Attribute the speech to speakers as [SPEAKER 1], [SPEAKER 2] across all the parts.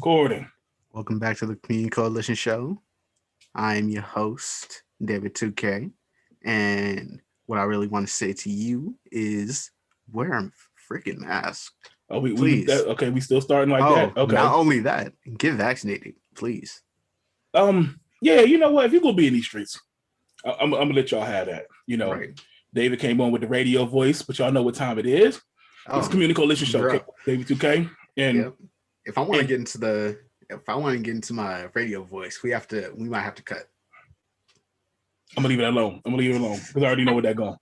[SPEAKER 1] Recording.
[SPEAKER 2] Welcome back to the Community Coalition Show. I am your host, David 2K. And what I really want to say to you is wear a freaking mask.
[SPEAKER 1] Oh,
[SPEAKER 2] Please.
[SPEAKER 1] okay. We still starting like
[SPEAKER 2] Oh,
[SPEAKER 1] that. Okay.
[SPEAKER 2] not only that, get vaccinated, please.
[SPEAKER 1] Yeah. You know what? If you gonna be in these streets, I'm gonna let y'all have that.
[SPEAKER 2] Right.
[SPEAKER 1] David came on with the radio voice, but y'all know what time it is.
[SPEAKER 2] Oh,
[SPEAKER 1] It's Community Coalition Show.
[SPEAKER 2] bro.
[SPEAKER 1] David 2K. And
[SPEAKER 2] Yep. If I want to get into my radio voice, we might have to cut.
[SPEAKER 1] I'm gonna leave it alone. Because I already know where that going.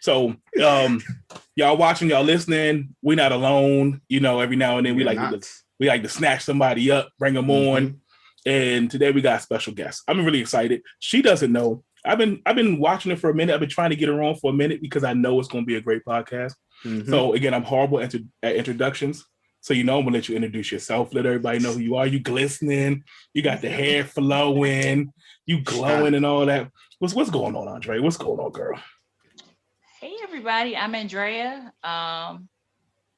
[SPEAKER 1] So, y'all watching, y'all listening. We're not alone. Every now and then we like to snatch somebody up, bring them on. And today we got a special guest. I'm really excited. She doesn't know. I've been watching it for a minute. I've been trying to get her on for a minute because I know it's going to be a great podcast. Mm-hmm. So again, I'm horrible at introductions. So I'm gonna let you introduce yourself. Let everybody know who you are. You glistening. You got the hair flowing. You glowing and all that. What's going on, Andrea? What's going on, girl?
[SPEAKER 3] Hey everybody, I'm Andrea. I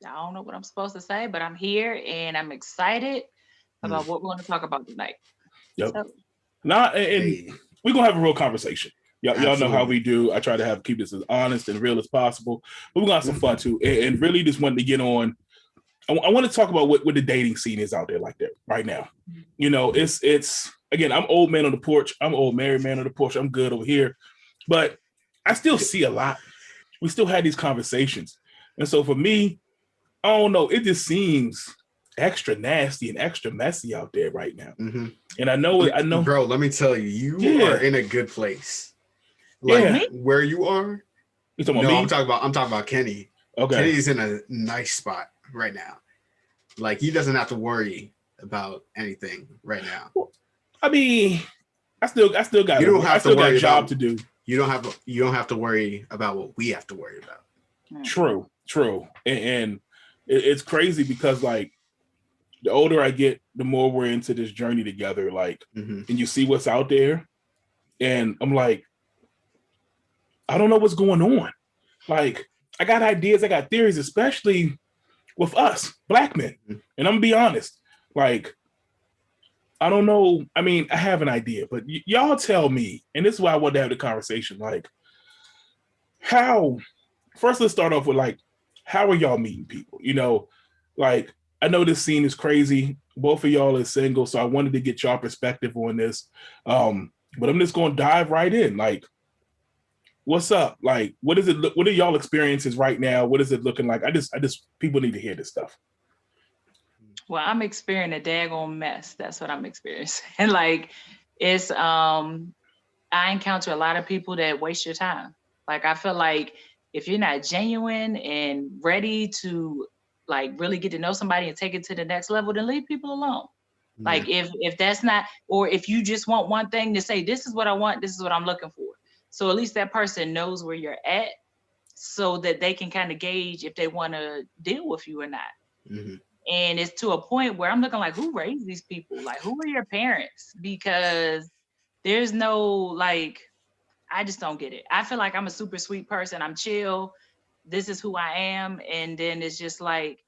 [SPEAKER 3] don't know what I'm supposed to say, but I'm here and I'm excited about what we're going to talk about tonight.
[SPEAKER 1] Yep. So. We're gonna have a real conversation. Y'all know how we do. I try to keep this as honest and real as possible, but we're gonna have some fun too. And really just wanted to get on. I want to talk about what the dating scene is out there like that right now. It's again, I'm old man on the porch. I'm old married man on the porch. I'm good over here, but I still see a lot. We still had these conversations. And so for me, I don't know, it just seems extra nasty and extra messy out there right now. Mm-hmm. And I know.
[SPEAKER 2] Bro, let me tell you, you are in a good place. Where you are.
[SPEAKER 1] You talking about me?
[SPEAKER 2] I'm talking about Kenny. Okay. Kenny's in a nice spot right now. Like, he doesn't have to worry about anything right now.
[SPEAKER 1] Well, I mean, I still got a job to do.
[SPEAKER 2] You don't have to worry about what we have to worry about.
[SPEAKER 1] True. And it's crazy because like the older I get, the more we're into this journey together. Like, and you see what's out there, and I'm like, I don't know what's going on. Like, I got ideas, I got theories, especially with us Black men. And I'm gonna be honest, like, I don't know. I mean, I have an idea, but y'all tell me, and this is why I want to have the conversation. Like, first let's start off with like, how are y'all meeting people? Like, I know this scene is crazy. Both of y'all are single, so I wanted to get y'all perspective on this. But I'm just gonna dive right in. Like, what's up? Like, what is it? What are y'all experiences right now? What is it looking like? I just people need to hear this stuff.
[SPEAKER 3] Well, I'm experiencing a daggone mess. That's what I'm experiencing. And like, it's I encounter a lot of people that waste your time. Like, I feel like if you're not genuine and ready to like really get to know somebody and take it to the next level, then leave people alone. Yeah. Like, if that's not, or if you just want one thing to say, this is what I want, this is what I'm looking for. So at least that person knows where you're at so that they can kind of gauge if they want to deal with you or not. Mm-hmm. And it's to a point where I'm looking like, who raised these people? Like, who are your parents? Because there's no, like, I just don't get it. I feel like I'm a super sweet person. I'm chill. This is who I am. And then it's just like,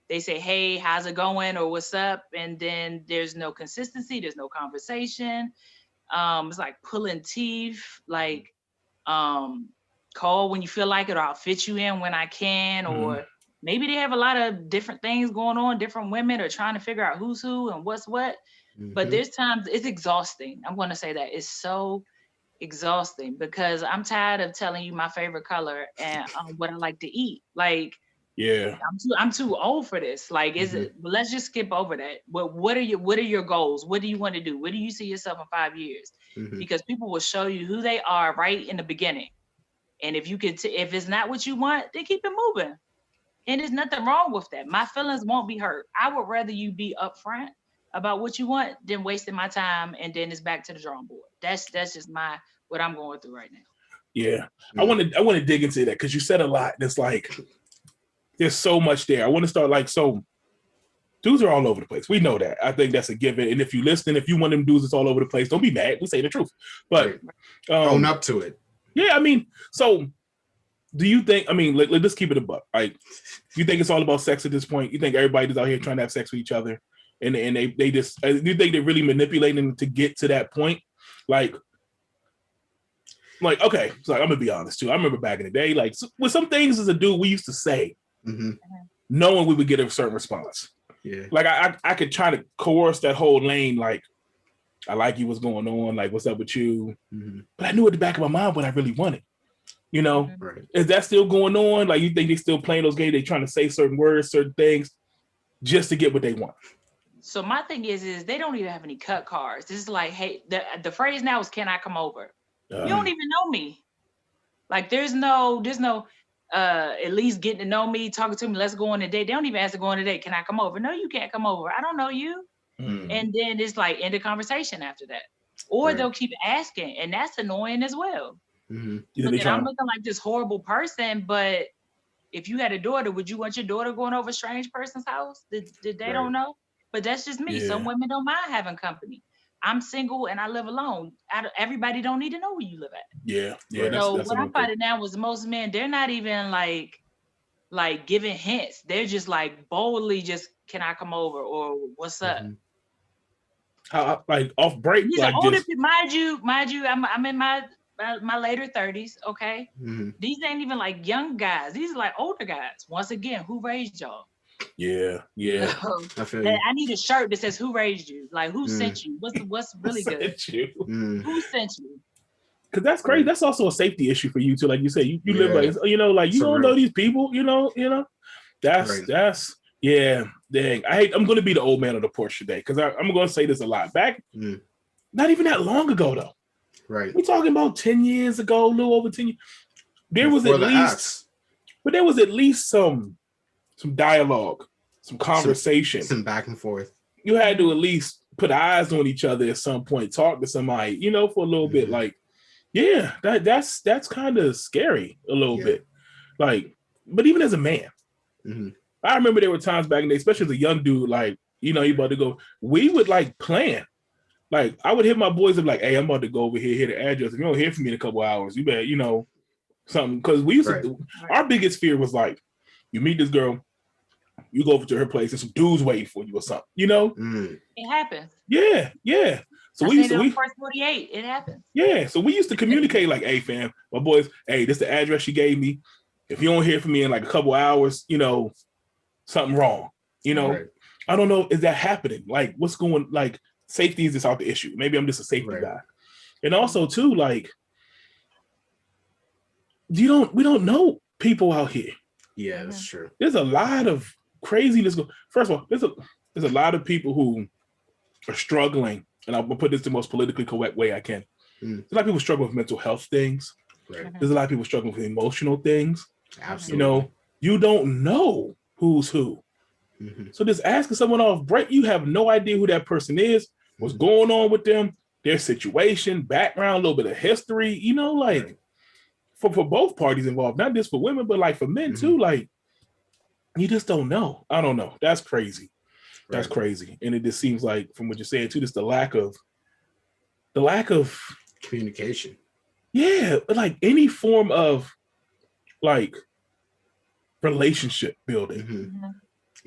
[SPEAKER 3] they say, hey, how's it going? Or what's up? And then there's no consistency. There's no conversation. It's like pulling teeth, like, call when you feel like it, or I'll fit you in when I can, or maybe they have a lot of different things going on, different women are trying to figure out who's who and what's what. But there's times it's exhausting. I'm going to say that it's so exhausting because I'm tired of telling you my favorite color and what I like to eat. Like,
[SPEAKER 1] yeah,
[SPEAKER 3] I'm too old for this. Like, let's just skip over that. What are your goals? What do you want to do? Where do you see yourself in 5 years? Because people will show you who they are right in the beginning. And if if it's not what you want, then keep it moving. And there's nothing wrong with that. My feelings won't be hurt. I would rather you be upfront about what you want than wasting my time and then it's back to the drawing board. That's just what I'm going through right now.
[SPEAKER 1] Yeah. I want to dig into that because you said a lot. That's like, there's so much there. I want to start like, so dudes are all over the place. We know that. I think that's a given. And if you listen, if you want them dudes that's all over the place, don't be mad. We say the truth. But
[SPEAKER 2] own up to it.
[SPEAKER 1] Yeah, I mean, so do you think, I mean, let's keep it a buck. Like, you think it's all about sex at this point? You think everybody's out here trying to have sex with each other? and they just, I do think they're really manipulating to get to that point. Like okay, so I'm gonna be honest too. I remember back in the day, like with some things as a dude we used to say, knowing we would get a certain response.
[SPEAKER 2] Yeah,
[SPEAKER 1] like I could try to coerce that whole lane, like I like you, what's going on, like what's up with you, but I knew at the back of my mind what I really wanted. You know, is that still going on? Like, you think they still playing those games? They trying to say certain words, certain things, just to get what they want.
[SPEAKER 3] So my thing is they don't even have any cut cards. This is like, hey, the phrase now is, "Can I come over?" You don't even know me. Like, there's no, at least getting to know me, talking to me. Let's go on a date. They don't even ask to go on a date. Can I come over? No, you can't come over. I don't know you. And then it's like end of conversation after that, or they'll keep asking, and that's annoying as well. Look, I'm looking like this horrible person, but if you had a daughter, would you want your daughter going over a strange person's house? Did they don't know? But that's just me. Some women don't mind having company. I'm single and I live alone. Everybody don't need to know where you live at.
[SPEAKER 1] Yeah.
[SPEAKER 3] So what I'm finding now was most men, they're not even like giving hints. They're just like boldly just, "Can I come over?" or "What's up?"
[SPEAKER 1] How, like off break?
[SPEAKER 3] These
[SPEAKER 1] like
[SPEAKER 3] are older
[SPEAKER 1] just...
[SPEAKER 3] people, mind you. I'm in my later 30s. Okay, these ain't even like young guys. These are like older guys. Once again, who raised y'all?
[SPEAKER 1] Yeah.
[SPEAKER 2] I feel you.
[SPEAKER 3] I need a shirt that says "Who raised you?" Like, who sent you? What's really good? Who sent you?
[SPEAKER 1] Because that's crazy. That's also a safety issue for you too. Like you said, you live like, you know, like you don't know these people. You know. That's yeah. Dang, I'm going to be the old man on the porch today because I'm going to say this a lot. Back, not even that long ago though.
[SPEAKER 2] Right.
[SPEAKER 1] We're talking about 10 years ago, a little over 10 years. There was at least some dialogue, some conversation,
[SPEAKER 2] some back and forth.
[SPEAKER 1] You had to at least put eyes on each other at some point, talk to somebody, you know, for a little bit. Like, yeah, that's kind of scary a little bit. Like, but even as a man, I remember there were times back in the day, especially as a young dude, like, you know, you about to go, we would like plan. Like, I would hit my boys up like, "Hey, I'm about to go over here, hit the address. If you don't hear from me in a couple hours, you better, you know, something." Because we used to, our biggest fear was like, you meet this girl, you go over to her place, and some dudes waiting for you or something, you know?
[SPEAKER 3] It happens.
[SPEAKER 1] Yeah. So we used to,
[SPEAKER 3] first 48, it happens.
[SPEAKER 1] Yeah, so we used to communicate like, "Hey, fam, my boys, hey, this is the address she gave me. If you don't hear from me in like a couple hours, you know, something wrong. You know, I don't know, is that happening? Like, what's going, like, safety is just out the issue. Maybe I'm just a safety guy." And also too, like, we don't know people out here.
[SPEAKER 2] Yeah, that's true.
[SPEAKER 1] There's a lot of craziness. First of all, there's a lot of people who are struggling, and I'll put this the most politically correct way I can. There's a lot of people struggling with mental health things. There's a lot of people struggling with emotional things.
[SPEAKER 2] Absolutely.
[SPEAKER 1] You know, you don't know who's who. So just asking someone off break, you have no idea who that person is, what's going on with them, their situation, background, a little bit of history, you know, like for both parties involved, not just for women, but like for men too. Like, you just don't know. I don't know. That's crazy. That's crazy. And it just seems like, from what you're saying too, just the lack of
[SPEAKER 2] communication.
[SPEAKER 1] Yeah, like any form of like relationship building.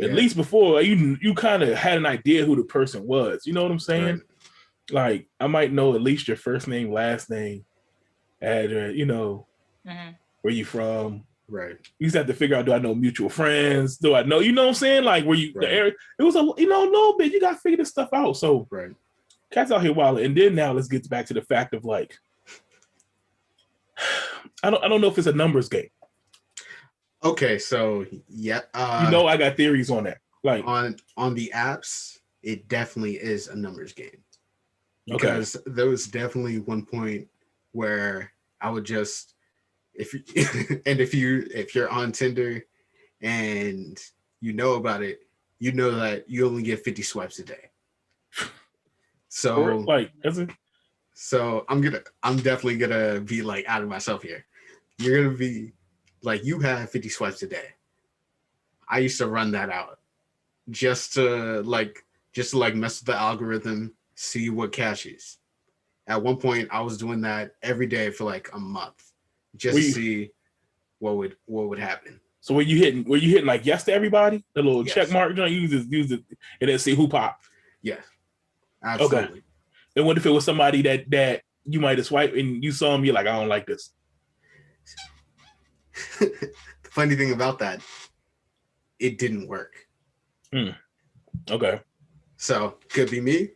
[SPEAKER 1] At least before you kind of had an idea who the person was. You know what I'm saying? Like, I might know at least your first name, last name, address, you know, where you from.
[SPEAKER 2] Right.
[SPEAKER 1] You just have to figure out, do I know mutual friends? Do I know, you know what I'm saying? Like, where you, the area, it was a little bit, you got to figure this stuff out. So cats out here wilding. And then now let's get back to the fact of like, I don't know if it's a numbers game.
[SPEAKER 2] Okay, so yeah,
[SPEAKER 1] you know, I got theories on that. Like
[SPEAKER 2] on the apps, it definitely is a numbers game. Because there was definitely one point where I would just, if you're on Tinder and you know about it, you know that you only get 50 swipes a day. So
[SPEAKER 1] like, is it?
[SPEAKER 2] So I'm definitely gonna be like out of myself here. You're gonna be like, you have 50 swipes a day. I used to run that out just to mess with the algorithm, see what catches. At one point, I was doing that every day for like a month, just to see what would happen.
[SPEAKER 1] So were you hitting like yes to everybody? The little check mark, use it, and then see who popped.
[SPEAKER 2] Yeah, absolutely.
[SPEAKER 1] Okay. And what if it was somebody that you might have swiped and you saw him, you're like, I don't like this.
[SPEAKER 2] The funny thing about that, it didn't work.
[SPEAKER 1] Okay.
[SPEAKER 2] So could be me,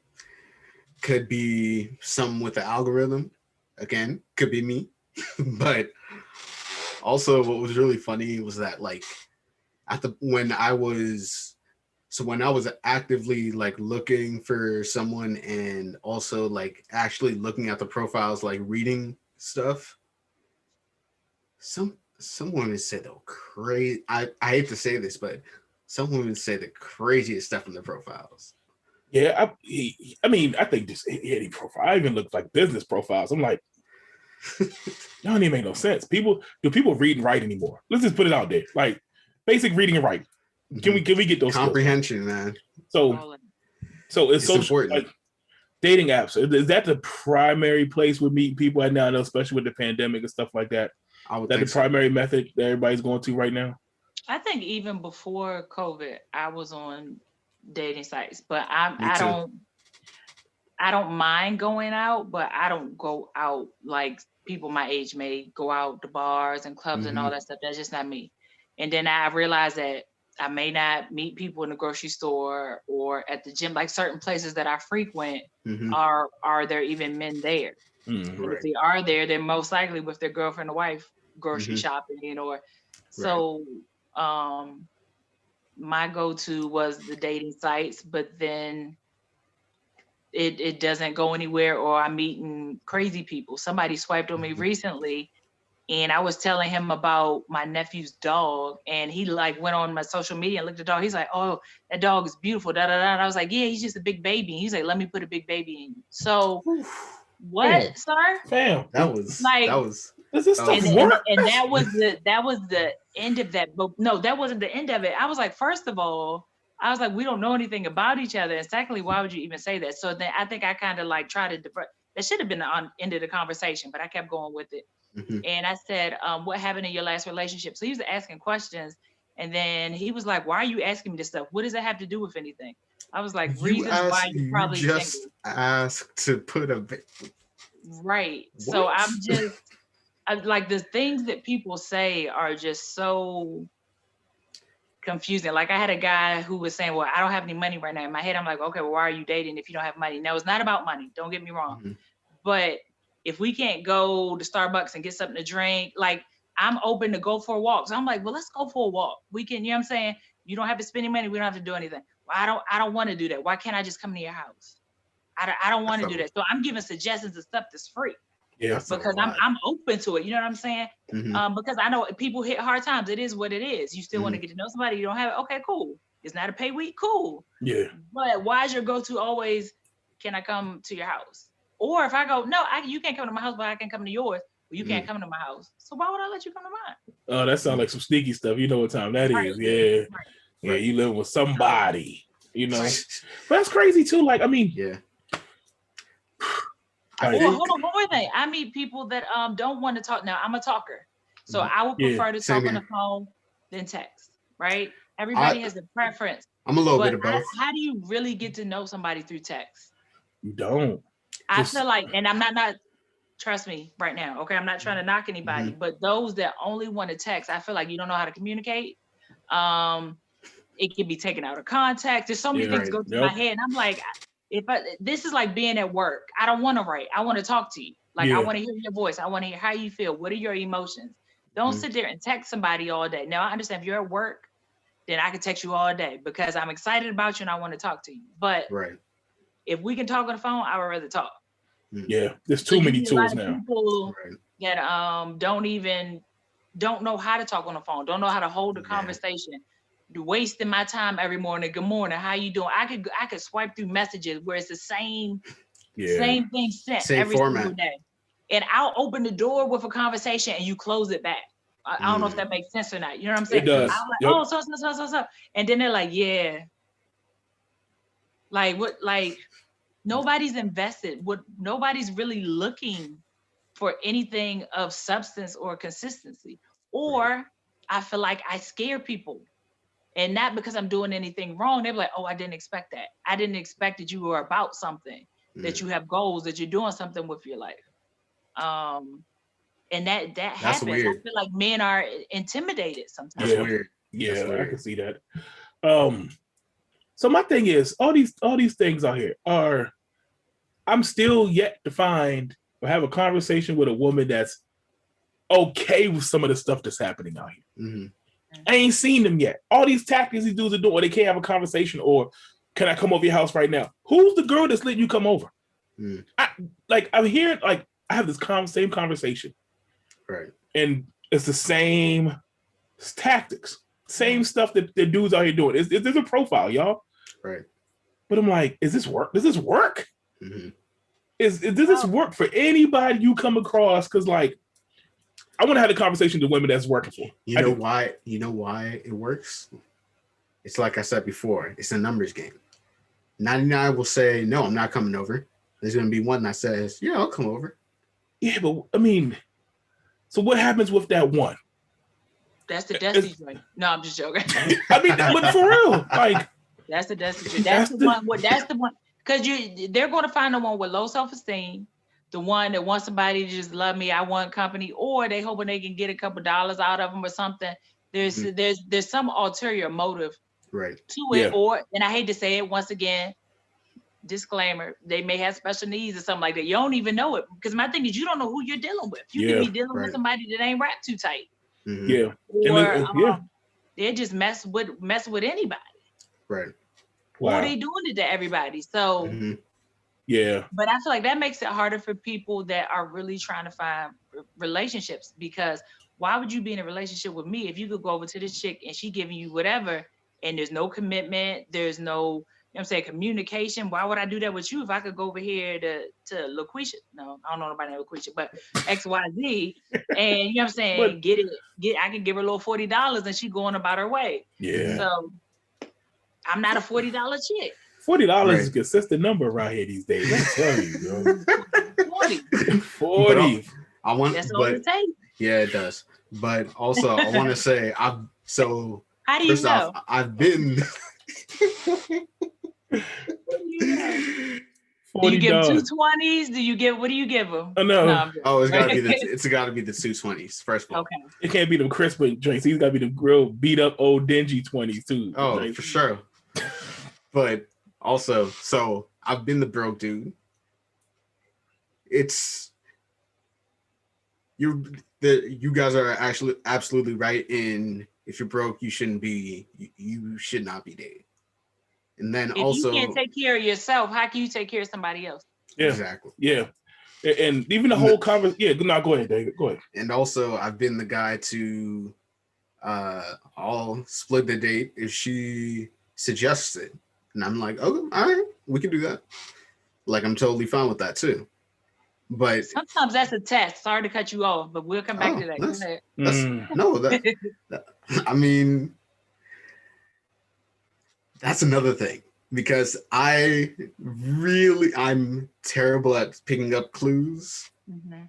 [SPEAKER 2] could be something with the algorithm. Again, could be me. But also what was really funny was that like when I was actively like looking for someone and also like actually looking at the profiles, like reading stuff, some women say the crazy, I hate to say this, but some women say the craziest stuff in their profiles.
[SPEAKER 1] Yeah, I mean, I think just any profile. I even look like business profiles. I'm like, that don't even make no sense. Do people read and write anymore? Let's just put it out there. Like basic reading and writing. Can we get those
[SPEAKER 2] comprehension, man?
[SPEAKER 1] So it's social,
[SPEAKER 2] important.
[SPEAKER 1] like dating apps. Is that the primary place we meet people at now, especially with the pandemic and stuff like that?
[SPEAKER 2] I would
[SPEAKER 1] think the primary method that everybody's going to right now?
[SPEAKER 3] I think even before COVID, I was on dating sites, but I don't mind going out, but I don't go out like people my age may go out to bars and clubs and all that stuff. That's just not me. And then I realized that I may not meet people in the grocery store or at the gym, like certain places that I frequent. Are there even men there? And if they are there, they're most likely with their girlfriend or wife grocery shopping, or so. My go-to was the dating sites, but then it doesn't go anywhere, or I'm meeting crazy people. Somebody swiped on me recently, and I was telling him about my nephew's dog, and he like went on my social media and looked at the dog. He's like, "Oh, that dog is beautiful." Da da da. And I was like, "Yeah, he's just a big baby." And he's like, "Let me put a big baby in you." So, what, sir?
[SPEAKER 1] Fam,
[SPEAKER 2] that was.
[SPEAKER 3] And that was the end of that. But no, that wasn't the end of it. I was like, first of all, I was like, we don't know anything about each other. And secondly, why would you even say that? So then I think I kind of like tried to divert. That should have been the end of the conversation, but I kept going with it. And I said, what happened in your last relationship? So he was asking questions. And then he was like, why are you asking me this stuff? What does that have to do with anything? I was like, reasons why you're probably
[SPEAKER 2] just
[SPEAKER 3] single.
[SPEAKER 2] Asked to put a...
[SPEAKER 3] Right. What? So I'm just... like the things that people say are just so confusing. Like I had a guy who was saying, well, I don't have any money right now. In my head, I'm like, okay, well, why are you dating if you don't have money? Now, it's not about money. Don't get me wrong. But if we can't go to Starbucks and get something to drink, like I'm open to go for a walk. So I'm like, well, let's go for a walk. We can, you know what I'm saying? You don't have to spend any money. We don't have to do anything. Well, I don't want to do that. Why can't I just come to your house? I don't want to do that. So I'm giving suggestions of stuff that's free.
[SPEAKER 1] Yeah,
[SPEAKER 3] because I'm open to it. You know what I'm saying? Because I know people hit hard times. It is what it is. You still want to get to know somebody. You don't have it. Okay, cool. It's not a pay week. Cool.
[SPEAKER 1] Yeah.
[SPEAKER 3] But why is your go-to always, can I come to your house? Or if I go, no, you can't come to my house, but I can come to yours. Well, you can't come to my house. So why would I let you come to mine?
[SPEAKER 1] Oh, that sounds like some sneaky stuff. You know what time that is. Yeah. Right. Yeah, you live with somebody, But that's crazy too. Like, I mean,
[SPEAKER 2] yeah.
[SPEAKER 3] Hold on, one more thing. I meet people that don't want to talk. Now, I'm a talker, so I would prefer to talk on the phone than text. Right? Everybody has a preference.
[SPEAKER 2] I'm a little bit of both.
[SPEAKER 3] How do you really get to know somebody through text?
[SPEAKER 1] You don't.
[SPEAKER 3] I feel like, and I'm not. Trust me, right now. Okay, I'm not trying to knock anybody, but those that only want to text, I feel like you don't know how to communicate. It can be taken out of context. There's so many things go through my head, and I'm like, this is like being at work. I don't want to write. I want to talk to you. Like I want to hear your voice. I want to hear how you feel. What are your emotions? Don't sit there and text somebody all day. Now I understand if you're at work, then I can text you all day because I'm excited about you and I want to talk to you. But if we can talk on the phone, I would rather talk.
[SPEAKER 1] Yeah, there's too many tools now.
[SPEAKER 3] People that don't know how to talk on the phone, don't know how to hold a conversation. Wasting my time every morning. Good morning. How you doing? I could swipe through messages where it's the same thing sent every single day. And I'll open the door with a conversation and you close it back. I don't know if that makes sense or not. You know what I'm saying?
[SPEAKER 1] It does.
[SPEAKER 3] I'm like, so. And then they're like, yeah. Like what? Like nobody's invested. Nobody's really looking for anything of substance or consistency. Or I feel like I scare people. And not because I'm doing anything wrong. They're like, oh, I didn't expect that. I didn't expect that you were about something, that you have goals, that you're doing something with your life. And that
[SPEAKER 2] That's
[SPEAKER 3] happens.
[SPEAKER 2] weird.
[SPEAKER 3] I feel like men are intimidated sometimes.
[SPEAKER 2] That's weird.
[SPEAKER 1] Yeah,
[SPEAKER 2] That's weird.
[SPEAKER 1] I can see that. So my thing is, all these things out here are, I'm still yet to find or have a conversation with a woman that's okay with some of the stuff that's happening out here.
[SPEAKER 2] Mm-hmm.
[SPEAKER 1] I ain't seen them yet. All these tactics these dudes are doing, or they can't have a conversation, or can I come over your house right now? Who's the girl that's letting you come over?
[SPEAKER 2] Mm.
[SPEAKER 1] I'm hearing, like, I have this same conversation.
[SPEAKER 2] Right.
[SPEAKER 1] And it's the same tactics, same stuff that the dudes out here doing. There's a profile, y'all.
[SPEAKER 2] Right.
[SPEAKER 1] But I'm like, is this work? Does this work?
[SPEAKER 2] Mm-hmm.
[SPEAKER 1] Does this work for anybody you come across? Because, like, I want to have a conversation with women that's working for.
[SPEAKER 2] You know why it works? It's like I said before, it's a numbers game. 99 will say, no, I'm not coming over. There's going to be one that says, yeah, I'll come over.
[SPEAKER 1] Yeah, but I mean, so what happens with that one?
[SPEAKER 3] That's the Destiny joint. No, I'm just joking.
[SPEAKER 1] I mean, but for real, like,
[SPEAKER 3] that's the Destiny joint. That's the one. That's the one. Because they're going to find the one with low self-esteem, the one that wants somebody to just love me, I want company, or they hoping they can get a couple dollars out of them or something. There's some ulterior motive to it, or, and I hate to say it once again, disclaimer, they may have special needs or something like that. You don't even know it, because my thing is, you don't know who you're dealing with. You can be dealing with somebody that ain't wrapped too tight.
[SPEAKER 2] Mm-hmm.
[SPEAKER 1] Yeah.
[SPEAKER 3] Or they just mess with anybody.
[SPEAKER 2] Right.
[SPEAKER 3] Wow. Or they doing it to everybody. So
[SPEAKER 1] yeah.
[SPEAKER 3] But I feel like that makes it harder for people that are really trying to find relationships, because why would you be in a relationship with me if you could go over to this chick and she giving you whatever and there's no commitment, there's no, you know what I'm saying, communication? Why would I do that with you if I could go over here to LaQuisha? No, I don't know nobody named LaQuisha, but XYZ, and you know what I'm saying, I can give her a little $40 and she going about her way.
[SPEAKER 1] Yeah.
[SPEAKER 3] So I'm not a $40 chick.
[SPEAKER 1] $40 is a consistent number around here these days. I tell you, bro. 40.
[SPEAKER 2] I want,
[SPEAKER 3] that's all it takes.
[SPEAKER 2] Yeah, it does. But also, I want to say,
[SPEAKER 3] how do you
[SPEAKER 2] first
[SPEAKER 3] know?
[SPEAKER 2] off, I've been.
[SPEAKER 3] Do you give $220s? Do you give, what do you give them?
[SPEAKER 1] No.
[SPEAKER 2] It's gotta be the $220s. First of all,
[SPEAKER 3] okay.
[SPEAKER 1] It can't be them crisp drinks. He's gotta be the real beat up old dingy 20s too.
[SPEAKER 2] Oh,
[SPEAKER 1] right?
[SPEAKER 2] For sure. But also, so I've been the broke dude. You guys are actually absolutely right in, if you're broke, you should not be dating. And then
[SPEAKER 3] if
[SPEAKER 2] also,
[SPEAKER 3] you can't take care of yourself, how can you take care of somebody else?
[SPEAKER 1] Yeah,
[SPEAKER 2] exactly.
[SPEAKER 1] Yeah, and even the whole conversation. Yeah, no, go ahead, David. Go ahead.
[SPEAKER 2] And also, I've been the guy to, I'll split the date if she suggests it, and I'm like, oh, all right, we can do that. Like, I'm totally fine with that too. But
[SPEAKER 3] sometimes that's a test. Sorry to cut you off, but we'll come back to that. Go ahead.
[SPEAKER 2] I mean, that's another thing, because I'm terrible at picking up clues.
[SPEAKER 3] Mm-hmm.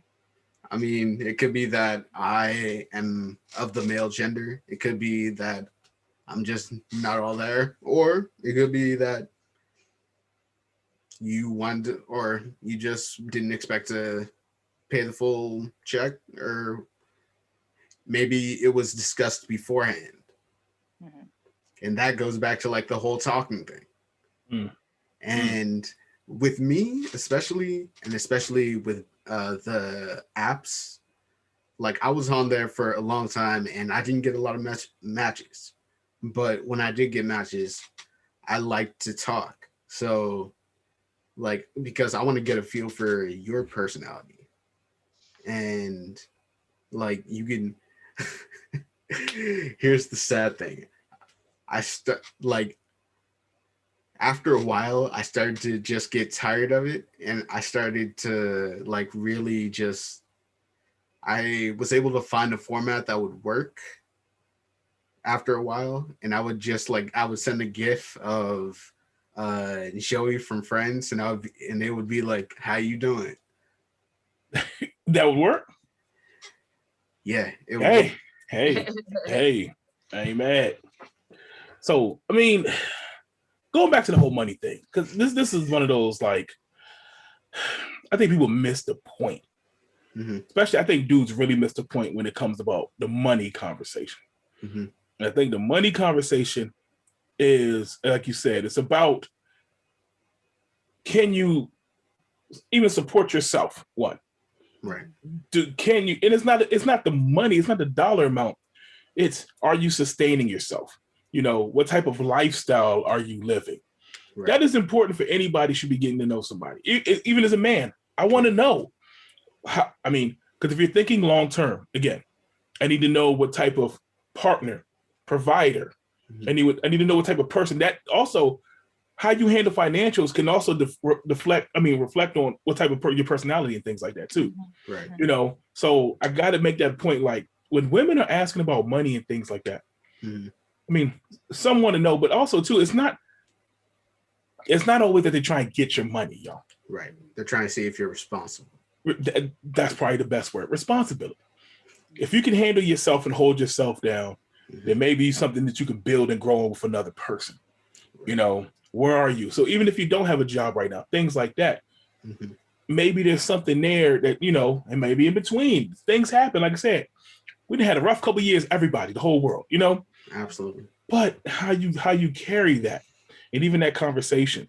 [SPEAKER 2] I mean, it could be that I am of the male gender. It could be that I'm just not all there, or it could be that you wanted, or you just didn't expect to pay the full check, or maybe it was discussed beforehand. Mm-hmm. And that goes back to like the whole talking thing. And with me, especially with the apps, like I was on there for a long time and I didn't get a lot of matches. But when I did get matches, I like to talk. So, like, because I want to get a feel for your personality. And like, you can here's the sad thing. After a while, I started to just get tired of it, and I started to like really just, I was able to find a format that would work after a while, and I would just like, I would send a GIF of Joey from Friends, and it would be like, how you doing?
[SPEAKER 1] That would work?
[SPEAKER 2] Yeah, it would.
[SPEAKER 1] Hey, I ain't mad. So, I mean, going back to the whole money thing, because this is one of those, like, I think people miss the point. Especially, I think dudes really miss the point when it comes about the money conversation. I think the money conversation is, like you said, it's about, can you even support yourself? One,
[SPEAKER 2] right?
[SPEAKER 1] Can you? And it's not the money, it's not the dollar amount. It's, are you sustaining yourself? You know, what type of lifestyle are you living? Right. That is important for anybody should be getting to know somebody. Even as a man, I want to know how, I mean, because if you're thinking long term, again, I need to know what type of partner, provider. I need to know what type of person. That also, how you handle financials can also reflect on what type of your personality and things like that too.
[SPEAKER 2] Right.
[SPEAKER 1] You know, so I got to make that point. Like, when women are asking about money and things like that, I mean, some want to know, but also too, it's not always that they try and get your money, y'all.
[SPEAKER 2] Right. They're trying to see if you're responsible.
[SPEAKER 1] That's probably the best word, responsibility. If you can handle yourself and hold yourself down, there may be something that you can build and grow with another person. Right. You know, where are you? So even if you don't have a job right now, things like that, maybe there's something there that, you know, and maybe in between things happen. Like I said, we had a rough couple of years, everybody, the whole world, you know?
[SPEAKER 2] Absolutely.
[SPEAKER 1] But how you carry that, and even that conversation,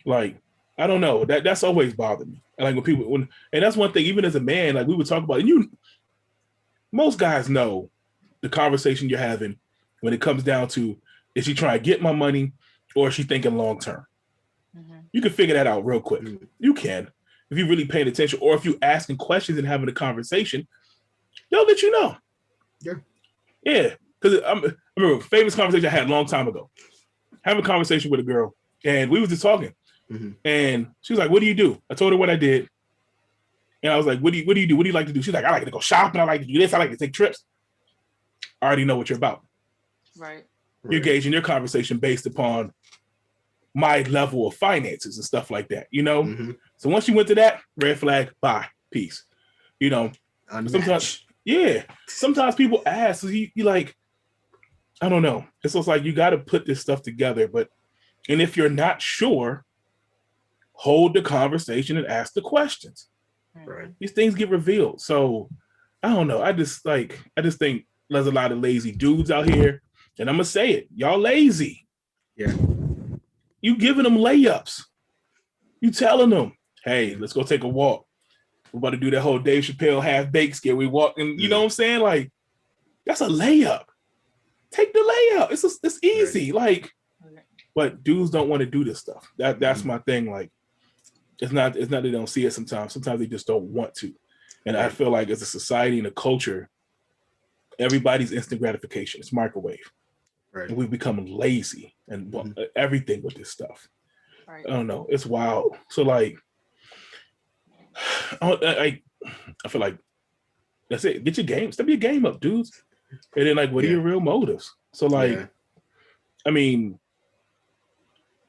[SPEAKER 1] like, I don't know, that's always bothered me. And like and that's one thing, even as a man, like we would talk about, and most guys know the conversation you're having when it comes down to, is she trying to get my money or is she thinking long term? You can figure that out real quick. You can, if you're really paying attention, or if you're asking questions and having a conversation, they'll let you know. Yeah. Because I remember a famous conversation I had a long time ago. Having a conversation with a girl, and we was just talking. And she was like, "What do you do?" I told her what I did. And I was like, what do you do? What do you like to do? She's like, I like to go shopping. I like to do this. I like to take trips. I already know what you're about.
[SPEAKER 3] Right.
[SPEAKER 1] You're gauging your conversation based upon my level of finances and stuff like that, you know? So once you went to that, red flag, bye, peace. You know, sometimes people ask, so you like, I don't know. It's just like, you got to put this stuff together. And if you're not sure, hold the conversation and ask the questions.
[SPEAKER 2] Right.
[SPEAKER 1] These things get revealed. So I don't know. I just think there's a lot of lazy dudes out here. And I'm going to say it. Y'all lazy.
[SPEAKER 2] Yeah.
[SPEAKER 1] You giving them layups. You telling them, hey, let's go take a walk. We're about to do that whole Dave Chappelle half-baked scare. We walk and, you know what I'm saying? Like, that's a layup. Take the layup. It's easy. Right. Like, but dudes don't want to do this stuff. That's my thing. Like, it's not they don't see it sometimes. Sometimes they just don't want to. And I feel like as a society and a culture, everybody's instant gratification. It's microwave. Right. And we've become lazy and everything with this stuff. Right. I don't know. It's wild. So like, I feel like that's it. Get your game. Step your game up, dudes. And then like, what are your real motives? So like, I mean,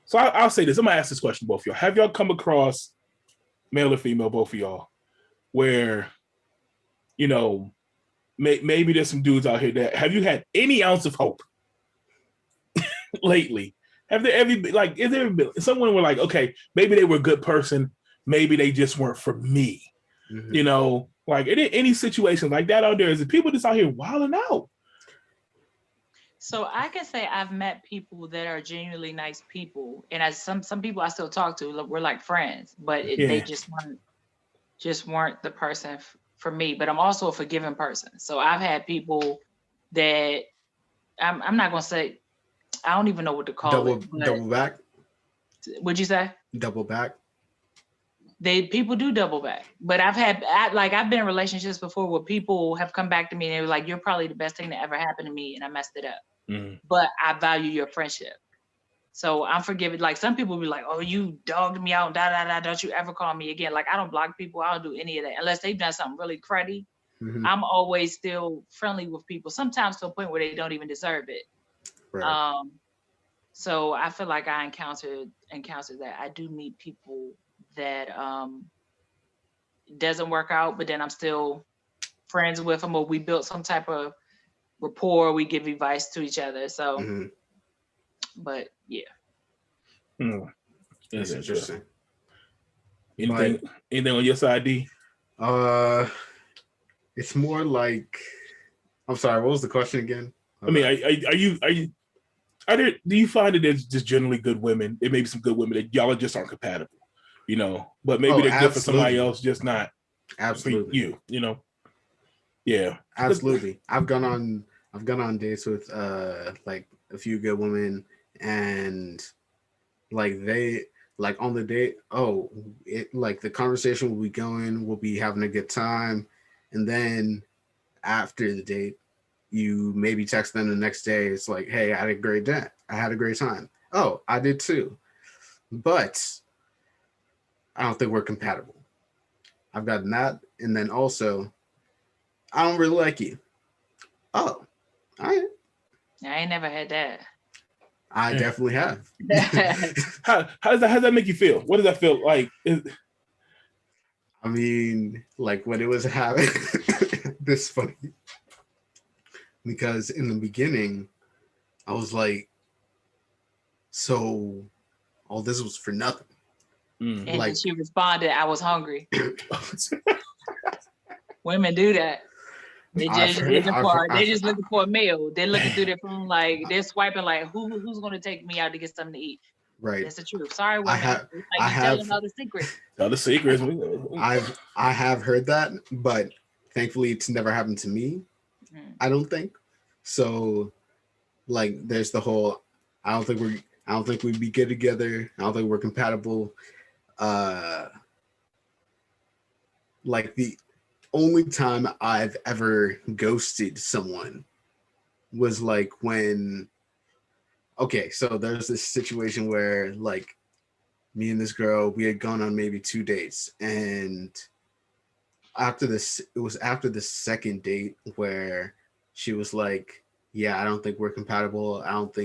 [SPEAKER 1] so I'll say this. I'm gonna ask this question to both of y'all. Have y'all come across, male or female, both of y'all, where, you know, maybe there's some dudes out here that, have you had any ounce of hope lately? Have there ever been, like, is there been someone were like, okay, maybe they were a good person, maybe they just weren't for me? You know, like any situation like that out there? Is it people just out here wilding out?
[SPEAKER 3] So I can say I've met people that are genuinely nice people, and as some people I still talk to, we're like friends, but they just weren't the person for me. But I'm also a forgiving person, so I've had people that I'm not gonna say, I don't even know what to call it.
[SPEAKER 2] Double back.
[SPEAKER 3] What'd you say?
[SPEAKER 2] Double back.
[SPEAKER 3] People do double back, but I've been in relationships before where people have come back to me and they were like, "You're probably the best thing that ever happened to me," and I messed it up. But I value your friendship, so I'm forgiving. Like some people be like, "Oh, you dogged me out, da da da. Don't you ever call me again?" Like I don't block people. I don't do any of that unless they've done something really cruddy. I'm always still friendly with people. Sometimes to a point where they don't even deserve it. Right. So I feel like I encountered that. I do meet people that doesn't work out, but then I'm still friends with them, or we built some type of rapport. We give advice to each other. So, but yeah.
[SPEAKER 1] That's interesting.
[SPEAKER 2] Anything
[SPEAKER 1] on your side, D?
[SPEAKER 2] It's more like, I'm sorry, what was the question again?
[SPEAKER 1] I mean, do you find that there's just generally good women? There may be some good women that y'all just aren't compatible, but maybe they're good for somebody else, just not
[SPEAKER 2] absolutely
[SPEAKER 1] for you, Yeah.
[SPEAKER 2] Absolutely. I've gone on dates with like a few good women, and like they like on the date, like the conversation will be going, we'll be having a good time, and then after the date, you maybe text them the next day. It's like, hey, I had a great day. I had a great time. Oh, I did too. But I don't think we're compatible. I've gotten that. And then also, I don't really like you. Oh, all right.
[SPEAKER 3] I ain't never had that.
[SPEAKER 2] I definitely have.
[SPEAKER 1] How does that make you feel? What does that feel like?
[SPEAKER 2] I mean, like when it was happening, this funny. Because in the beginning, I was like, so all this was for nothing.
[SPEAKER 3] And like, she responded, I was hungry. Women do that. They just looking for a meal. They're looking through their phone, like they're swiping, like who's going to take me out to get something to eat.
[SPEAKER 2] Right.
[SPEAKER 3] That's the truth. Sorry, women. I have other secrets.
[SPEAKER 1] Other secrets.
[SPEAKER 2] I have heard that, but thankfully it's never happened to me. I don't think so. Like, there's the whole. I don't think we'd be good together. I don't think we're compatible. Like the only time I've ever ghosted someone was like when. Okay, so there's this situation where like me and this girl, we had gone on maybe 2 dates, and it was after the second date where she was like, yeah, I don't think we're compatible. I don't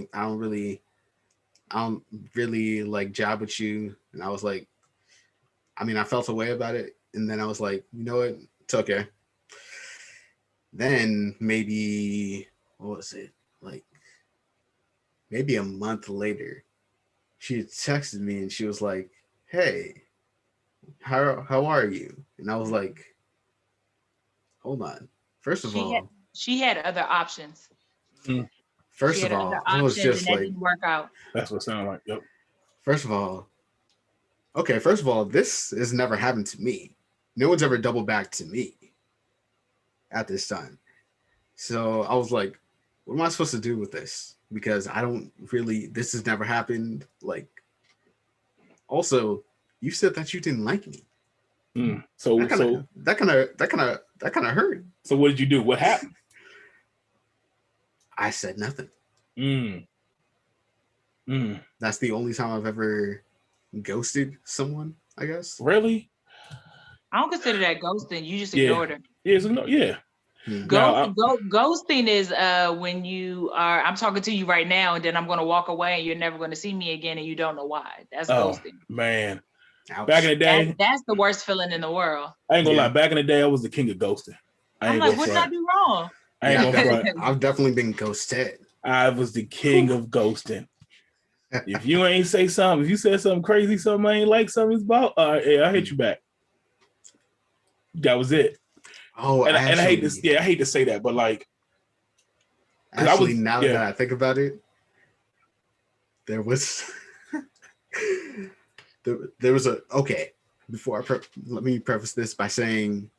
[SPEAKER 2] really like job with you. And I was like, I mean, I felt a way about it. And then I was like, you know what? It's okay. Then maybe, what was it? Like maybe a month later, she had texted me and she was like, hey, how are you? And I was like, hold on. First of all,
[SPEAKER 3] she had other options.
[SPEAKER 2] First of all, I was just like,
[SPEAKER 3] didn't work out.
[SPEAKER 1] That's what it sounded like. Yep.
[SPEAKER 2] First of all, this has never happened to me. No one's ever doubled back to me at this time. So I was like, what am I supposed to do with this? Because this has never happened. Like, also, you said that you didn't like me.
[SPEAKER 1] So
[SPEAKER 2] that kind of hurt.
[SPEAKER 1] So what did you do? What happened?
[SPEAKER 2] I said nothing. That's the only time I've ever ghosted someone, I guess.
[SPEAKER 1] Really?
[SPEAKER 3] I don't consider that ghosting. You just ignored her.
[SPEAKER 1] Yeah.
[SPEAKER 3] Ghosting is when you are, I'm talking to you right now, and then I'm going to walk away and you're never going to see me again, and you don't know why. That's ghosting.
[SPEAKER 1] Man.
[SPEAKER 2] Ouch.
[SPEAKER 1] Back in the day.
[SPEAKER 3] That's the worst feeling in the world.
[SPEAKER 1] I ain't gonna lie. Back in the day, I was the king of ghosting.
[SPEAKER 3] I'm like, what did I do wrong?
[SPEAKER 2] I've definitely been ghosted.
[SPEAKER 1] I was the king of ghosting. If you ain't say something, if you said something crazy, something I ain't like, something's about, I hit you back. That was it.
[SPEAKER 2] Oh,
[SPEAKER 1] and I hate this. Yeah, I hate to say that, but like,
[SPEAKER 2] actually, now that I think about it, there was okay. Before let me preface this by saying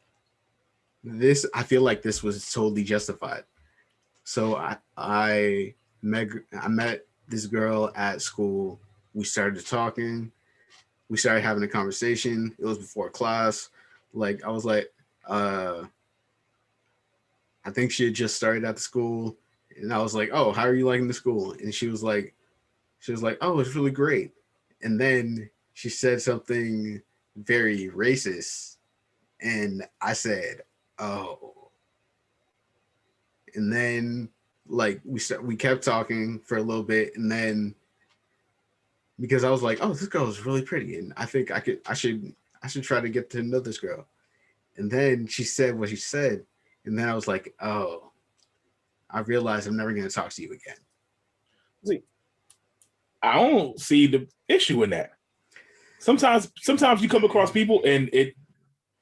[SPEAKER 2] this. I feel like this was totally justified. So I met this girl at school. We started talking. We started having a conversation. It was before class. Like, I was like, I think she had just started at the school, and I was like, oh, how are you liking the school? And she was like, oh, it's really great. And then she said something very racist, and I said, oh. And then like we kept talking for a little bit, and then because I was like, oh, this girl is really pretty, and I think I should try to get to know this girl. And then she said what she said, and then I was like, oh, I realized I'm never going to talk to you again.
[SPEAKER 1] See, I don't see the issue in that. Sometimes you come across people and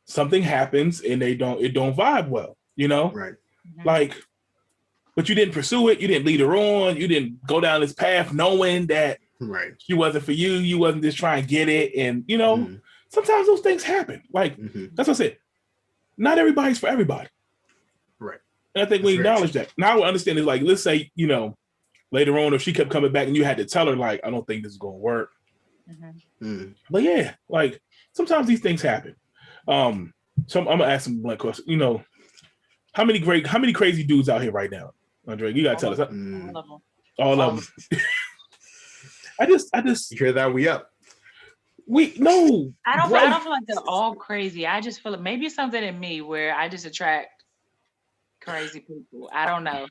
[SPEAKER 1] something happens and it don't vibe well, you know?
[SPEAKER 2] Right.
[SPEAKER 1] Like, but you didn't pursue it, you didn't lead her on, you didn't go down this path knowing that she wasn't for you wasn't just trying to get it. And you know, sometimes those things happen. Like that's what I said. Not everybody's for everybody.
[SPEAKER 2] Right.
[SPEAKER 1] And I think we acknowledge that. Now I understand is like, let's say, you know, later on if she kept coming back and you had to tell her, like, I don't think this is gonna work. But yeah, like sometimes these things happen. So I'm gonna ask some blunt question. You know, how many crazy dudes out here right now, Andrea? You gotta tell us. All of them. I just
[SPEAKER 2] you hear that we up.
[SPEAKER 3] I don't feel like they're all crazy. I just feel like maybe something in me where I just attract crazy people. I don't know.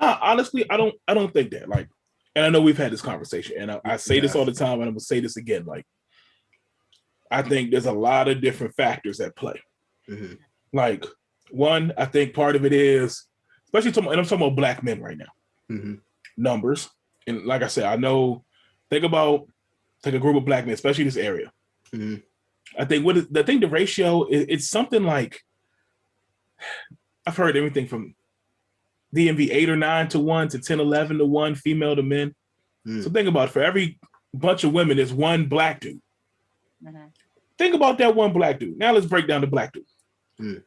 [SPEAKER 1] Nah, honestly, I don't think that. Like, and I know we've had this conversation, and I say this all the time, and I'm gonna say this again. Like, I think there's a lot of different factors at play. Like, one, I think part of it is, especially and I'm talking about Black men right now, numbers. And like I said, I know, take a group of Black men, especially this area. I think the ratio it's something like, I've heard everything from DMV 8 or 9 to 1 to 10, 11 to 1, female to men. So think about it, for every bunch of women, there's one Black dude. Think about that one Black dude. Now let's break down the Black dude.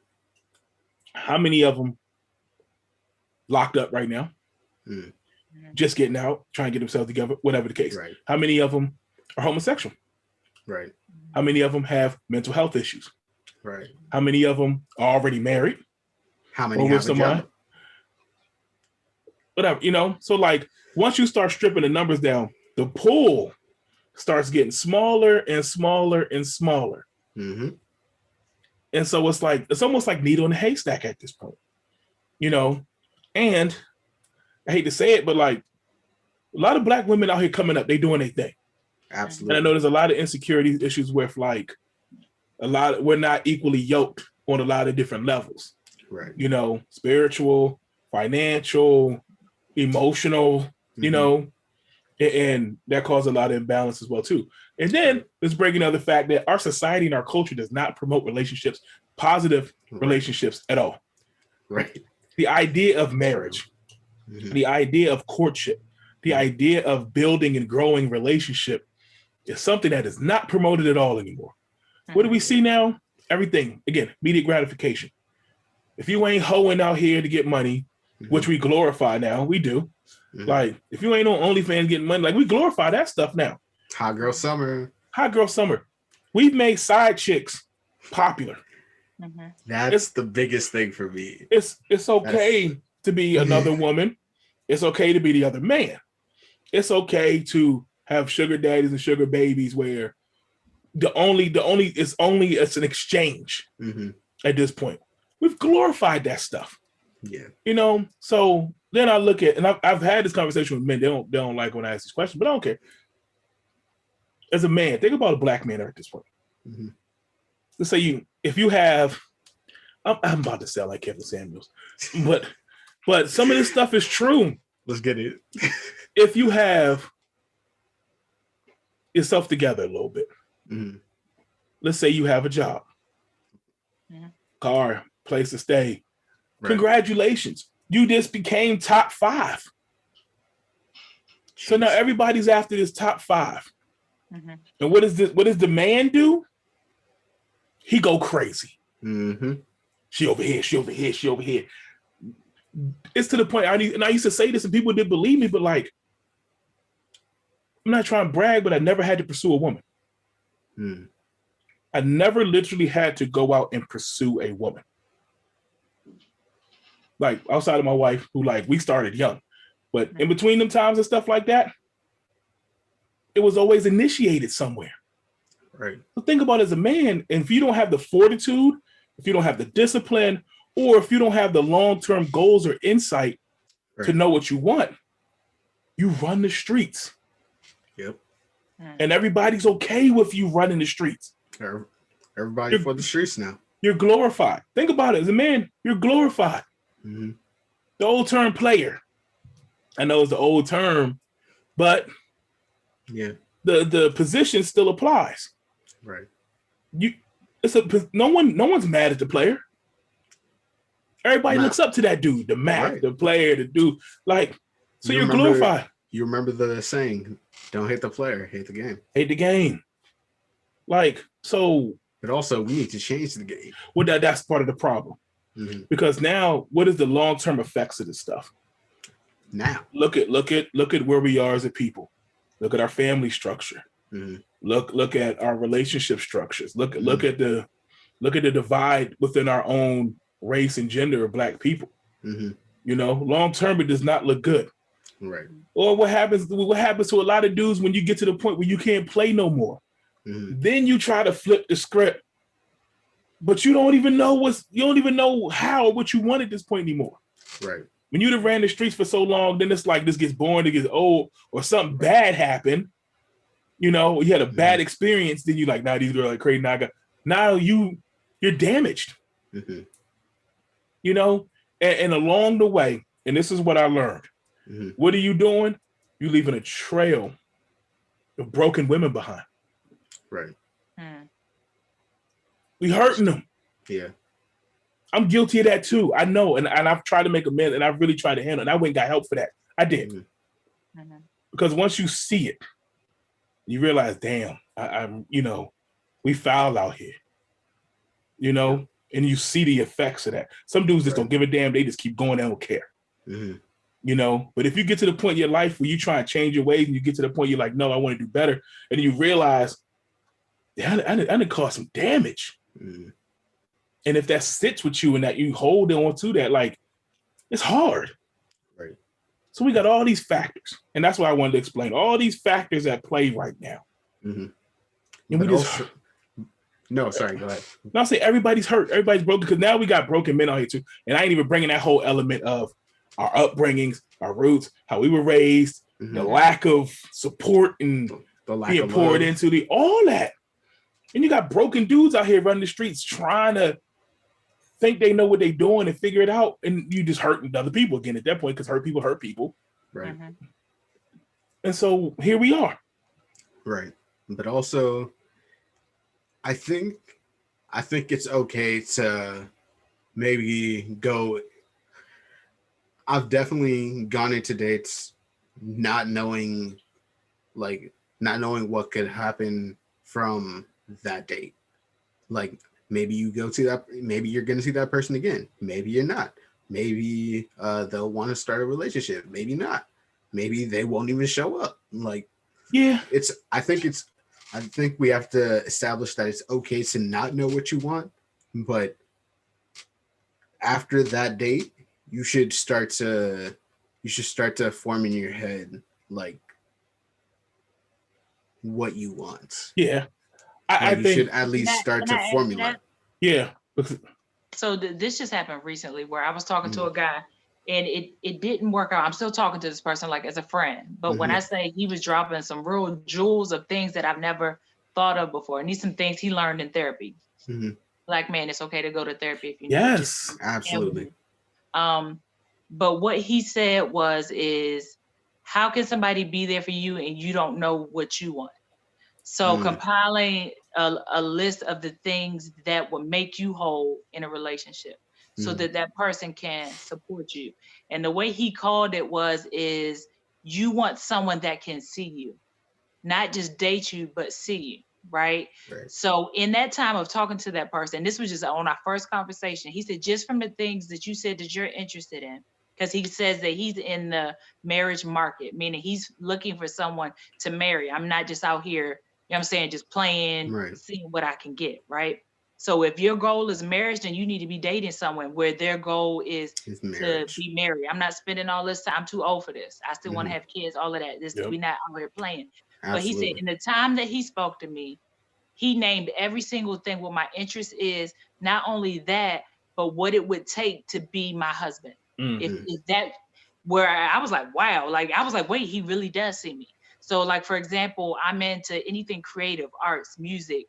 [SPEAKER 1] How many of them locked up right now? Just getting out, trying to get themselves together, whatever the case.
[SPEAKER 2] Right.
[SPEAKER 1] How many of them are homosexual?
[SPEAKER 2] Right.
[SPEAKER 1] How many of them have mental health issues?
[SPEAKER 2] Right.
[SPEAKER 1] How many of them are already married?
[SPEAKER 2] How many have a job?
[SPEAKER 1] Whatever, you know? So like, once you start stripping the numbers down, the pool starts getting smaller and smaller and smaller. And so it's almost like needle in a haystack at this point, you know? And I hate to say it, but like a lot of Black women out here coming up, they doing their thing.
[SPEAKER 2] Absolutely.
[SPEAKER 1] And I know there's a lot of insecurity issues with like we're not equally yoked on a lot of different levels.
[SPEAKER 2] Right.
[SPEAKER 1] You know, spiritual, financial, emotional, you know, and that causes a lot of imbalance as well too. And then let's break another fact that our society and our culture does not promote relationships, positive relationships at all.
[SPEAKER 2] Right.
[SPEAKER 1] The idea of marriage, the idea of courtship, the idea of building and growing relationship is something that is not promoted at all anymore. What do we see now? Everything, again, immediate gratification. If you ain't hoeing out here to get money, which we glorify now, we do. Like, if you ain't on OnlyFans getting money, like we glorify that stuff now.
[SPEAKER 2] Hot girl summer.
[SPEAKER 1] We've made side chicks popular.
[SPEAKER 2] That's the biggest thing for me.
[SPEAKER 1] It's okay to be another woman. It's okay to be the other man. It's okay to have sugar daddies and sugar babies where it's an exchange at this point. We've glorified that stuff.
[SPEAKER 2] Yeah.
[SPEAKER 1] You know, so then I look at, and I've had this conversation with men. They don't like when I ask these questions, but I don't care. As a man, think about a Black man at this point. Let's say if you have, I'm about to sound like Kevin Samuels, but some of this stuff is true.
[SPEAKER 2] Let's get it.
[SPEAKER 1] If you have yourself together a little bit, let's say you have a job, car, place to stay. Right. Congratulations. You just became top 5. Jeez. So now everybody's after this top 5. And what does the man do? He go crazy. She over here, she over here, she over here. It's to the point, I used to say this and people didn't believe me, but like, I'm not trying to brag, but I never had to pursue a woman. I never literally had to go out and pursue a woman. Like, outside of my wife, who like, we started young. But in between them times and stuff like that, it was always initiated somewhere.
[SPEAKER 2] Right.
[SPEAKER 1] So think about it as a man, and if you don't have the fortitude, if you don't have the discipline, or if you don't have the long-term goals or insight to know what you want, you run the streets.
[SPEAKER 2] Yep.
[SPEAKER 1] And everybody's okay with you running the streets.
[SPEAKER 2] Everybody for the streets now.
[SPEAKER 1] You're glorified. Think about it. As a man, you're glorified. The old term player. I know it's the old term, but
[SPEAKER 2] yeah,
[SPEAKER 1] the position still applies.
[SPEAKER 2] right.
[SPEAKER 1] No one's mad at the player. Everybody looks up to that dude, the Mac, the player, the dude. Like, so you're glorified.
[SPEAKER 2] You remember the saying, don't hate the player, hate the game.
[SPEAKER 1] Hate the game. Like, so.
[SPEAKER 2] But also, we need to change the game.
[SPEAKER 1] Well, that's part of the problem. Mm-hmm. Because now, what is the long-term effects of this stuff?
[SPEAKER 2] Now.
[SPEAKER 1] Look at where we are as a people. Look at our family structure. Mm-hmm. Look at our relationship structures. Look at the divide within our own race and gender of Black people. Mm-hmm. You know, long term it does not look good.
[SPEAKER 2] Right.
[SPEAKER 1] Or what happens to a lot of dudes when you get to the point where you can't play no more. Mm-hmm. Then you try to flip the script, but you don't even know how or what you want at this point anymore.
[SPEAKER 2] Right.
[SPEAKER 1] When you'd have ran the streets for so long, then it's like this gets boring, it gets old, or something bad happened. You know, you had a bad experience, then you like, nah, these girls are crazy. Now you're damaged. Mm-hmm. You know, and along the way, and this is what I learned. Mm-hmm. What are you doing? You're leaving a trail of broken women behind.
[SPEAKER 2] Right.
[SPEAKER 1] We hurting them.
[SPEAKER 2] Yeah.
[SPEAKER 1] I'm guilty of that too. I know, and I've tried to make amends, and I've really tried to handle it. And I went and got help for that. I did. Mm-hmm. Because once you see it, you realize, damn, I'm we foul out here. You know, and you see the effects of that. Some dudes just don't give a damn. They just keep going. They don't care. Mm-hmm. You know, but if you get to the point in your life where you try and change your ways and you get to the point you're like, no, I want to do better. And you realize, yeah, I didn't cause some damage. Mm-hmm. And if that sits with you and that you hold on to that, like, it's hard. Right. So we got all these factors. And that's why I wanted to explain all these factors at play right now. Mm-hmm. And
[SPEAKER 2] but we just... No, sorry, go ahead.
[SPEAKER 1] No, I'll say everybody's hurt. Everybody's broken because now we got broken men out here too. And I ain't even bringing that whole element of our upbringings, our roots, how we were raised, mm-hmm. the lack of support and
[SPEAKER 2] the lack
[SPEAKER 1] being
[SPEAKER 2] of
[SPEAKER 1] poured
[SPEAKER 2] love.
[SPEAKER 1] Into all that. And you got broken dudes out here running the streets trying to think they know what they're doing and figure it out. And you just hurting other people again at that point because hurt people.
[SPEAKER 2] Right.
[SPEAKER 1] Mm-hmm. And so here we are.
[SPEAKER 2] Right. But also, I think it's okay to maybe go. I've definitely gone into dates not knowing what could happen from that date. Like maybe you go to that, maybe you're going to see that person again. Maybe you're not. Maybe they'll want to start a relationship. Maybe not. Maybe they won't even show up. Like,
[SPEAKER 1] yeah,
[SPEAKER 2] I think we have to establish that it's okay to not know what you want, but after that date, you should start to form in your head like what you want.
[SPEAKER 1] Yeah,
[SPEAKER 2] I think you should at least start to formulate.
[SPEAKER 1] Yeah.
[SPEAKER 3] So this just happened recently where I was talking to a guy and it didn't work out. I'm still talking to this person like as a friend, but when I say he was dropping some real jewels of things that I've never thought of before, and these some things he learned in therapy. Mm-hmm. Like, man, it's okay to go to therapy if you need.
[SPEAKER 1] Yes,
[SPEAKER 2] absolutely.
[SPEAKER 3] But what he said is how can somebody be there for you and you don't know what you want? So compiling a list of the things that would make you whole in a relationship so that person can support you. And the way he called it is you want someone that can see you, not just date you, but see you. Right. So in that time of talking to that person, this was just on our first conversation, he said, just from the things that you said that you're interested in, because he says that he's in the marriage market, meaning he's looking for someone to marry. I'm not just out here, you know what I'm saying, just playing, seeing what I can get. Right. So if your goal is marriage, then you need to be dating someone where their goal is to be married. I'm not spending all this time. I'm too old for this. I still want to have kids, all of that. We're not out here playing. Absolutely. But he said in the time that he spoke to me, he named every single thing what my interest is, not only that, but what it would take to be my husband. Mm-hmm. If that, where I was like, wow, like I was like, wait, he really does see me. So like, for example, I'm into anything creative, arts, music,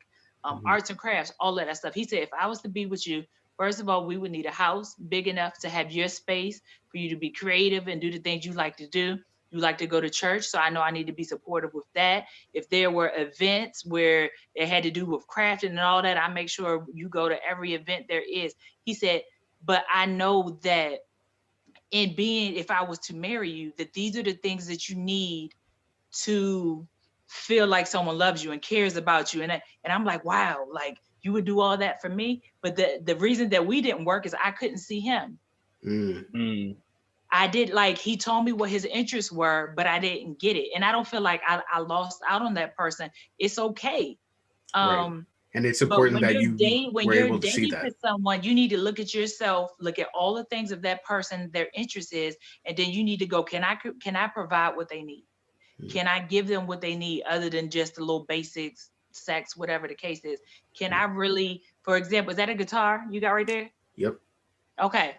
[SPEAKER 3] arts and crafts, all of that stuff. He said, if I was to be with you, First of all, we would need a house big enough to have your space for you to be creative and do the things you like to do. You like to go to church, so I know I need to be supportive with that. If there were events where it had to do with crafting and all that, I make sure you go to every event there is. He said, but I know that in being, if I was to marry you, that these are the things that you need to feel like someone loves you and cares about you. And I'm like, wow, like you would do all that for me. But the reason that we didn't work is I couldn't see him. I did, like, he told me what his interests were, but I didn't get it. And I don't feel like I lost out on that person. It's okay.
[SPEAKER 2] Right. And it's
[SPEAKER 3] But
[SPEAKER 2] important that
[SPEAKER 3] when
[SPEAKER 2] were
[SPEAKER 3] you're
[SPEAKER 2] able to see
[SPEAKER 3] dating
[SPEAKER 2] that.
[SPEAKER 3] for someone, you need to look at yourself, look at all the things of that person, their interest is, and then you need to go, can I provide what they need? Can I give them what they need other than just the little basics, sex, whatever the case is? Can I really, for example, is that a guitar you got right there?
[SPEAKER 2] Yep.
[SPEAKER 3] Okay.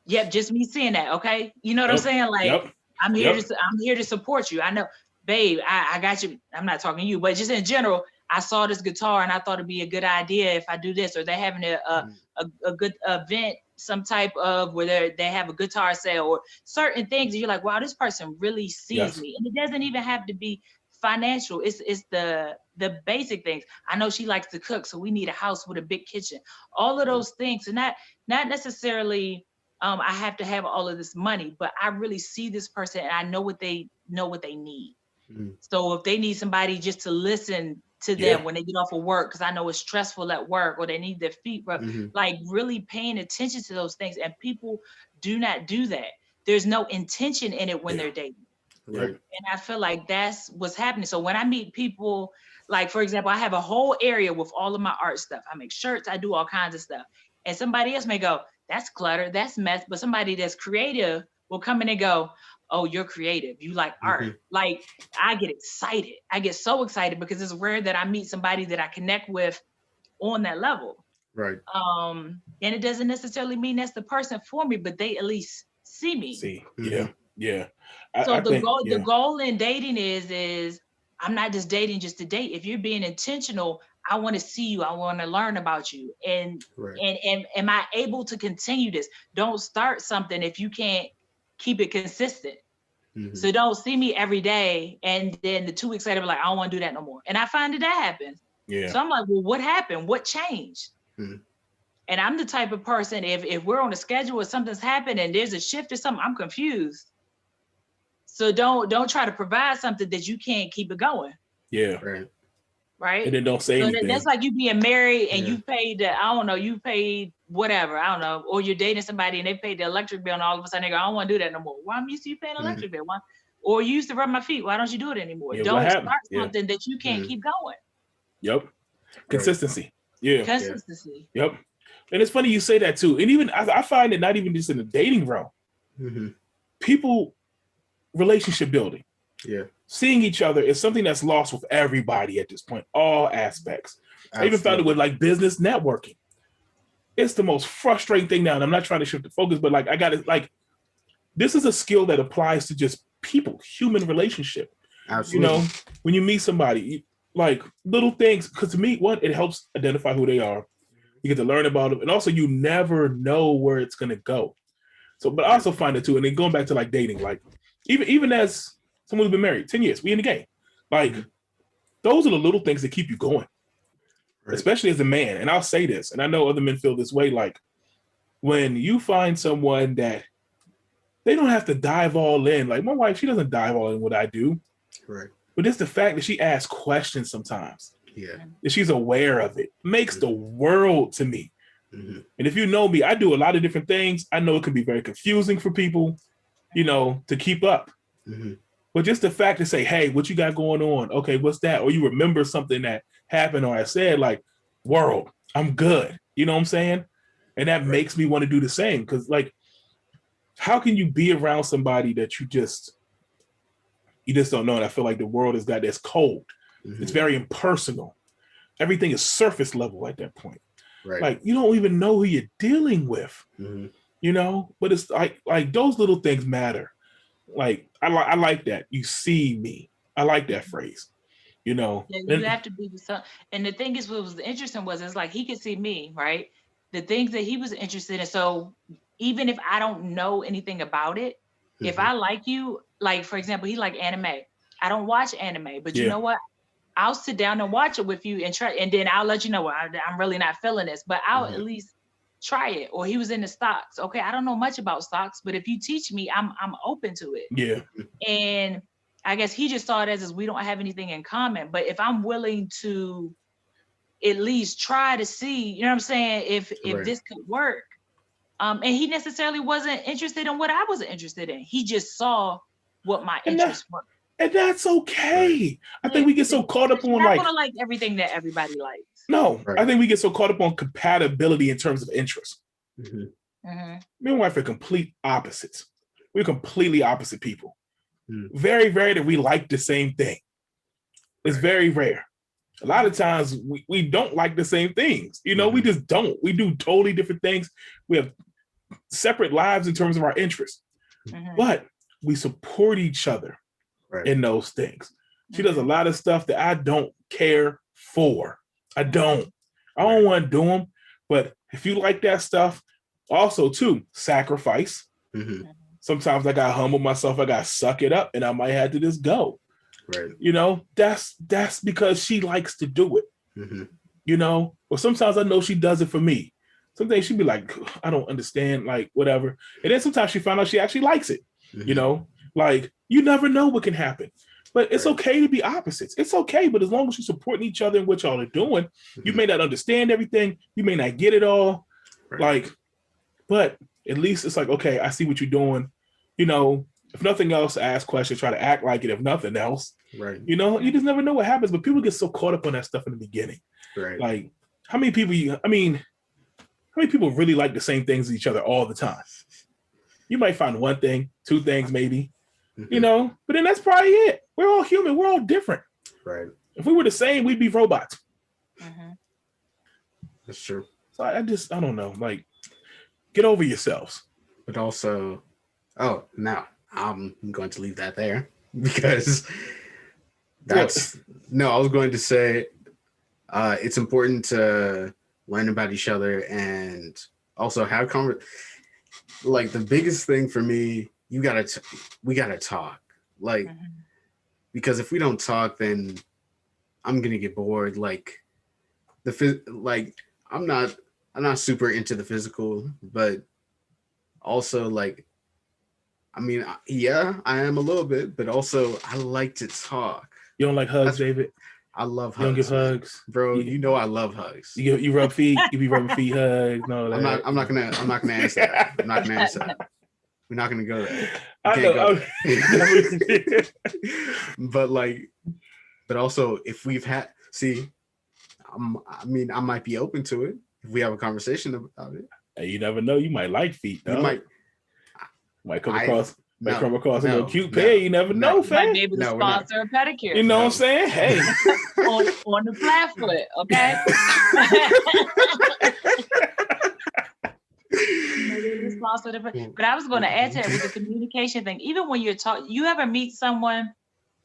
[SPEAKER 3] Yep, just me seeing that. Okay. You know what I'm saying? Like, I'm here to support you. I know, babe, I got you. I'm not talking to you, but just in general, I saw this guitar and I thought it'd be a good idea if I do this, or they're having a good event, some type of where they have a guitar sale or certain things. And you're like, wow, this person really sees me. And it doesn't even have to be financial. It's the basic things. I know she likes to cook, so we need a house with a big kitchen. All of those things, and not necessarily I have to have all of this money, but I really see this person and I know what they need. So if they need somebody just to listen to them when they get off of work, because I know it's stressful at work, or they need their feet rubbed, like really paying attention to those things. And people do not do that. There's no intention in it when they're dating.
[SPEAKER 2] Right.
[SPEAKER 3] And I feel like that's what's happening. So when I meet people, like, for example, I have a whole area with all of my art stuff. I make shirts, I do all kinds of stuff. And somebody else may go, that's clutter, that's mess. But somebody that's creative will come in and go, oh, you're creative. You like art. Like, I get excited. I get so excited because it's rare that I meet somebody that I connect with on that level.
[SPEAKER 2] Right.
[SPEAKER 3] And it doesn't necessarily mean that's the person for me, but they at least see me.
[SPEAKER 1] Yeah.
[SPEAKER 3] So the goal in dating is I'm not just dating just to date. If you're being intentional, I want to see you. I want to learn about you. And am I able to continue this? Don't start something if you can't keep it consistent. So don't see me every day and then the 2 weeks later, be like, I don't want to do that no more. And I find that happens. So I'm like, well, what happened? What changed? And I'm the type of person, if we're on a schedule or something's happened and there's a shift or something, I'm confused. So don't try to provide something that you can't keep it going. Right.
[SPEAKER 1] And then don't say anything.
[SPEAKER 3] That's like you being married and you paid you paid whatever, I don't know, or you're dating somebody and they paid the electric bill and all of a sudden they go, I don't want to do that no more. Well, I'm used to you paying electric bill. Why? Or you used to rub my feet. Why don't you do it anymore? Don't start something that you can't keep going.
[SPEAKER 1] Consistency.
[SPEAKER 3] Consistency.
[SPEAKER 1] Yep. And it's funny you say that too. And even I find it not even just in the dating realm. People, relationship building. Seeing each other is something that's lost with everybody at this point, all aspects. I even found it with like business networking. It's the most frustrating thing now. And I'm not trying to shift the focus, but like I got it. Like this is a skill that applies to just people, human relationship.
[SPEAKER 2] Absolutely.
[SPEAKER 1] You know, when you meet somebody, like little things, because to me, one, it helps identify who they are. You get to learn about them, and also you never know where it's gonna go. So, but I also find it too, and then going back to like dating, like even as someone who's been married 10 years, we in the game. Like those are the little things that keep you going, especially as a man. And I'll say this, and I know other men feel this way. Like when you find someone that they don't have to dive all in. Like my wife, she doesn't dive all in what I do.
[SPEAKER 2] Right.
[SPEAKER 1] But it's the fact that she asks questions sometimes. That she's aware of it makes the world to me. And if you know me, I do a lot of different things. I know it can be very confusing for people, you know, to keep up. But just the fact to say, hey, what you got going on? Okay, what's that? Or you remember something that happened or I said, like, world, I'm good. You know what I'm saying? And that makes me want to do the same. Because, like, how can you be around somebody that you just don't know? And I feel like the world has got this cold. It's very impersonal. Everything is surface level at that point. Like, you don't even know who you're dealing with, you know? But it's like those little things matter. Like, I like that. You see me. I like that phrase, you know?
[SPEAKER 3] Yeah, you have to be with some. And the thing is, what was interesting was, it's like he could see me, right? the things that he was interested in. So even if I don't know anything about it, if I like you, like for example, he like anime. I don't watch anime, but you know what? I'll sit down and watch it with you and try, and then I'll let you know I'm really not feeling this, but I'll at least try it. Or he was into stocks. Okay, I don't know much about stocks, but if you teach me, I'm open to it.
[SPEAKER 1] Yeah.
[SPEAKER 3] And I guess he just saw it as we don't have anything in common. But if I'm willing to at least try to see, you know what I'm saying, if this could work. And he necessarily wasn't interested in what I was interested in. He just saw what my interests were.
[SPEAKER 1] And that's okay. I think we get so caught up on
[SPEAKER 3] You're not gonna like everything that everybody likes.
[SPEAKER 1] No, I think we get so caught up on compatibility in terms of interest. Me and my wife are complete opposites. We're completely opposite people. Very rare that we like the same thing. It's very rare. A lot of times we don't like the same things. You know, we just don't. We do totally different things. We have separate lives in terms of our interests. But we support each other in those things. She does a lot of stuff that I don't care for. I don't want to do them. But if you like that stuff, also too, sacrifice. Sometimes I got to humble myself. I got to suck it up and I might have to just go. You know, that's because she likes to do it. You know, or sometimes I know she does it for me. Sometimes she'd be like, I don't understand, like whatever. And then sometimes she found out she actually likes it. You know, like you never know what can happen. But it's okay to be opposites. It's okay. But as long as you're supporting each other in what y'all are doing, you may not understand everything. You may not get it all. Like, but at least it's like, okay, I see what you're doing. You know, if nothing else, ask questions, try to act like it. If nothing else, you know, you just never know what happens. But people get so caught up on that stuff in the beginning. Like, how many people how many people really like the same things as each other all the time? You might find one thing, two things, maybe, you know, but then that's probably it. We're all human. We're all different. If we were the same, we'd be robots.
[SPEAKER 2] That's true.
[SPEAKER 1] So I don't know, like, get over yourselves.
[SPEAKER 2] But also, no, I'm going to leave that there because I was going to say it's important to learn about each other and also have like the biggest thing for me, we gotta talk, like because if we don't talk, then I'm gonna get bored. Like I'm not super into the physical, but also like, I mean, yeah, I am a little bit, but also I like to talk.
[SPEAKER 1] You don't like hugs, David?
[SPEAKER 2] I love hugs.
[SPEAKER 1] You don't give hugs,
[SPEAKER 2] bro. You know I love hugs.
[SPEAKER 1] You rub feet. You be rubbing feet, hugs. No,
[SPEAKER 2] I'm not gonna answer that. I'm not gonna answer that. We're not gonna go there. But also if we've had, I mean, I might be open to it if we have a conversation about it.
[SPEAKER 1] Hey, you never know. You might like feet. Though.
[SPEAKER 2] You
[SPEAKER 1] might come across a little cute pair. You never know, fam.
[SPEAKER 3] Might be able to sponsor a pedicure.
[SPEAKER 1] You know what I'm saying? Hey,
[SPEAKER 3] on the flat foot, okay. But I was going to add to that with the communication thing. Even when you're talking, you ever meet someone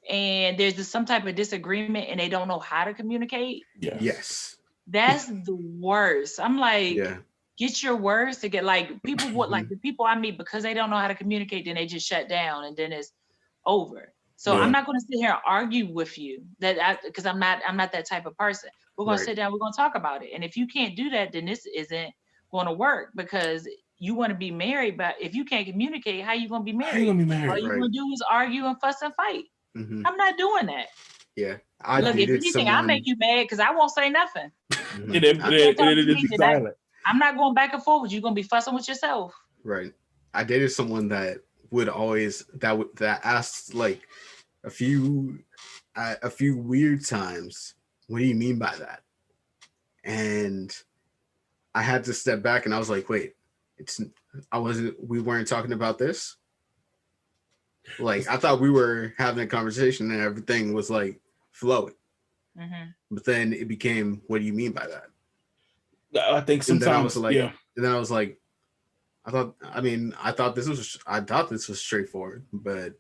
[SPEAKER 3] and there's some type of disagreement and they don't know how to communicate?
[SPEAKER 2] Yes.
[SPEAKER 3] That's the worst. I'm like, get your words to get, like, people would like the people I meet, because they don't know how to communicate, then they just shut down and then it's over. So I'm not going to sit here and argue with you because I'm not that type of person. We're going to sit down, we're going to talk about it. And if you can't do that, then this isn't going to work, because you want to be married, but if you can't communicate, how you going to be married? All you're going to do is argue and fuss and fight. I'm not doing that.
[SPEAKER 2] Yeah.
[SPEAKER 3] Look, if anything, I'll make you mad because I won't say nothing. I'm not going back and forth. You're going to be fussing with yourself.
[SPEAKER 2] Right. I dated someone that would always, that asked like a few weird times, what do you mean by that? And I had to step back and I was like, wait, we weren't talking about this. Like, I thought we were having a conversation and everything was like flowing. But then it became, what do you mean by that?
[SPEAKER 1] I think sometimes,
[SPEAKER 2] and then I was like, I thought this was straightforward, but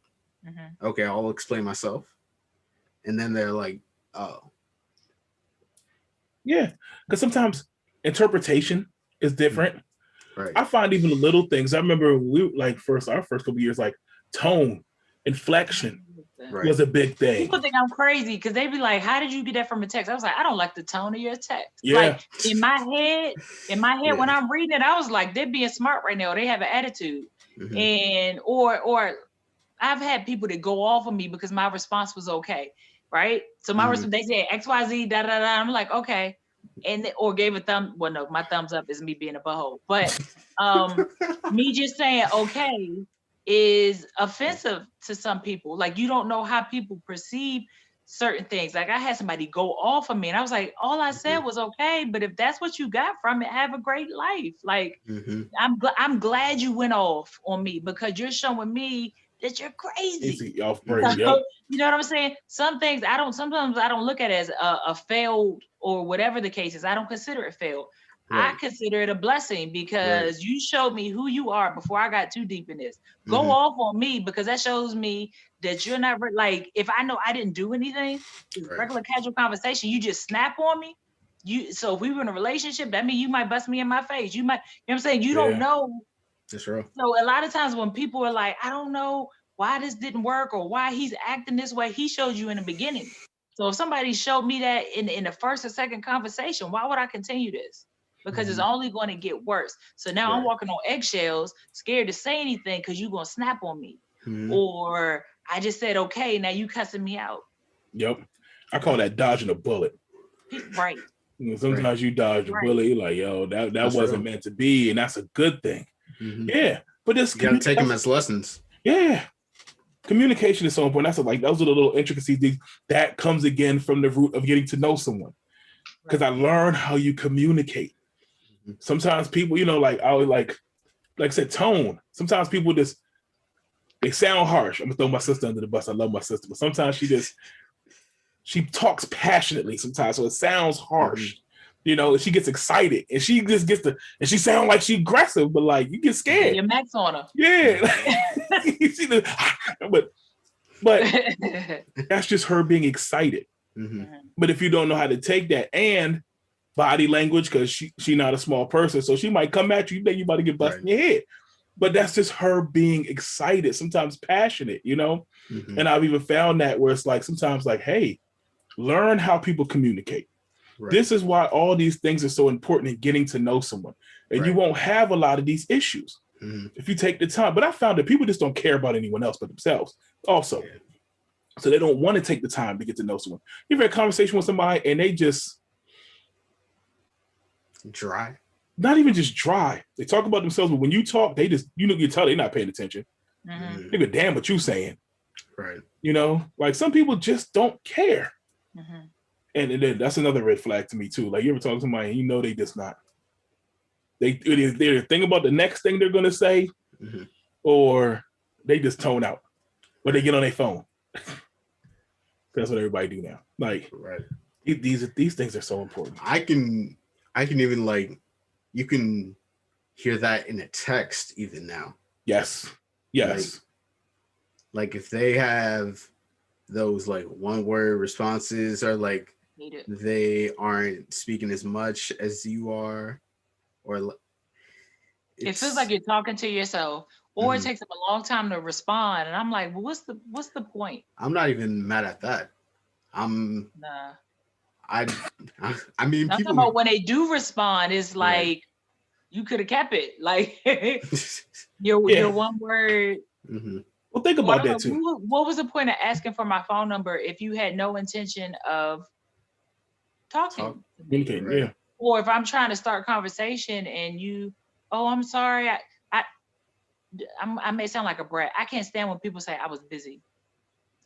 [SPEAKER 2] okay, I'll explain myself. And then they're like, oh.
[SPEAKER 1] Yeah, because sometimes interpretation is different.
[SPEAKER 2] Right.
[SPEAKER 1] I find even the little things. I remember our first couple of years, like tone, inflection was a big thing.
[SPEAKER 3] People think I'm crazy because they be like, "How did you get that from a text?" I was like, "I don't like the tone of your text."
[SPEAKER 1] Yeah.
[SPEAKER 3] Like in my head, when I'm reading it, I was like, "They're being smart right now. They have an attitude." And or I've had people that go off of me because my response was okay, right? So my response, they said XYZ, da da da. I'm like, okay, and or gave a thumb. Well, no, my thumbs up is me being a butthole, but me just saying okay is offensive to some people. Like you don't know how people perceive certain things. Like I had somebody go off of me, and I was like, all I said was okay, but if that's what you got from it, have a great life. Like I'm glad you went off on me because you're showing me that you're crazy.
[SPEAKER 1] Yep.
[SPEAKER 3] You know what I'm saying? Sometimes I don't look at it as a failed or whatever the case is. I don't consider it failed. Right. I consider it a blessing because you showed me who you are before I got too deep in this. Go off on me because that shows me that you're not like, if I know I didn't do anything, regular casual conversation, you just snap on me. So if we were in a relationship, that means you might bust me in my face. You might, you know what I'm saying? You don't know.
[SPEAKER 2] That's right.
[SPEAKER 3] So a lot of times when people are like, I don't know why this didn't work or why he's acting this way, he showed you in the beginning. So if somebody showed me that in the first or second conversation, why would I continue this? Because it's only going to get worse. So now I'm walking on eggshells, scared to say anything because you're going to snap on me. Or I just said, okay, now you cussing me out.
[SPEAKER 1] Yep. I call that dodging a bullet.
[SPEAKER 3] Right.
[SPEAKER 1] Sometimes you dodge a bullet, you're like, yo, that wasn't meant to be. And that's a good thing. Yeah. But this,
[SPEAKER 2] you got to take them as lessons.
[SPEAKER 1] Yeah. Communication is so important. Those are the little intricacies that comes again from the root of getting to know someone. Because I learned how you communicate. Sometimes people, like I said, tone. Sometimes people they sound harsh. I'm gonna throw my sister under the bus. I love my sister, but sometimes she talks passionately sometimes, so it sounds harsh. She gets excited and she just and she sounds like she's aggressive, but like you get scared.
[SPEAKER 3] You're max on her.
[SPEAKER 1] Yeah. but that's just her being excited. But if you don't know how to take that and body language, because she not a small person, so she might come at you, you think you about to get busted in your head. But that's just her being excited, sometimes passionate, And I've even found that where it's like sometimes like, hey, learn how people communicate. This is why all these things are so important in getting to know someone. And you won't have a lot of these issues if you take the time. But I found that people just don't care about anyone else but themselves also. So they don't want to take the time to get to know someone. You've had a conversation with somebody and they just
[SPEAKER 2] dry.
[SPEAKER 1] Not even just dry. They talk about themselves, but when you talk, they just, you tell they're not paying attention. They go, damn what you saying.
[SPEAKER 2] Right.
[SPEAKER 1] Like some people just don't care. And then that's another red flag to me too. Like you ever talk to somebody and they just not. They're thinking about the next thing they're going to say or they just tone out or they get on their phone. That's what everybody do now. Like these things are so important.
[SPEAKER 2] I can even like, you can hear that in a text even now.
[SPEAKER 1] Yes.
[SPEAKER 2] Like if they have those like one word responses or like they aren't speaking as much as you are, or
[SPEAKER 3] it feels like you're talking to yourself, or it takes them a long time to respond. And I'm like, well, what's the point?
[SPEAKER 2] I'm not even mad at that. I mean,
[SPEAKER 3] I'm talking about when they do respond, it's like you could have kept it. Like your one word.
[SPEAKER 1] Well, think about that too.
[SPEAKER 3] What was the point of asking for my phone number if you had no intention of talking?
[SPEAKER 1] Yeah.
[SPEAKER 3] Or if I'm trying to start conversation and you, oh, I'm sorry, I may sound like a brat. I can't stand when people say I was busy.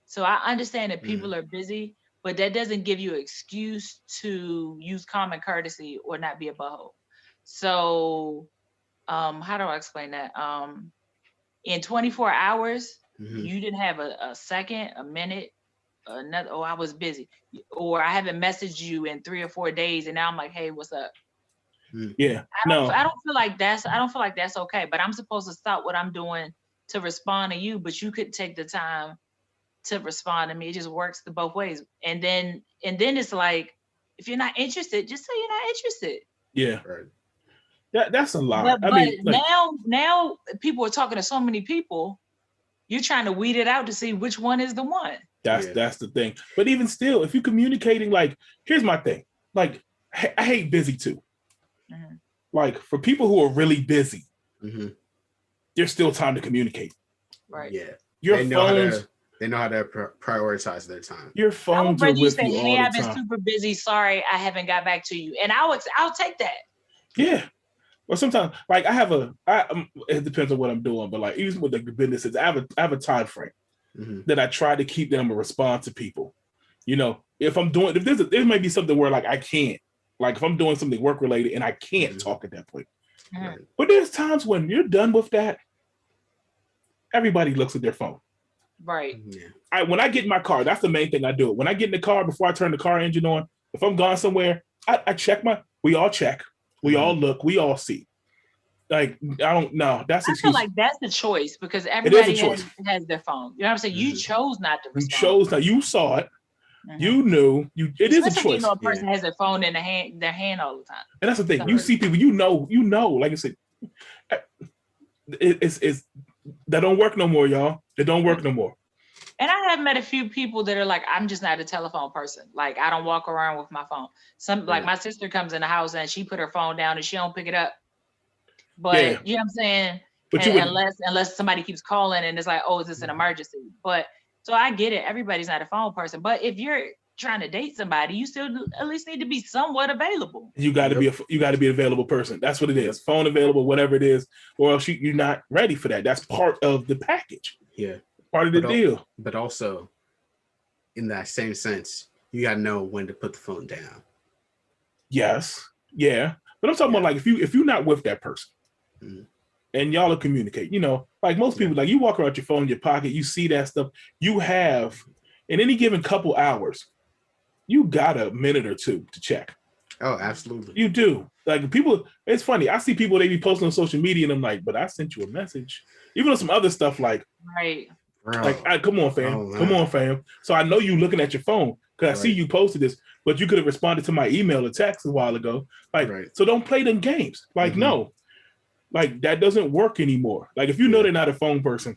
[SPEAKER 3] So I understand that people are busy, but that doesn't give you an excuse to use common courtesy or not be a butthole. So how do I explain that? In 24 hours, you didn't have a second, a minute, another, I was busy. Or I haven't messaged you in 3 or 4 days and now I'm like, hey, what's up?
[SPEAKER 1] Yeah.
[SPEAKER 3] I don't feel like that's okay. But I'm supposed to stop what I'm doing to respond to you, but you could take the time to respond to me. It just works the both ways. And then it's like, if you're not interested, just say you're not interested.
[SPEAKER 1] Yeah. That's a lot.
[SPEAKER 3] But
[SPEAKER 1] I mean, like,
[SPEAKER 3] now people are talking to so many people. You're trying to weed it out to see which one is the one.
[SPEAKER 1] That's the thing. But even still, if you're communicating, like, here's my thing. Like, I hate busy too. Mm-hmm. Like, for people who are really busy, there's still time to communicate.
[SPEAKER 3] Right.
[SPEAKER 2] Yeah.
[SPEAKER 1] Your phones.
[SPEAKER 2] They know how to prioritize their time.
[SPEAKER 1] Your phones are with you all the time.
[SPEAKER 3] I've been super busy. Sorry, I haven't got back to you. And I'll take that.
[SPEAKER 1] Yeah. Well, sometimes, like, it depends on what I'm doing, but like, even with the businesses, I have a time frame that I try to keep them to respond to people. You know, if there may be something where like I can't, like if I'm doing something work related and I can't talk at that point. Right. But there's times when you're done with that, everybody looks at their phone.
[SPEAKER 3] Right.
[SPEAKER 1] Yeah. When I get in my car, that's the main thing I do. When I get in the car, before I turn the car engine on, if I'm gone somewhere, I check we all check. We all look. We all see. Like, I don't know. That's
[SPEAKER 3] I feel like that's the choice because everybody has their phone. You know what I'm saying? You chose not to respond.
[SPEAKER 1] You chose not. You saw it. You knew. It is a choice.
[SPEAKER 3] You know, a person has their phone in their hand all the time.
[SPEAKER 1] And that's the thing. You see people. You know. Like I said, it's that don't work no more, y'all. It don't work no more.
[SPEAKER 3] And I have met a few people that are like, I'm just not a telephone person. Like, I don't walk around with my phone. Like my sister comes in the house and she put her phone down and she don't pick it up. But you know what I'm saying? But unless somebody keeps calling and it's like, oh, is this an emergency? But so I get it. Everybody's not a phone person. But if you're trying to date somebody, you still at least need to be somewhat available.
[SPEAKER 1] You got to be an available person. That's what it is. Phone available, whatever it is, or else you're not ready for that. That's part of the package.
[SPEAKER 2] Yeah.
[SPEAKER 1] Part of the deal.
[SPEAKER 2] But also, in that same sense, you got to know when to put the phone down.
[SPEAKER 1] Yes. Yeah. But I'm talking about like if you're not with that person and y'all are communicate, you know, like most people, like you walk around your phone in your pocket, you see that stuff. You have, in any given couple hours, you got a minute or two to check.
[SPEAKER 2] Oh, absolutely.
[SPEAKER 1] You do. Like people, it's funny. I see people, they be posting on social media and I'm like, but I sent you a message. Even on some other stuff like,
[SPEAKER 3] right.
[SPEAKER 1] Like, come on, fam. Come on, fam. So I know you looking at your phone because I see you posted this, but you could have responded to my email or text a while ago. Like, so don't play them games. Like, no, like that doesn't work anymore. Like, if you know they're not a phone person,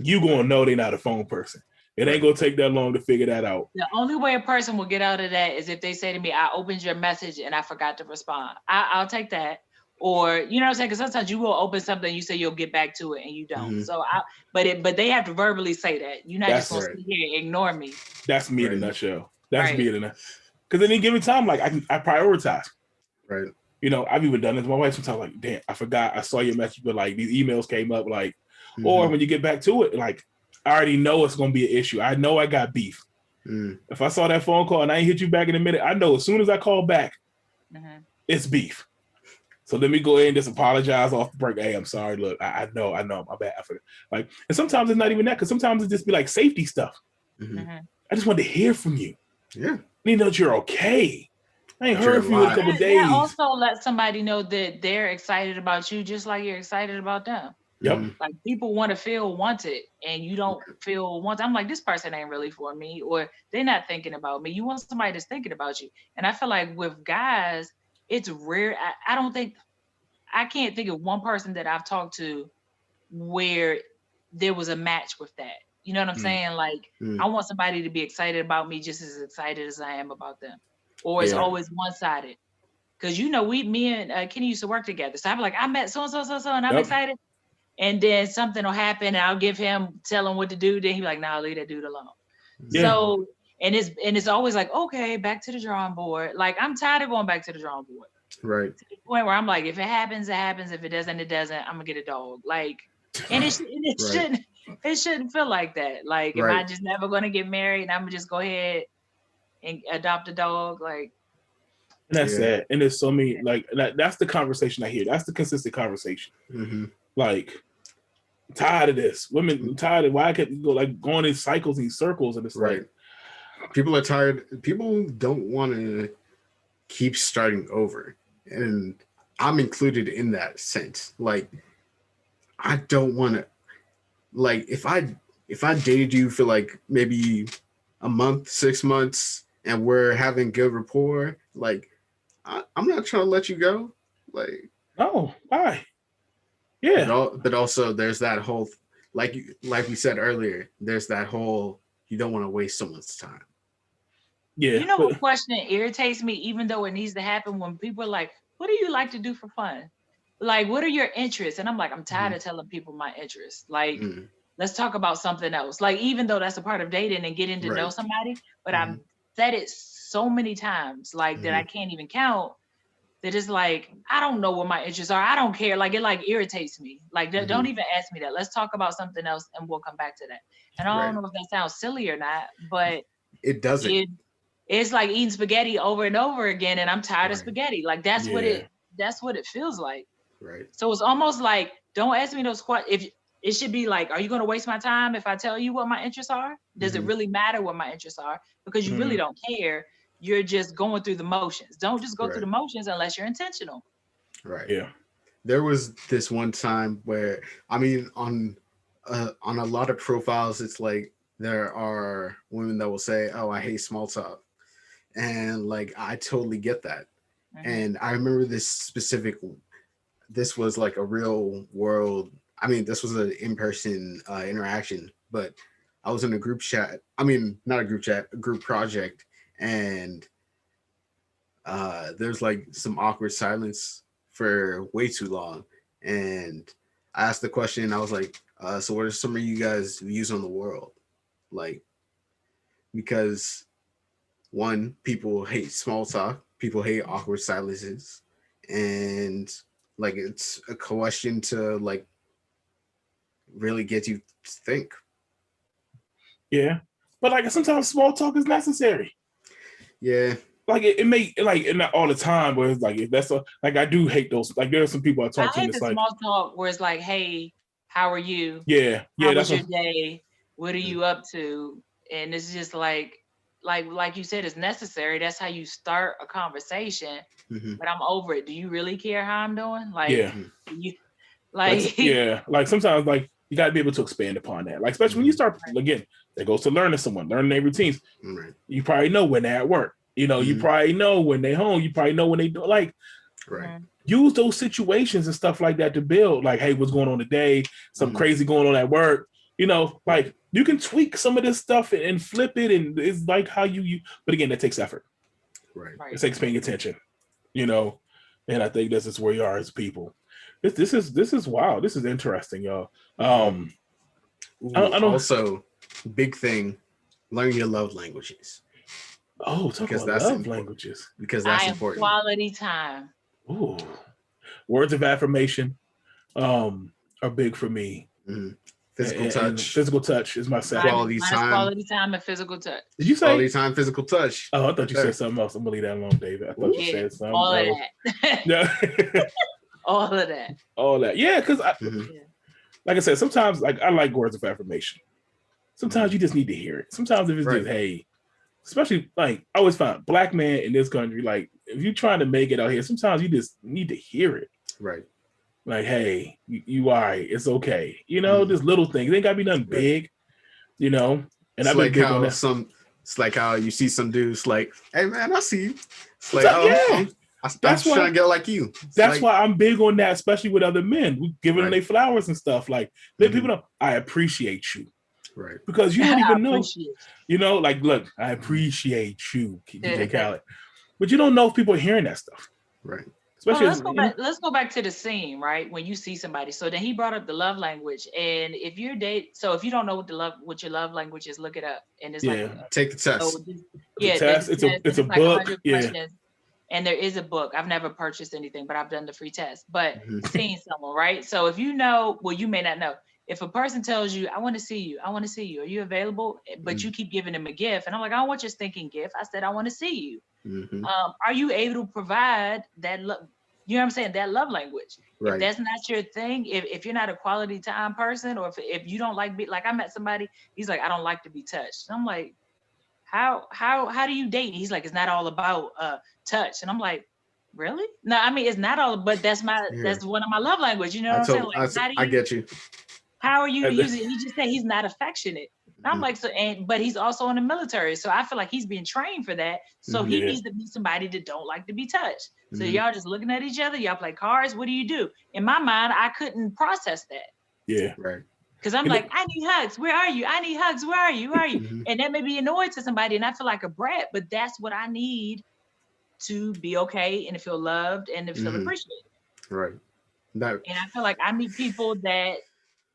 [SPEAKER 1] you gonna know they're not a phone person. It ain't gonna take that long to figure that out.
[SPEAKER 3] The only way a person will get out of that is if they say to me, I opened your message and I forgot to respond. I'll take that. Or, you know what I'm saying? Because sometimes you will open something, you say you'll get back to it and you don't. So, but they have to verbally say that. You're not just going to sit here and ignore me.
[SPEAKER 1] That's me in a nutshell. That's me in a nutshell. Because at any given time, like I prioritize.
[SPEAKER 2] Right.
[SPEAKER 1] You know, I've even done this. My wife sometimes like, damn, I forgot. I saw your message, but like these emails came up, like, or when you get back to it, like, I already know it's going to be an issue. I know I got beef. If I saw that phone call and I ain't hit you back in a minute, I know as soon as I call back, it's beef. So let me go ahead and just apologize off the break. Hey, I'm sorry. Look, I know, my bad. I forgot. Like, and sometimes it's not even that, because sometimes it just be like safety stuff. I just wanted to hear from you.
[SPEAKER 2] Yeah,
[SPEAKER 1] I need to know that you're okay. I ain't heard from you in a couple of days.
[SPEAKER 3] Yeah, also let somebody know that they're excited about you, just like you're excited about them.
[SPEAKER 1] Yep.
[SPEAKER 3] Like people want to feel wanted, and you don't feel wanted. I'm like, this person ain't really for me, or they're not thinking about me. You want somebody that's thinking about you. And I feel like with guys, it's rare. I can't think of one person that I've talked to where there was a match with that. You know what I'm saying? Like, I want somebody to be excited about me just as excited as I am about them. Or it's always one-sided. Because, you know, me and Kenny used to work together. So I'm like, I met so-and-so, and I'm excited. And then something will happen, and I'll tell him what to do. Then he'll be like, nah, leave that dude alone. Yeah. So, and it's always like, okay, back to the drawing board. Like, I'm tired of going back to the drawing board.
[SPEAKER 2] Right.
[SPEAKER 3] To the point where I'm like, if it happens, it happens. If it doesn't, it doesn't. I'm gonna get a dog. Like, and it shouldn't feel like that. Like, am I just never gonna get married and I'm gonna just go ahead and adopt a dog? Like,
[SPEAKER 1] and that's sad. And there's so many, like, that's the conversation I hear. That's the consistent conversation. Like, tired of this. Women tired of why I can't go like going in cycles and circles, and it's like
[SPEAKER 2] people are tired. People don't want to keep starting over, and I'm included in that sense. Like, I don't want to. Like, if I dated you for like maybe a month, 6 months, and we're having good rapport, like I'm not trying to let you go. Like,
[SPEAKER 1] Oh, why? Yeah.
[SPEAKER 2] But also there's that whole, like we said earlier, there's that whole, you don't want to waste someone's time.
[SPEAKER 1] Yeah.
[SPEAKER 3] You know what question irritates me, even though it needs to happen, when people are like, what do you like to do for fun? Like, what are your interests? And I'm like, I'm tired of telling people my interests. Like, let's talk about something else. Like, even though that's a part of dating and getting to know somebody, but I've said it so many times, like that I can't even count. That is like, I don't know what my interests are. I don't care. Like, it like irritates me. Like, don't even ask me that. Let's talk about something else and we'll come back to that. And I don't know if that sounds silly or not, but
[SPEAKER 2] it doesn't.
[SPEAKER 3] It's like eating spaghetti over and over again, and I'm tired of spaghetti. Like that's what it feels like.
[SPEAKER 2] Right.
[SPEAKER 3] So it's almost like, don't ask me those questions. If it should be like, are you going to waste my time if I tell you what my interests are? Does it really matter what my interests are? Because you really don't care. You're just going through the motions. Don't just go through the motions unless you're intentional.
[SPEAKER 2] Right.
[SPEAKER 1] Yeah.
[SPEAKER 2] There was this one time where, I mean, on a lot of profiles, it's like there are women that will say, "Oh, I hate small talk," and like I totally get that. And I remember this was like a real world. I mean, this was an in-person interaction, but I was in a group chat. I mean, not a group chat, a group project, and there's like some awkward silence for way too long. And I asked the question, I was like, so what are some of you guys' views on the world? Like, because one, people hate small talk, people hate awkward silences, and like it's a question to like really get you to think.
[SPEAKER 1] Yeah. But like sometimes small talk is necessary.
[SPEAKER 2] Yeah.
[SPEAKER 1] Like it may like not all the time, but it's like that's like I do hate those. Like there are some people I talk to, and it's
[SPEAKER 3] the
[SPEAKER 1] like
[SPEAKER 3] small talk where it's like, hey, how are you?
[SPEAKER 1] Yeah,
[SPEAKER 3] how was your day? What are you up to? And it's just like you said, it's necessary. That's how you start a conversation. But I'm over it. Do you really care how I'm doing? Like, you like
[SPEAKER 1] like sometimes like you got to be able to expand upon that. Like especially when you start again, that goes to learning their routines. You probably know when they're at work. You know, you probably know when they're home. You probably know when they do like use those situations and stuff like that to build. Like, hey, what's going on today? Some crazy going on at work. You know, like you can tweak some of this stuff and flip it, and it's like how you. But again, that takes effort.
[SPEAKER 2] Right.
[SPEAKER 1] It takes paying attention. You know, and I think this is where you are as people. This is wow. This is interesting, y'all.
[SPEAKER 2] Also, big thing, learn your love languages.
[SPEAKER 1] Oh, talk about love languages.
[SPEAKER 2] Because that's important.
[SPEAKER 3] Quality time.
[SPEAKER 1] Ooh, words of affirmation are big for me.
[SPEAKER 2] Physical touch.
[SPEAKER 1] Physical touch is my second.
[SPEAKER 3] Quality time and physical touch.
[SPEAKER 1] Did you say
[SPEAKER 2] quality time, physical touch?
[SPEAKER 1] Oh, I thought you said something else. I'm gonna leave that alone, David. I thought you said something.
[SPEAKER 3] All of that.
[SPEAKER 1] Yeah.
[SPEAKER 3] All of that.
[SPEAKER 1] All that. Yeah, because like I said, sometimes like I like words of affirmation. Sometimes you just need to hear it. Sometimes if it's just hey, especially like I always find black man in this country, like if you're trying to make it out here, sometimes you just need to hear it.
[SPEAKER 2] Right.
[SPEAKER 1] Like, hey, you all right, it's okay. You know, just little things. It ain't gotta be nothing big, you know. And
[SPEAKER 2] it's like how it's like how you see some dudes like, hey man, I see you. It's like, that's why, trying to get like you.
[SPEAKER 1] That's why I'm big on that, especially with other men. We giving them their flowers and stuff. Like let people know I appreciate you.
[SPEAKER 2] Right.
[SPEAKER 1] Because you don't even know. You know, like look, I appreciate you, DJ Khaled. But you don't know if people are hearing that stuff.
[SPEAKER 2] Right.
[SPEAKER 1] Especially
[SPEAKER 3] let's go back to the scene, right? When you see somebody. So then he brought up the love language. And if you're if you don't know what your love language is, look it up. And it's like
[SPEAKER 2] take the test.
[SPEAKER 3] So
[SPEAKER 1] it's a book.
[SPEAKER 3] And there is a book. I've never purchased anything, but I've done the free test. But seeing someone, right? So if you know, well, you may not know. If a person tells you, I want to see you, are you available? But you keep giving them a gift. And I'm like, I don't want your stinking gift. I said, I want to see you. Are you able to provide that love? You know what I'm saying? That love language. Right. If that's not your thing, if you're not a quality time person, or if you don't like like I met somebody, he's like, I don't like to be touched. And I'm like, how do you date? He's like, it's not all about touch. And I'm like, really? No, I mean, it's not all, but that's one of my love language. You know what I'm saying? Like,
[SPEAKER 2] I get you.
[SPEAKER 3] How are you using? He just said he's not affectionate. I'm like, but he's also in the military. So I feel like he's being trained for that. So he needs to be somebody that don't like to be touched. So y'all just looking at each other, y'all play cards. What do you do? In my mind, I couldn't process that.
[SPEAKER 1] Yeah.
[SPEAKER 2] Right.
[SPEAKER 3] Because I'm like, I need hugs. Where are you? I need hugs. Where are you? Where are you? And that may be annoying to somebody. And I feel like a brat, but that's what I need to be okay and to feel loved and to feel appreciated.
[SPEAKER 2] Right.
[SPEAKER 3] And I feel like I meet people that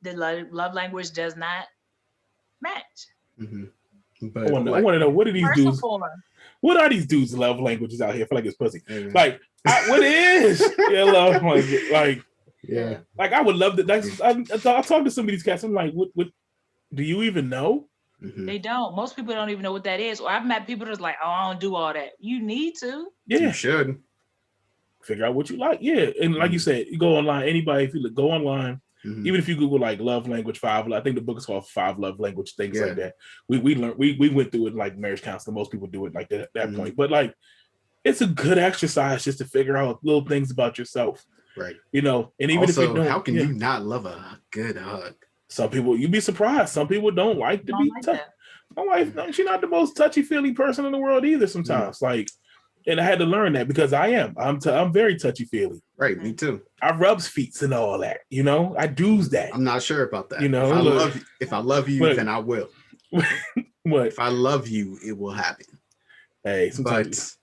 [SPEAKER 3] the love language does not match.
[SPEAKER 2] But
[SPEAKER 1] I want to know, what are these dudes? What are these dudes' love languages out here? I feel like it's pussy. Like, what is your love language? Like, like I would love to. I talk to some of these cats. I'm like, what? Do you even know?
[SPEAKER 3] They don't. Most people don't even know what that is. Or I've met people that's like, oh, I don't do all that. You need to.
[SPEAKER 1] Yeah,
[SPEAKER 2] you should
[SPEAKER 1] figure out what you like. Yeah, and like you said, you go online. Anybody, if you go online, even if you Google like love language 5, I think the book is called 5 Love Language, things like that. We learned we went through it like marriage counseling. Most people do it like that point, but like it's a good exercise just to figure out little things about yourself.
[SPEAKER 2] Right.
[SPEAKER 1] You know, and even
[SPEAKER 2] also,
[SPEAKER 1] if you don't,
[SPEAKER 2] how can you not love a good hug?
[SPEAKER 1] Some people, you'd be surprised. Some people don't like to be touched. My wife, she's not the most touchy-feely person in the world either sometimes. Like, and I had to learn that because I'm very touchy-feely.
[SPEAKER 2] Right, me too.
[SPEAKER 1] I rubs feet and all that, you know. I do's that.
[SPEAKER 2] I'm not sure about that.
[SPEAKER 1] You know,
[SPEAKER 2] if I love you, then I will.
[SPEAKER 1] What?
[SPEAKER 2] If I love you, it will happen.
[SPEAKER 1] Hey, sometimes.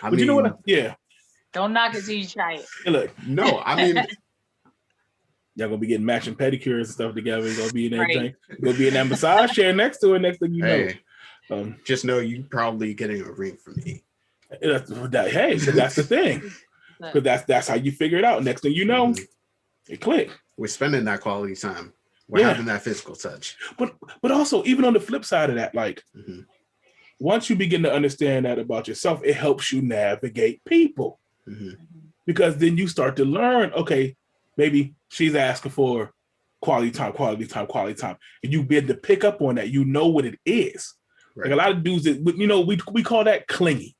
[SPEAKER 2] But
[SPEAKER 1] you know what?
[SPEAKER 3] Don't knock it till you try it.
[SPEAKER 1] Hey, look.
[SPEAKER 2] No, I mean,
[SPEAKER 1] y'all gonna be getting matching pedicures and stuff together. You're gonna be in that drink. You're gonna be in that massage chair next to it. Next thing you know,
[SPEAKER 2] just know you probably getting a ring from me.
[SPEAKER 1] Hey, that's the thing. Because that's how you figure it out. Next thing you know, it click.
[SPEAKER 2] We're spending that quality time. We're having that physical touch.
[SPEAKER 1] But also, even on the flip side of that, like once you begin to understand that about yourself, it helps you navigate people. Because then you start to learn, okay, maybe she's asking for quality time, and you begin to pick up on that. You know what it is. Right. Like a lot of dudes, we call that clingy.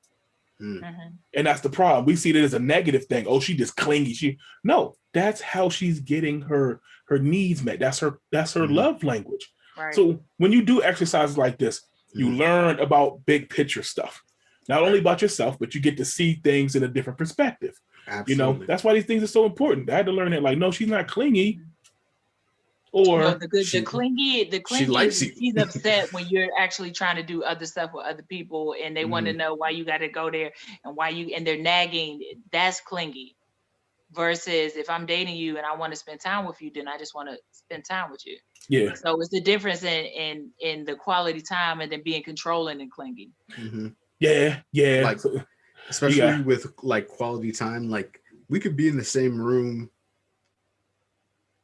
[SPEAKER 1] And that's the problem. We see it as a negative thing. Oh, she just clingy. No, that's how she's getting her needs met. That's her love language. Right. So when you do exercises like this, you learn about big picture stuff. Not only about yourself, but you get to see things in a different perspective. Absolutely. You know, that's why these things are so important. I had to learn that, like, no, she's not clingy. Or
[SPEAKER 3] the clingy,
[SPEAKER 2] she likes you.
[SPEAKER 3] She's upset when you're actually trying to do other stuff with other people, and they want to know why you got to go there and they're nagging. That's clingy. Versus if I'm dating you and I want to spend time with you, then I just want to spend time with you.
[SPEAKER 1] Yeah.
[SPEAKER 3] So it's the difference in the quality time and then being controlling and clingy.
[SPEAKER 1] Yeah.
[SPEAKER 2] Like, especially with like quality time, like we could be in the same room.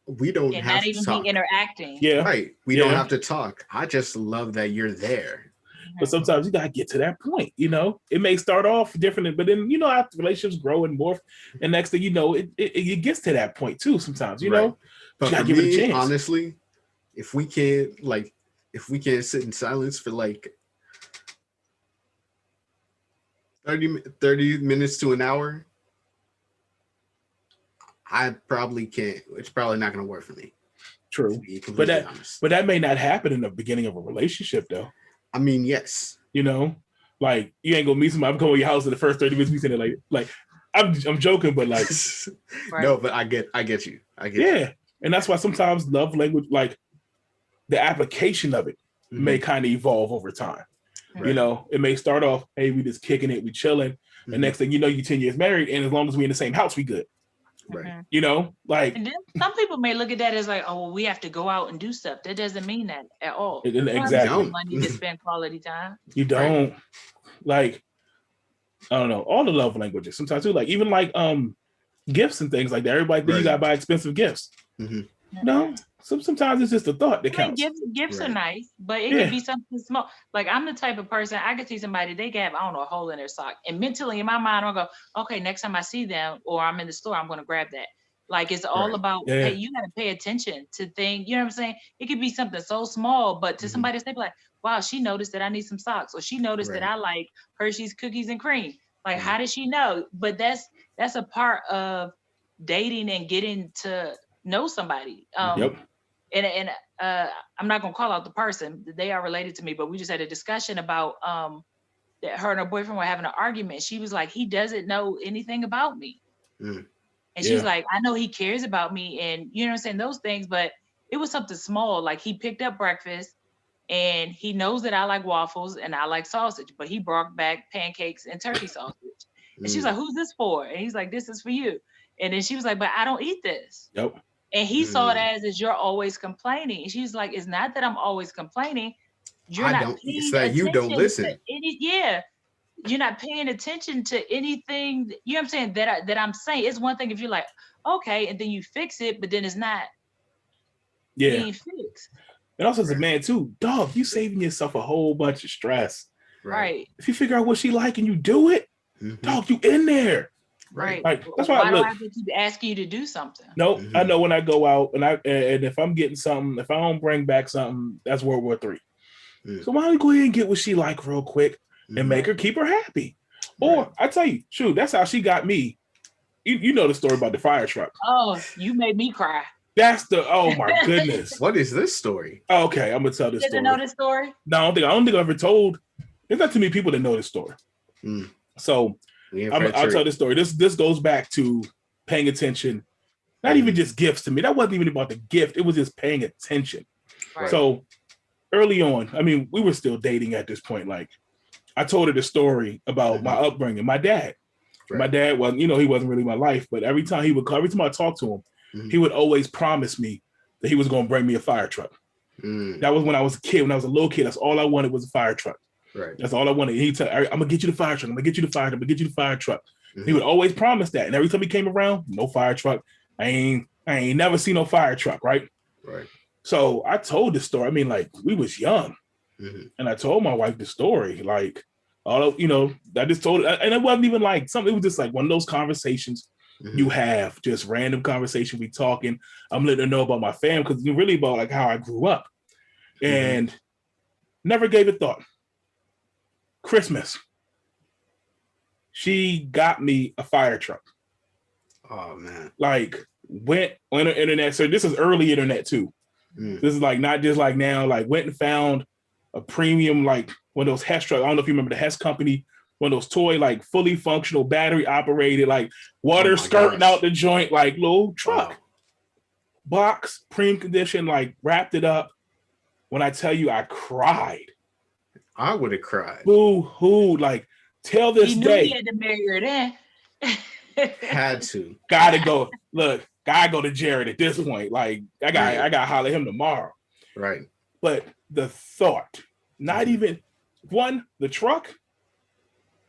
[SPEAKER 2] We don't have to talk.
[SPEAKER 3] Be interacting.
[SPEAKER 1] Yeah.
[SPEAKER 2] Right. We don't have to talk. I just love that you're there.
[SPEAKER 1] But sometimes you gotta get to that point, you know. It may start off different, but then after relationships grow and morph, and next thing you know, it gets to that point too. Sometimes, you know.
[SPEAKER 2] But for me, honestly, if we can't sit in silence for like 30 minutes to an hour, I probably can't. It's probably not going to work for me.
[SPEAKER 1] True, but that may not happen in the beginning of a relationship, though.
[SPEAKER 2] I mean, yes.
[SPEAKER 1] You know, like you ain't gonna meet somebody. I'm going to your house in the first 30 minutes. We said it like I'm joking, but like
[SPEAKER 2] no, but I get you.
[SPEAKER 1] You. And that's why sometimes love language, like the application of it, may kind of evolve over time. Right. You know, it may start off, hey, we just kicking it, we chilling, and next thing you know, you 10 years married, and as long as we in the same house, we good.
[SPEAKER 2] Right.
[SPEAKER 1] You know, like,
[SPEAKER 3] and then some people may look at that as like, oh, well, we have to go out and do stuff. That doesn't mean that at all.
[SPEAKER 1] Exactly.
[SPEAKER 3] Money to spend quality time.
[SPEAKER 1] You don't. Right. Like, I don't know, all the love languages. Sometimes too, like even like gifts and things like that. Everybody think you gotta buy expensive gifts. No, sometimes it's just a thought that counts.
[SPEAKER 3] Gifts are nice, but it could be something small. Like I'm the type of person, I could see somebody, they can have, I don't know, a hole in their sock. And mentally in my mind, I'll go, okay, next time I see them or I'm in the store, I'm going to grab that. Like it's all about, hey, you got to pay attention to things. You know what I'm saying? It could be something so small, but to somebody, they be like, wow, she noticed that I need some socks, or she noticed that I like Hershey's cookies and cream. Like, how did she know? But that's a part of dating and getting to know somebody. and I'm not gonna call out the person. They are related to me, but we just had a discussion about that her and her boyfriend were having an argument. She was like, he doesn't know anything about me. And she's like, I know he cares about me, and you know what I'm saying, those things, but it was something small. Like he picked up breakfast and he knows that I like waffles and I like sausage, but he brought back pancakes and turkey sausage. And she's like, who's this for? And he's like, this is for you. And then she was like, but I don't eat this.
[SPEAKER 1] Yep.
[SPEAKER 3] And he saw it as you're always complaining. And she's like, it's not that I'm always complaining. You're not paying attention
[SPEAKER 2] you don't listen.
[SPEAKER 3] to you're not paying attention to anything. You know what I'm saying? That I'm saying. It's one thing if you're like, okay, and then you fix it, but then it's not being fixed.
[SPEAKER 1] And also as a man too, dog, you saving yourself a whole bunch of stress.
[SPEAKER 3] Right.
[SPEAKER 1] If you figure out what she like and you do it, dog, you in there.
[SPEAKER 3] Right.
[SPEAKER 1] Like, that's why
[SPEAKER 3] do I have to keep asking you to do something?
[SPEAKER 1] No, I know when I go out and if I'm getting something, if I don't bring back something, that's World War III. So why don't you go ahead and get what she like real quick and make her, keep her happy? Or I tell you, shoot, that's how she got me. You know the story about the fire truck.
[SPEAKER 3] Oh, you made me cry.
[SPEAKER 1] That's oh my goodness.
[SPEAKER 2] What is this story?
[SPEAKER 1] Okay, I'm gonna tell this story.
[SPEAKER 3] Did you know this story?
[SPEAKER 1] No, I don't think I've ever told. There's not too many people that know this story. So I'll tell this story. This goes back to paying attention. Not even just gifts to me. That wasn't even about the gift. It was just paying attention. Right. So early on, I mean, we were still dating at this point. Like, I told her the story about my upbringing. My dad. Right. My dad wasn't, he wasn't really my life, but every time I talked to him, he would always promise me that he was going to bring me a fire truck. That was when I was a kid. When I was a little kid, that's all I wanted was a fire truck. Right. That's all I wanted. He said, I'm going to get you the fire truck. I'm going to get you the fire truck. I'm going to get you the fire truck. He would always promise that. And every time he came around, no fire truck. I ain't never seen no fire truck, right? Right. So I told the story. I mean, like, we was young. And I told my wife the story. Like, I just told it. And it wasn't even like something. It was just like one of those conversations you have, just random conversation. We talking. I'm letting her know about my family because it's really about like how I grew up. And never gave it thought. Christmas. She got me a fire truck.
[SPEAKER 2] Oh man. Like
[SPEAKER 1] went on the internet. So this is early internet too. This is like not just like now, like went and found a premium, like one of those Hess trucks. I don't know if you remember the Hess company, one of those toy, like fully functional, battery operated, like water skirting out the joint, like little truck. Wow. Box, premium condition, like wrapped it up. When I tell you I cried.
[SPEAKER 2] I would have cried.
[SPEAKER 1] Boo hoo, like till this day.
[SPEAKER 3] He had to marry her then.
[SPEAKER 2] Had to.
[SPEAKER 1] Gotta go. Look, gotta go to Jared at this point. Like I gotta holler at him tomorrow.
[SPEAKER 2] Right.
[SPEAKER 1] But the thought, not even the truck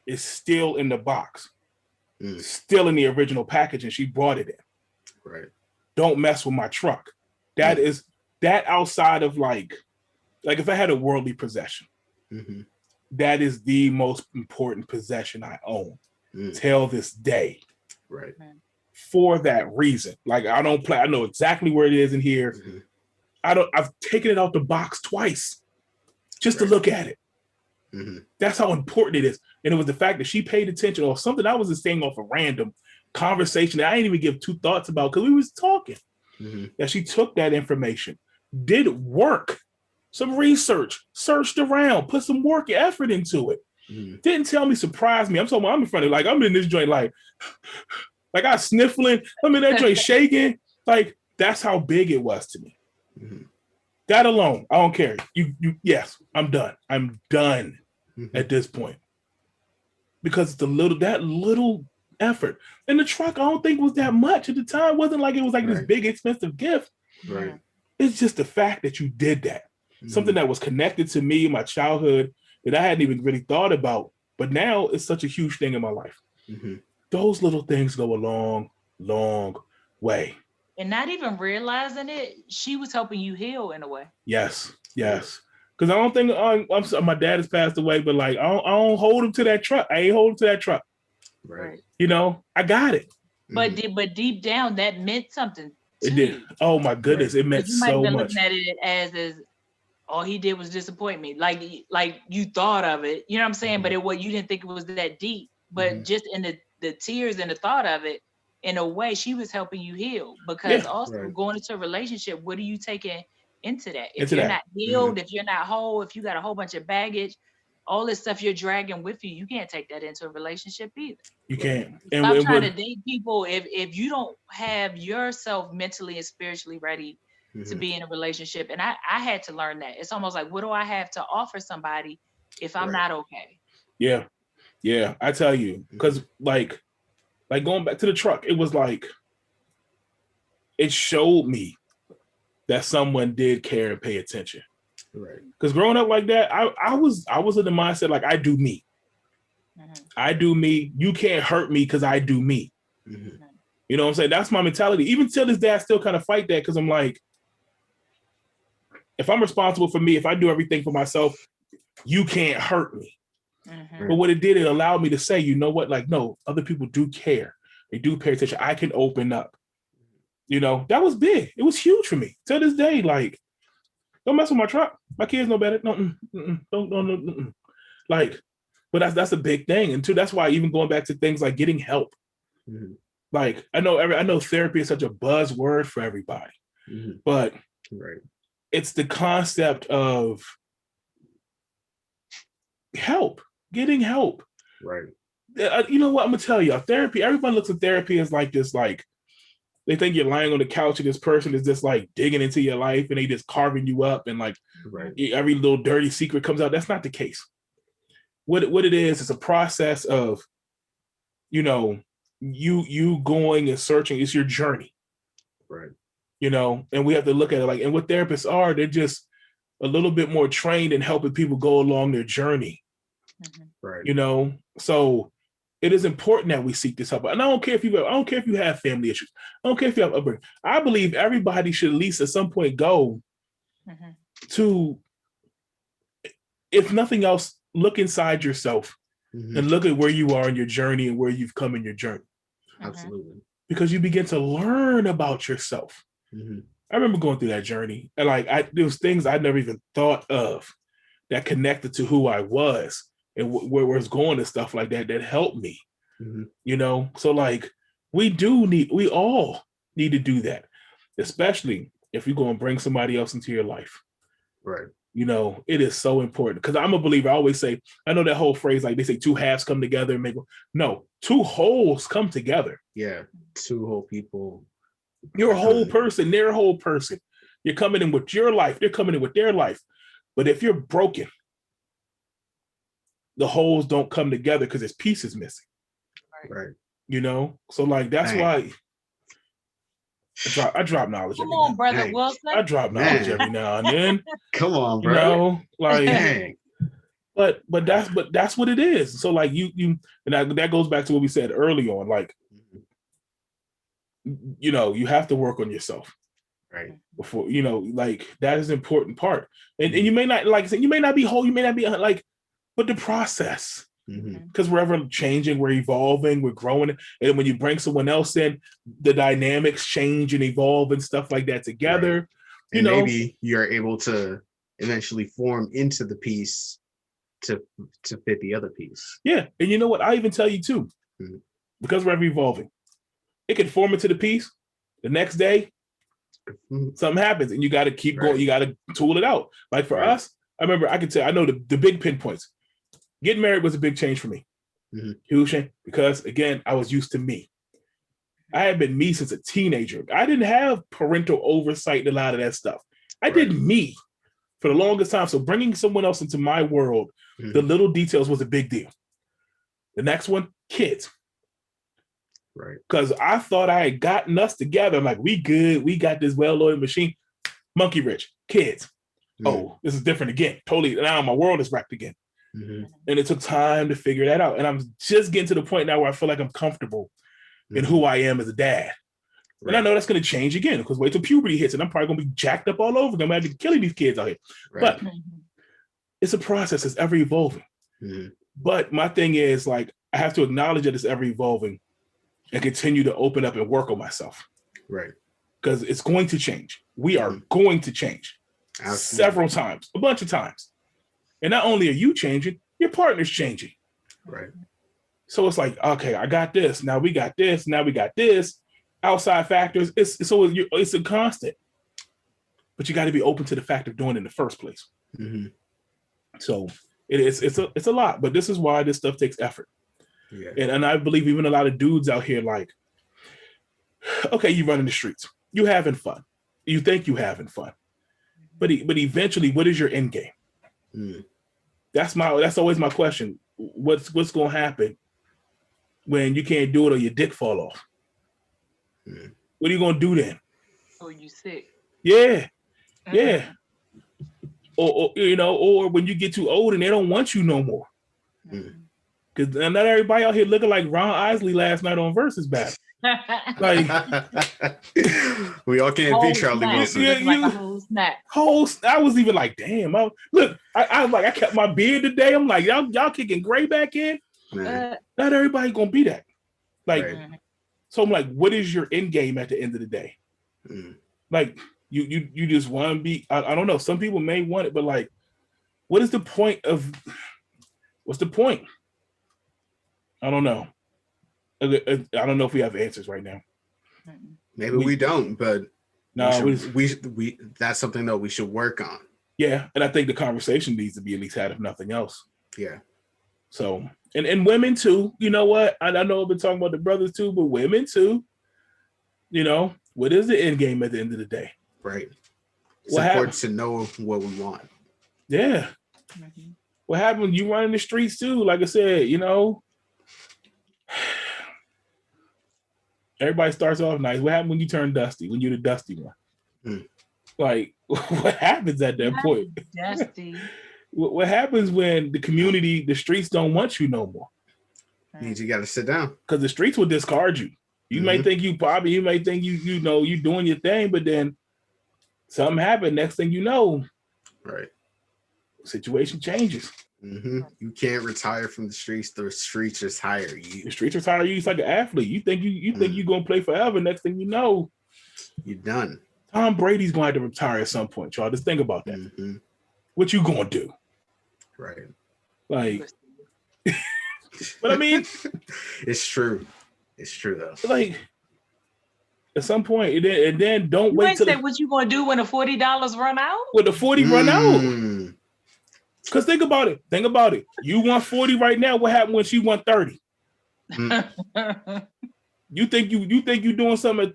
[SPEAKER 1] is still in the box. Still in the original package, and she brought it in.
[SPEAKER 2] Right.
[SPEAKER 1] Don't mess with my truck. That is that outside of like if I had a worldly possession, that is the most important possession I own till this day.
[SPEAKER 2] Right.
[SPEAKER 1] For that reason. Like I don't play, I know exactly where it is in here. I've taken it out the box twice just to look at it. That's how important it is. And it was the fact that she paid attention or something I was just saying off a random conversation that I didn't even give two thoughts about because we was talking. That she took that information, did work, some research, searched around, put some work and effort into it. Didn't tell me, surprised me. I'm talking about, I'm in front of, like, I'm in this joint, like I sniffling. I'm in that joint shaking. Like, that's how big it was to me. That alone, I don't care. Yes, I'm done. I'm done at this point. Because that little effort. And the truck, I don't think was that much at the time. It wasn't like it was like this big, expensive gift.
[SPEAKER 2] Right.
[SPEAKER 1] It's just the fact that you did that. Something that was connected to me in my childhood that I hadn't even really thought about. But now it's such a huge thing in my life. Those little things go a long, long way.
[SPEAKER 3] And not even realizing it, she was helping you heal in a way.
[SPEAKER 1] Yes. Because I don't think my dad has passed away, but like I don't hold him to that truck. I ain't hold him to that truck.
[SPEAKER 2] Right.
[SPEAKER 1] I got it.
[SPEAKER 3] But deep down, that meant something.
[SPEAKER 1] It did. Oh my goodness, it meant so much. You might have been
[SPEAKER 3] looking at it as all he did was disappoint me. Like you thought of it, you know what I'm saying? But you didn't think it was that deep. But just in the tears and the thought of it, in a way, she was helping you heal. Because also going into a relationship, what are you taking into that. If you're not healed, if you're not whole, if you got a whole bunch of baggage, all this stuff you're dragging with you, you can't take that into a relationship either.
[SPEAKER 1] You can't.
[SPEAKER 3] Stop trying to date people if you don't have yourself mentally and spiritually ready to be in a relationship. And I had to learn that. It's almost like, what do I have to offer somebody if I'm not okay?
[SPEAKER 1] Yeah. Yeah. I tell you, because like going back to the truck, it was like, it showed me that someone did care and pay attention.
[SPEAKER 2] Right.
[SPEAKER 1] Because growing up like that, I was in the mindset like, I do me. I do me. You can't hurt me because I do me. You know what I'm saying? That's my mentality. Even till this day, I still kind of fight that because I'm like, if I'm responsible for me, if I do everything for myself, you can't hurt me. But what it did, it allowed me to say, you know what? Like, no, other people do care. They do pay attention. I can open up. You know, that was big. It was huge for me. To this day, like, don't mess with my truck. My kids know better. Don't. Like, but that's a big thing. And two, that's why even going back to things like getting help. Like, I know therapy is such a buzzword for everybody, but it's the concept of help, getting help.
[SPEAKER 2] Right.
[SPEAKER 1] You know what? I'm gonna tell you, therapy. Everyone looks at therapy as like this, like they think you're lying on the couch and this person is just like digging into your life and they just carving you up and like every little dirty secret comes out. That's not the case. What it is a process of, you know, you going and searching. It's your journey.
[SPEAKER 2] Right.
[SPEAKER 1] You know, and we have to look at it like, and what therapists are, they're just a little bit more trained in helping people go along their journey.
[SPEAKER 2] Right.
[SPEAKER 1] You know, so it is important that we seek this help. And I don't care if you have family issues. I don't care if you have upbringing. I believe everybody should at least at some point go to, if nothing else, look inside yourself and look at where you are in your journey and where you've come in your journey.
[SPEAKER 2] Absolutely.
[SPEAKER 1] Because you begin to learn about yourself. I remember going through that journey and like there was things I never even thought of that connected to who I was and where I was going and stuff like that helped me. You know, so like we all need to do that, especially if you're going to bring somebody else into your life.
[SPEAKER 2] Right.
[SPEAKER 1] You know, it is so important because I'm a believer. I always say, I know that whole phrase, like they say two halves come together and make one. No, two wholes come together.
[SPEAKER 2] Yeah. Two whole people.
[SPEAKER 1] You're a whole person. They're a whole person. You're coming in with your life. They're coming in with their life. But if you're broken, the holes don't come together because there's pieces missing.
[SPEAKER 2] Right.
[SPEAKER 1] You know? So like, that's why I drop knowledge.
[SPEAKER 3] Come on, brother Wilson.
[SPEAKER 1] I drop knowledge every now and then.
[SPEAKER 2] Come on, bro.
[SPEAKER 1] You know, like, but that's what it is. So like you and that goes back to what we said early on. Like, you know, you have to work on yourself.
[SPEAKER 2] Right.
[SPEAKER 1] Before, you know, like that is an important part. And you may not, like I said, you may not be whole, you may not be like, but the process. Because we're ever changing, we're evolving, we're growing. And when you bring someone else in, the dynamics change and evolve and stuff like that together.
[SPEAKER 2] Right. And maybe you're able to eventually form into the piece to fit the other piece.
[SPEAKER 1] Yeah. And you know what? I even tell you too, because we're ever evolving, it can form into the piece. The next day, something happens and you got to keep going. You got to tool it out. Like for us, I remember I know the big pinpoints. Getting married was a big change for me. Huge change because again, I was used to me. I had been me since a teenager. I didn't have parental oversight and a lot of that stuff. I did me for the longest time. So bringing someone else into my world, the little details was a big deal. The next one, kids.
[SPEAKER 2] Right. Because
[SPEAKER 1] I thought I had gotten us together. I'm like, we good. We got this well-oiled machine. Monkey rich. Kids. Oh, this is different again. Totally. Now my world is wrecked again. And it took time to figure that out. And I'm just getting to the point now where I feel like I'm comfortable in who I am as a dad. Right. And I know that's going to change again because wait till puberty hits and I'm probably going to be jacked up all over. I'm going to be killing these kids out here. Right. But it's a process. It's ever evolving. But my thing is like, I have to acknowledge that it's ever evolving and continue to open up and work on myself.
[SPEAKER 2] Right.
[SPEAKER 1] Because it's going to change. We are going to change. Absolutely. Several times, a bunch of times. And not only are you changing, your partner's changing.
[SPEAKER 2] Right.
[SPEAKER 1] So it's like, okay, I got this. Now we got this. Now we got this. Outside factors. It's a constant. but you got to be open to the fact of doing it in the first place.
[SPEAKER 2] Mm-hmm.
[SPEAKER 1] So it's a lot, but this is why this stuff takes effort.
[SPEAKER 2] Yeah.
[SPEAKER 1] And I believe even a lot of dudes out here, like, okay, you run in the streets, you having fun, you think you having fun, but eventually, what is your end game?
[SPEAKER 2] Mm.
[SPEAKER 1] That's always my question. What's going to happen when you can't do it or your dick fall off?
[SPEAKER 2] Mm.
[SPEAKER 1] What are you going to do then?
[SPEAKER 3] Oh, you sick?
[SPEAKER 1] Yeah, yeah. Or when you get too old and they don't want you no more. Because not everybody out here looking like Ron Isley last night on Versus Battle. Like,
[SPEAKER 2] we all can't be Charlie Wilson.
[SPEAKER 3] Like a whole snap.
[SPEAKER 1] I was even like, damn. I kept my beard today. I'm like, y'all kicking gray back in. Not everybody gonna be that. Like, right. So I'm like, what is your end game at the end of the day? Like, you just want to be. I don't know. Some people may want it, but like, what's the point? I don't know. I don't know if we have answers right now.
[SPEAKER 2] Maybe we don't, but
[SPEAKER 1] no,
[SPEAKER 2] we that's something that we should work on.
[SPEAKER 1] Yeah, and I think the conversation needs to be at least had, if nothing else.
[SPEAKER 2] Yeah.
[SPEAKER 1] So, and women too. You know what? I know I've been talking about the brothers too, but women too. You know, what is the end game at the end of the day?
[SPEAKER 2] Right. It's important to know what we want.
[SPEAKER 1] Yeah. Mm-hmm. What happened when you run in the streets too? Like I said, you know, everybody starts off nice. What happened when you turn dusty? When you're the dusty one? Like, what happens at that point?
[SPEAKER 3] Dusty.
[SPEAKER 1] What happens when the community, the streets don't want you no more?
[SPEAKER 2] Means you got to sit down.
[SPEAKER 1] Because the streets will discard you. You may think you may think you know, you doing your thing, but then something happened. Next thing you know,
[SPEAKER 2] right,
[SPEAKER 1] situation changes.
[SPEAKER 2] Mm-hmm. You can't retire from the streets. The streets just hire you.
[SPEAKER 1] The streets just hire you. It's like an athlete. You think you're gonna play forever. Next thing you know,
[SPEAKER 2] you're done.
[SPEAKER 1] Tom Brady's going to have to retire at some point, y'all. Just think about that. Mm-hmm. What you gonna do?
[SPEAKER 2] Right.
[SPEAKER 1] Like, but I mean,
[SPEAKER 2] it's true. It's true though.
[SPEAKER 1] Like, at some point, and then don't
[SPEAKER 3] you
[SPEAKER 1] wait till.
[SPEAKER 3] Say what you gonna do when the $40 run out?
[SPEAKER 1] When the 40 run out. Because think about it. You want 40 right now. What happened when she won 30? You think you doing something?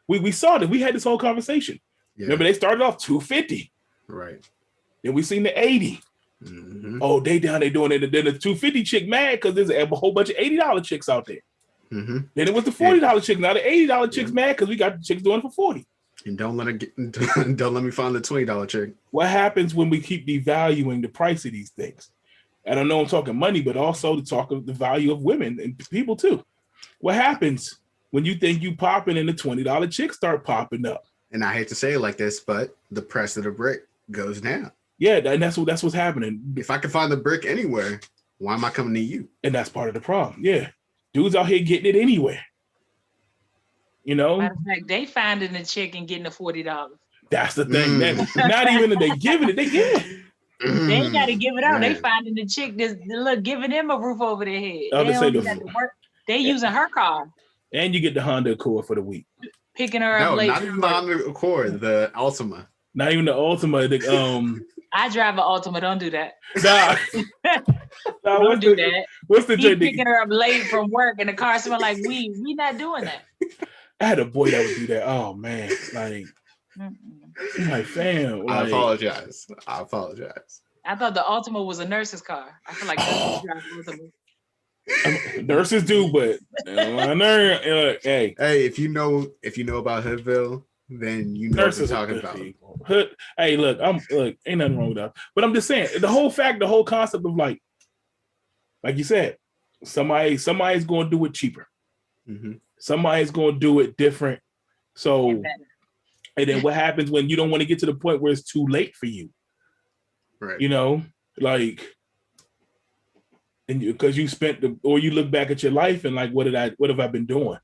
[SPEAKER 1] We saw that. We had this whole conversation. Yeah. Remember, they started off 250.
[SPEAKER 2] Right.
[SPEAKER 1] Then we seen the 80. Mm-hmm. Oh, they down there doing it. And then the 250 chick mad because there's a whole bunch of $80 chicks out there. Mm-hmm. Then it was the $40 chick. Now the $80 chicks mad because we got the chicks doing it for 40.
[SPEAKER 2] And don't let me find the $20 chick.
[SPEAKER 1] What happens when we keep devaluing the price of these things? And I know I'm talking money, but also to talk of the value of women and people too. What happens when you think you popping and the $20 chicks start popping up?
[SPEAKER 2] And I hate to say it like this, but the price of the brick goes down.
[SPEAKER 1] Yeah, and that's what's happening.
[SPEAKER 2] If I can find the brick anywhere, why am I coming to you?
[SPEAKER 1] And that's part of the problem. Yeah. Dudes out here getting it anywhere. You know?
[SPEAKER 3] Matter of fact, they finding the chick and getting the $40.
[SPEAKER 1] That's the thing. Not even that they giving it, they give it.
[SPEAKER 3] They ain't got to give it out. They finding the chick that's giving them a roof over their head. They using her car.
[SPEAKER 1] And you get the Honda Accord for the week.
[SPEAKER 3] Picking her up late.
[SPEAKER 2] Not even the Honda Accord, the Altima.
[SPEAKER 1] Not even the Altima.
[SPEAKER 3] I drive an Altima. Don't do that.
[SPEAKER 1] Nah,
[SPEAKER 3] don't do that.
[SPEAKER 1] What's the
[SPEAKER 3] He's picking her up late from work and the car smell like weed. We not doing that.
[SPEAKER 1] I had a boy that would do that. Oh man, like, my fam.
[SPEAKER 2] Like, I apologize.
[SPEAKER 3] I thought the Altima was a nurse's car. I feel like nurses drive Altima.
[SPEAKER 1] Nurses do, but hey,
[SPEAKER 2] if you know about Hoodville, then you know nurses what we're talking about.
[SPEAKER 1] Hey, look, ain't nothing wrong with that. But I'm just saying, the whole concept of like you said, somebody's going to do it cheaper. Mm-hmm. Somebody's going to do it different. So, and then what happens when you don't want to get to the point where it's too late for you?
[SPEAKER 2] Right.
[SPEAKER 1] You know, like, and because you spent or you look back at your life and like, what have I been doing?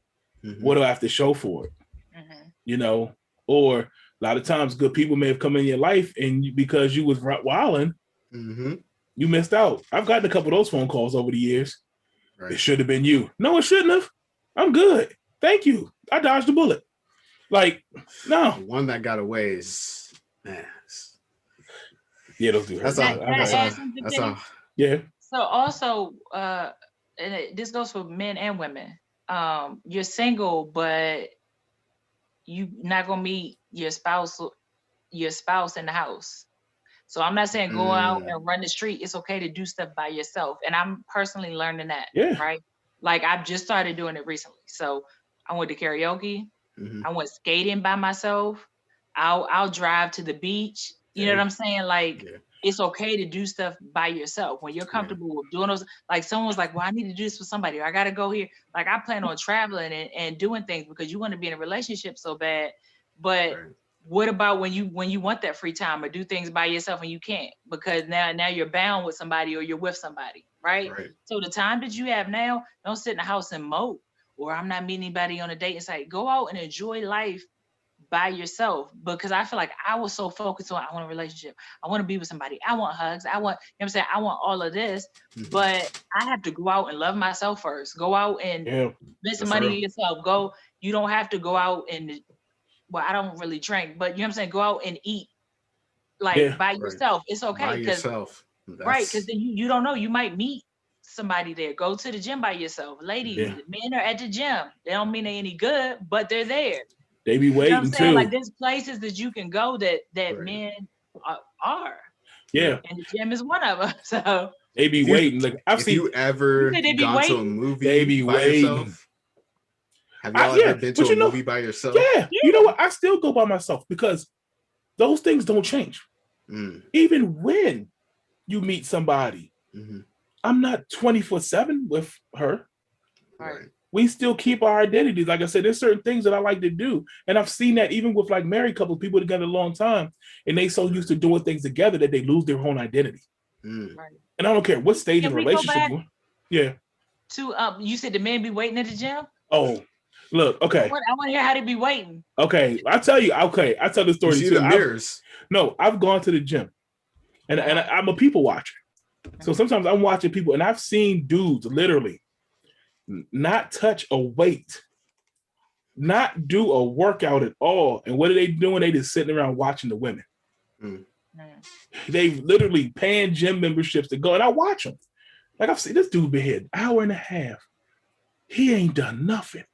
[SPEAKER 1] Mm-hmm. What do I have to show for it? Mm-hmm. You know, or a lot of times good people may have come in your life and because you was wilding, mm-hmm. you missed out. I've gotten a couple of those phone calls over the years. Right. It should have been you. No, it shouldn't have. I'm good. Thank you. I dodged the bullet. Like, no.
[SPEAKER 2] The one that got away is Man,
[SPEAKER 1] yeah, those do hurt.
[SPEAKER 2] That's all.
[SPEAKER 1] Yeah.
[SPEAKER 3] So also, this goes for men and women. You're single, but you not gonna meet your spouse in the house. So I'm not saying go out and run the street. It's okay to do stuff by yourself. And I'm personally learning that, right? Like I've just started doing it recently. So I went to karaoke. I went skating by myself. I'll drive to the beach. You know what I'm saying? Like it's okay to do stuff by yourself when you're comfortable with doing those. Like someone was like, well, I need to do this for somebody, or I gotta go here. Like I plan on traveling and doing things because you want to be in a relationship so bad. But what about when you want that free time or do things by yourself and you can't because now you're bound with somebody or you're with somebody, right? So the time that you have now, don't sit in the house and mope or I'm not meeting anybody on a date. It's like go out and enjoy life by yourself because I feel like I was so focused on I want a relationship. I want to be with somebody. I want hugs. I want, you know what I'm saying? I want all of this, but I have to go out and love myself first. Go out and spend some money on yourself. You don't have to go out and well, I don't really drink, but you know what I'm saying? Go out and eat like by yourself. It's okay.
[SPEAKER 2] By yourself.
[SPEAKER 3] Right. Because then you don't know. You might meet somebody there. Go to the gym by yourself. Ladies, men are at the gym. They don't mean they're any good, but they're there.
[SPEAKER 1] They be waiting, you know what I'm saying?
[SPEAKER 3] Too. Like there's places that you can go that men are.
[SPEAKER 1] Yeah.
[SPEAKER 3] And the gym is one of them. So
[SPEAKER 1] they be waiting. Like I've seen
[SPEAKER 2] you ever gone to a movie
[SPEAKER 1] they be
[SPEAKER 2] by
[SPEAKER 1] waiting.
[SPEAKER 2] Yourself? Have y'all ever been to a movie by yourself?
[SPEAKER 1] Yeah. You know what? I still go by myself because those things don't change. Even when you meet somebody, I'm not 24/7 with her.
[SPEAKER 3] Right.
[SPEAKER 1] We still keep our identities. Like I said, there's certain things that I like to do. And I've seen that even with like married couples, people together a long time, and they so used to doing things together that they lose their own identity.
[SPEAKER 3] Right.
[SPEAKER 1] And I don't care what stage of the relationship you're in. Yeah.
[SPEAKER 3] To you said the men be waiting at the gym?
[SPEAKER 1] Oh, look, okay.
[SPEAKER 3] I want to hear how they be waiting.
[SPEAKER 1] Okay. I tell the story.
[SPEAKER 2] You see the mirrors.
[SPEAKER 1] No, I've gone to the gym. And I'm a people watcher. So sometimes I'm watching people and I've seen dudes literally not touch a weight, not do a workout at all. And what are they doing? They just sitting around watching the women. They literally paying gym memberships to go, and I watch them. Like I've seen this dude been here an hour and a half. He ain't done nothing,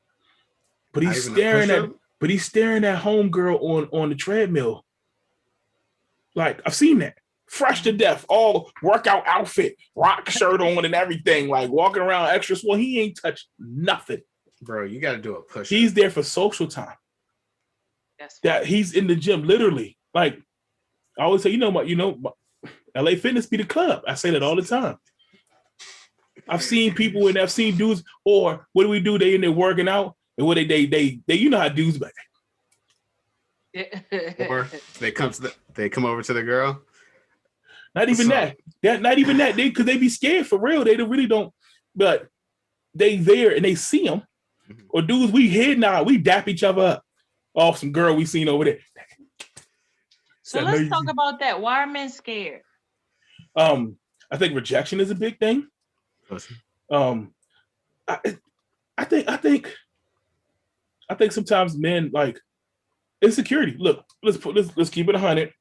[SPEAKER 1] but he's staring at homegirl on the treadmill. Like I've seen that. Fresh to death, all workout outfit, rock shirt on and everything, like walking around extra small. He ain't touched nothing.
[SPEAKER 2] Bro, you got to do a push.
[SPEAKER 1] He's there for social time. That he's in the gym, literally. Like I always say, LA Fitness be the club. I say that all the time. I've seen people and I've seen dudes, or what do we do? They in there working out, and what they you know how dudes like.
[SPEAKER 2] Or they come over to the girl.
[SPEAKER 1] Not even that. Not even that. Because they be scared for real. They really don't. But they there and they see them. Or dudes, we hid now. We dap each other up off some girl we seen over there.
[SPEAKER 3] So let's talk about that. Why are men scared?
[SPEAKER 1] I think rejection is a big thing. I think sometimes men like insecurity. Look, let's keep it 100.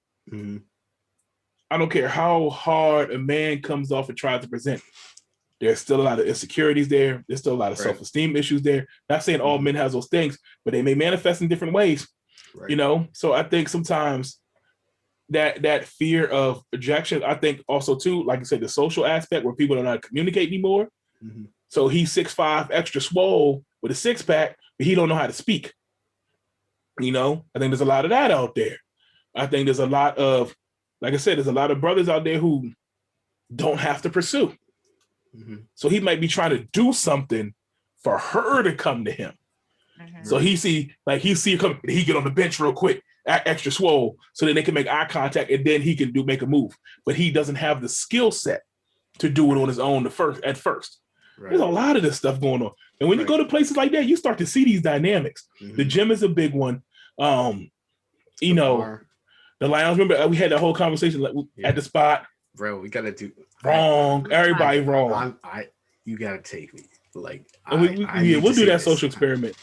[SPEAKER 1] I don't care how hard a man comes off and tries to present. There's still a lot of insecurities there. There's still a lot of self-esteem issues there. Not saying all men has those things, but they may manifest in different ways. So I think sometimes that fear of rejection, I think also too, like I said, the social aspect where people don't know how to communicate anymore. So he's 6'5", extra swole with a six-pack, but he don't know how to speak. I think there's a lot of that out there. I think there's a lot of, like I said, there's a lot of brothers out there who don't have to pursue. So he might be trying to do something for her to come to him. So he see her come, he get on the bench real quick, extra swole, so then they can make eye contact and then he can make a move. But he doesn't have the skill set to do it on his own at first. There's a lot of this stuff going on. And when you go to places like that, you start to see these dynamics. The gym is a big one. The lounge. Remember, we had that whole conversation at the spot.
[SPEAKER 2] Bro, we gotta do
[SPEAKER 1] wrong. Everybody wrong.
[SPEAKER 2] You gotta take me. Like,
[SPEAKER 1] we'll do that social experiment.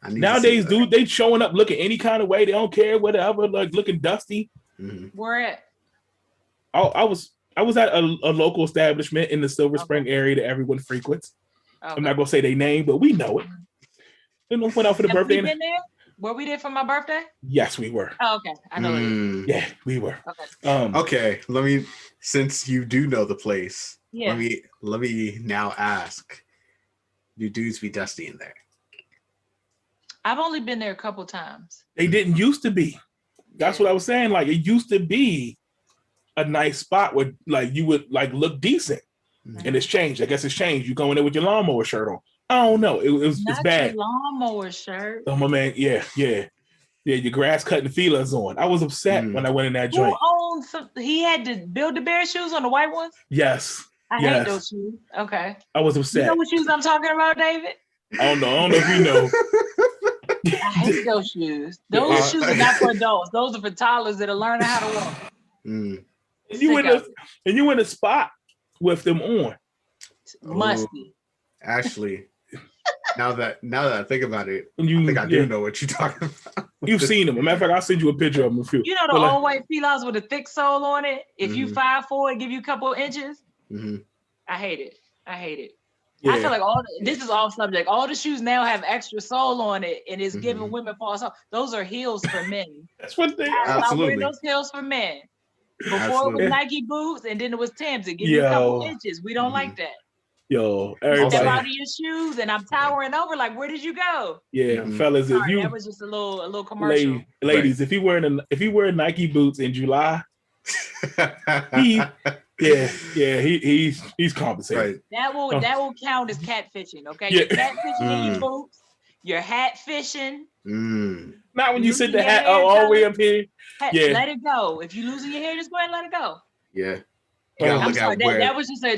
[SPEAKER 1] Nowadays, dude, they showing up looking any kind of way. They don't care, whatever, like looking dusty.
[SPEAKER 3] Where at?
[SPEAKER 1] I was at a local establishment in the Silver Spring area that everyone frequents. Okay. I'm not gonna say their name, but we know it. Then we went out for the birthday.
[SPEAKER 3] We been there? Were we there for my birthday?
[SPEAKER 1] Yes, we were.
[SPEAKER 3] Oh, okay. I know it.
[SPEAKER 1] Yeah, we were.
[SPEAKER 2] Okay. Okay, let me, since you do know the place,
[SPEAKER 3] yeah.
[SPEAKER 2] let me now ask, do dudes be dusty in there?
[SPEAKER 3] I've only been there a couple times.
[SPEAKER 1] They didn't used to be. That's what I was saying. Like, it used to be a nice spot where like you would like look decent. And it's changed. I guess it's changed. You go in there with your lawnmower shirt on. I don't know. It's bad.
[SPEAKER 3] Your lawnmower shirt.
[SPEAKER 1] Oh my man, yeah. Your grass cutting feelers on. I was upset when I went in that joint.
[SPEAKER 3] Who owns he had the Build-A-Bear shoes on, the white ones?
[SPEAKER 1] Yes.
[SPEAKER 3] I hate those shoes. Okay.
[SPEAKER 1] I was upset.
[SPEAKER 3] You know what shoes I'm talking about, David?
[SPEAKER 1] I don't know if you know.
[SPEAKER 3] I hate those shoes. Those shoes are not for adults. Those are for toddlers that are learning how to walk.
[SPEAKER 1] And you in a spot with them on.
[SPEAKER 3] Musty.
[SPEAKER 2] Actually, now that I think about it, I think I do know what you're talking about.
[SPEAKER 1] You've seen them. As a matter of fact, I'll send you a picture of them.
[SPEAKER 3] You know the old white felines with a thick sole on it? If you 5'4", it give you a couple inches. I hate it. Yeah. I feel like this is off subject. All the shoes now have extra sole on it, and it's giving women false hope. Those are heels for men.
[SPEAKER 1] That's what they
[SPEAKER 2] are.
[SPEAKER 3] I wear those heels for men. Before it was Nike boots, and then it was Tim's. It gives you a couple inches. We don't like that.
[SPEAKER 1] Yo,
[SPEAKER 3] everybody. Step out of your shoes, and I'm towering over. Like, where did you go?
[SPEAKER 1] Yeah, fellas, if you
[SPEAKER 3] that was just a little commercial.
[SPEAKER 1] Ladies, if you wearing Nike boots in July, he's compensating.
[SPEAKER 2] Right.
[SPEAKER 3] That will count as catfishing. Okay, you're catfishing in your boots. You're hat fishing.
[SPEAKER 1] Not when you sit the hat all the way up here.
[SPEAKER 3] Let it go. If you're losing your hair, just go ahead and let it go.
[SPEAKER 2] Yeah.
[SPEAKER 3] I'm sorry. That was just a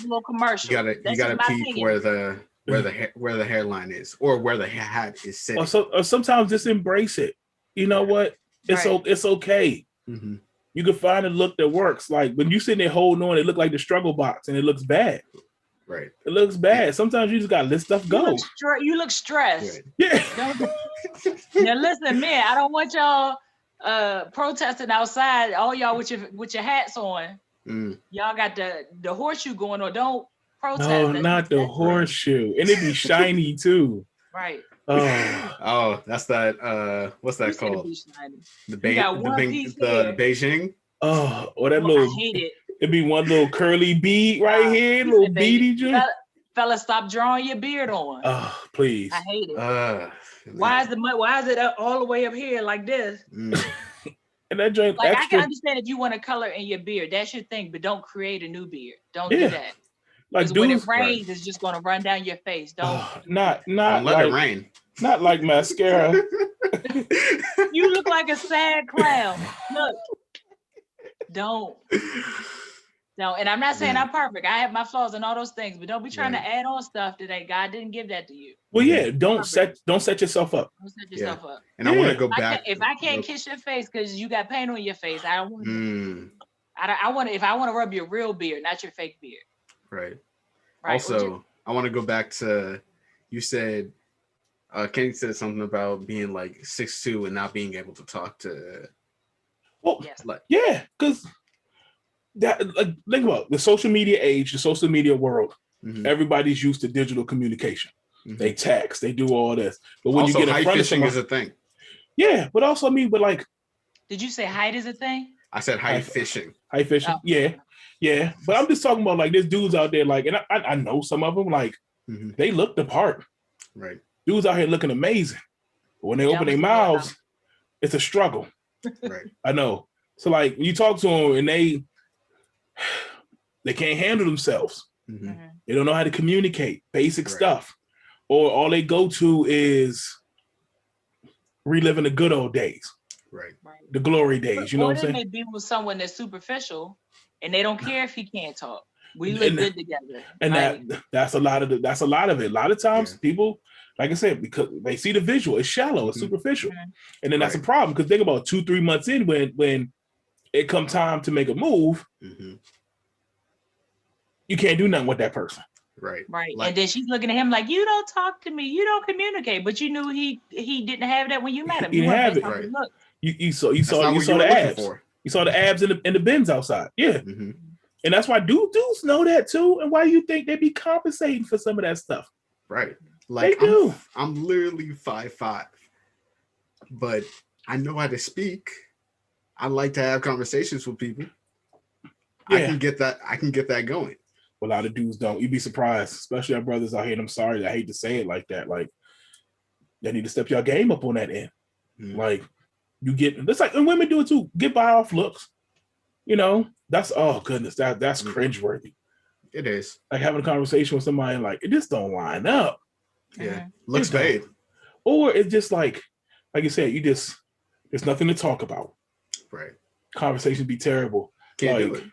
[SPEAKER 3] little commercial.
[SPEAKER 2] You gotta peep where the hairline is, or where the hat is sitting.
[SPEAKER 1] Or sometimes just embrace it. You know what? It's okay. You can find a look that works. Like when you sitting there holding on, it look like the struggle box, and it looks bad.
[SPEAKER 2] Right.
[SPEAKER 1] It looks bad. Yeah. Sometimes you just gotta let stuff go.
[SPEAKER 3] You look stressed.
[SPEAKER 1] Yeah.
[SPEAKER 3] Now listen, man. I don't want y'all protesting outside. All y'all with your hats on. Y'all got the horseshoe going on. Don't protest.
[SPEAKER 1] No, not the horseshoe. And it be shiny too.
[SPEAKER 3] Right.
[SPEAKER 2] Oh, that's that. What's that called? The Beijing.
[SPEAKER 1] Oh, or that little.
[SPEAKER 3] I hate it.
[SPEAKER 1] It'd be one little curly bead right here, little beady joint.
[SPEAKER 3] Fella, stop drawing your beard on.
[SPEAKER 1] Oh, please.
[SPEAKER 3] I hate it. Why is it all the way up here like this?
[SPEAKER 1] And that joint
[SPEAKER 3] like
[SPEAKER 1] extra.
[SPEAKER 3] I can understand if you want to color in your beard, that's your thing, but don't create a new beard. Don't do that.
[SPEAKER 1] Like
[SPEAKER 3] when it rains, it's just gonna run down your face. Don't
[SPEAKER 2] let it rain.
[SPEAKER 1] Not like mascara.
[SPEAKER 3] You look like a sad clown. Look. Don't. And I'm not saying I'm perfect. I have my flaws and all those things, but don't be trying to add on stuff that God didn't give that to you.
[SPEAKER 1] Well, don't set yourself up.
[SPEAKER 3] Don't set yourself up.
[SPEAKER 2] And I want to go back.
[SPEAKER 3] If I can't kiss your face because you got paint on your face, I don't want. If I want to rub your real beard, not your fake beard.
[SPEAKER 2] Right. Also, I want to go back to you said. Kenny said something about being like 6'2" and not being able to talk to.
[SPEAKER 1] Well, because. Think about the social media age, the social media world. Everybody's used to digital communication. They text, they do all this. But when
[SPEAKER 2] also,
[SPEAKER 1] you get in front of
[SPEAKER 2] someone, is a thing.
[SPEAKER 1] Yeah, but also but like.
[SPEAKER 3] Did you say height is a thing?
[SPEAKER 2] I said height fishing.
[SPEAKER 1] Height fishing, yeah. But I'm just talking about like there's dudes out there like, and I know some of them like they look the part.
[SPEAKER 2] Right.
[SPEAKER 1] Dudes out here looking amazing. But when they open their mouths, it's a struggle.
[SPEAKER 2] Right.
[SPEAKER 1] I know. So like you talk to them and they can't handle themselves. They don't know how to communicate basic stuff, or all they go to is reliving the good old days,
[SPEAKER 2] right?
[SPEAKER 1] The glory days. You know what I'm saying?
[SPEAKER 3] They be with someone that's superficial, and they don't care if he can't talk. We live good together,
[SPEAKER 1] and that's a lot of it. A lot of times, people, like I said, because they see the visual, it's shallow, it's superficial, and then that's a problem. Because think about 2-3 months in when it come time to make a move. You can't do nothing with that person.
[SPEAKER 2] Right.
[SPEAKER 3] Like, and then she's looking at him like, you don't talk to me, you don't communicate, but you knew he didn't have that when you met him.
[SPEAKER 1] He didn't have it.
[SPEAKER 2] Right.
[SPEAKER 1] You saw the abs. You saw the abs in the bins outside. Yeah.
[SPEAKER 2] Mm-hmm.
[SPEAKER 1] And that's why dudes know that too. And why you think they be compensating for some of that stuff?
[SPEAKER 2] Right. Like
[SPEAKER 1] they do.
[SPEAKER 2] I'm literally 5'5", but I know how to speak. I like to have conversations with people. Yeah. I can get that going.
[SPEAKER 1] A lot of dudes don't. You'd be surprised, especially our brothers out here. And I'm sorry, I hate to say it like that. Like, they need to step your game up on that end. Mm. Like, you get, it's like, and women do it too. Get by off looks. You know, that's, oh goodness, that's cringeworthy.
[SPEAKER 2] It is.
[SPEAKER 1] Like having a conversation with somebody and like, it just don't line up.
[SPEAKER 2] Yeah. Looks bad.
[SPEAKER 1] Or it's just like you said, there's nothing to talk about.
[SPEAKER 2] Right.
[SPEAKER 1] Conversations be terrible.
[SPEAKER 2] Can't do it.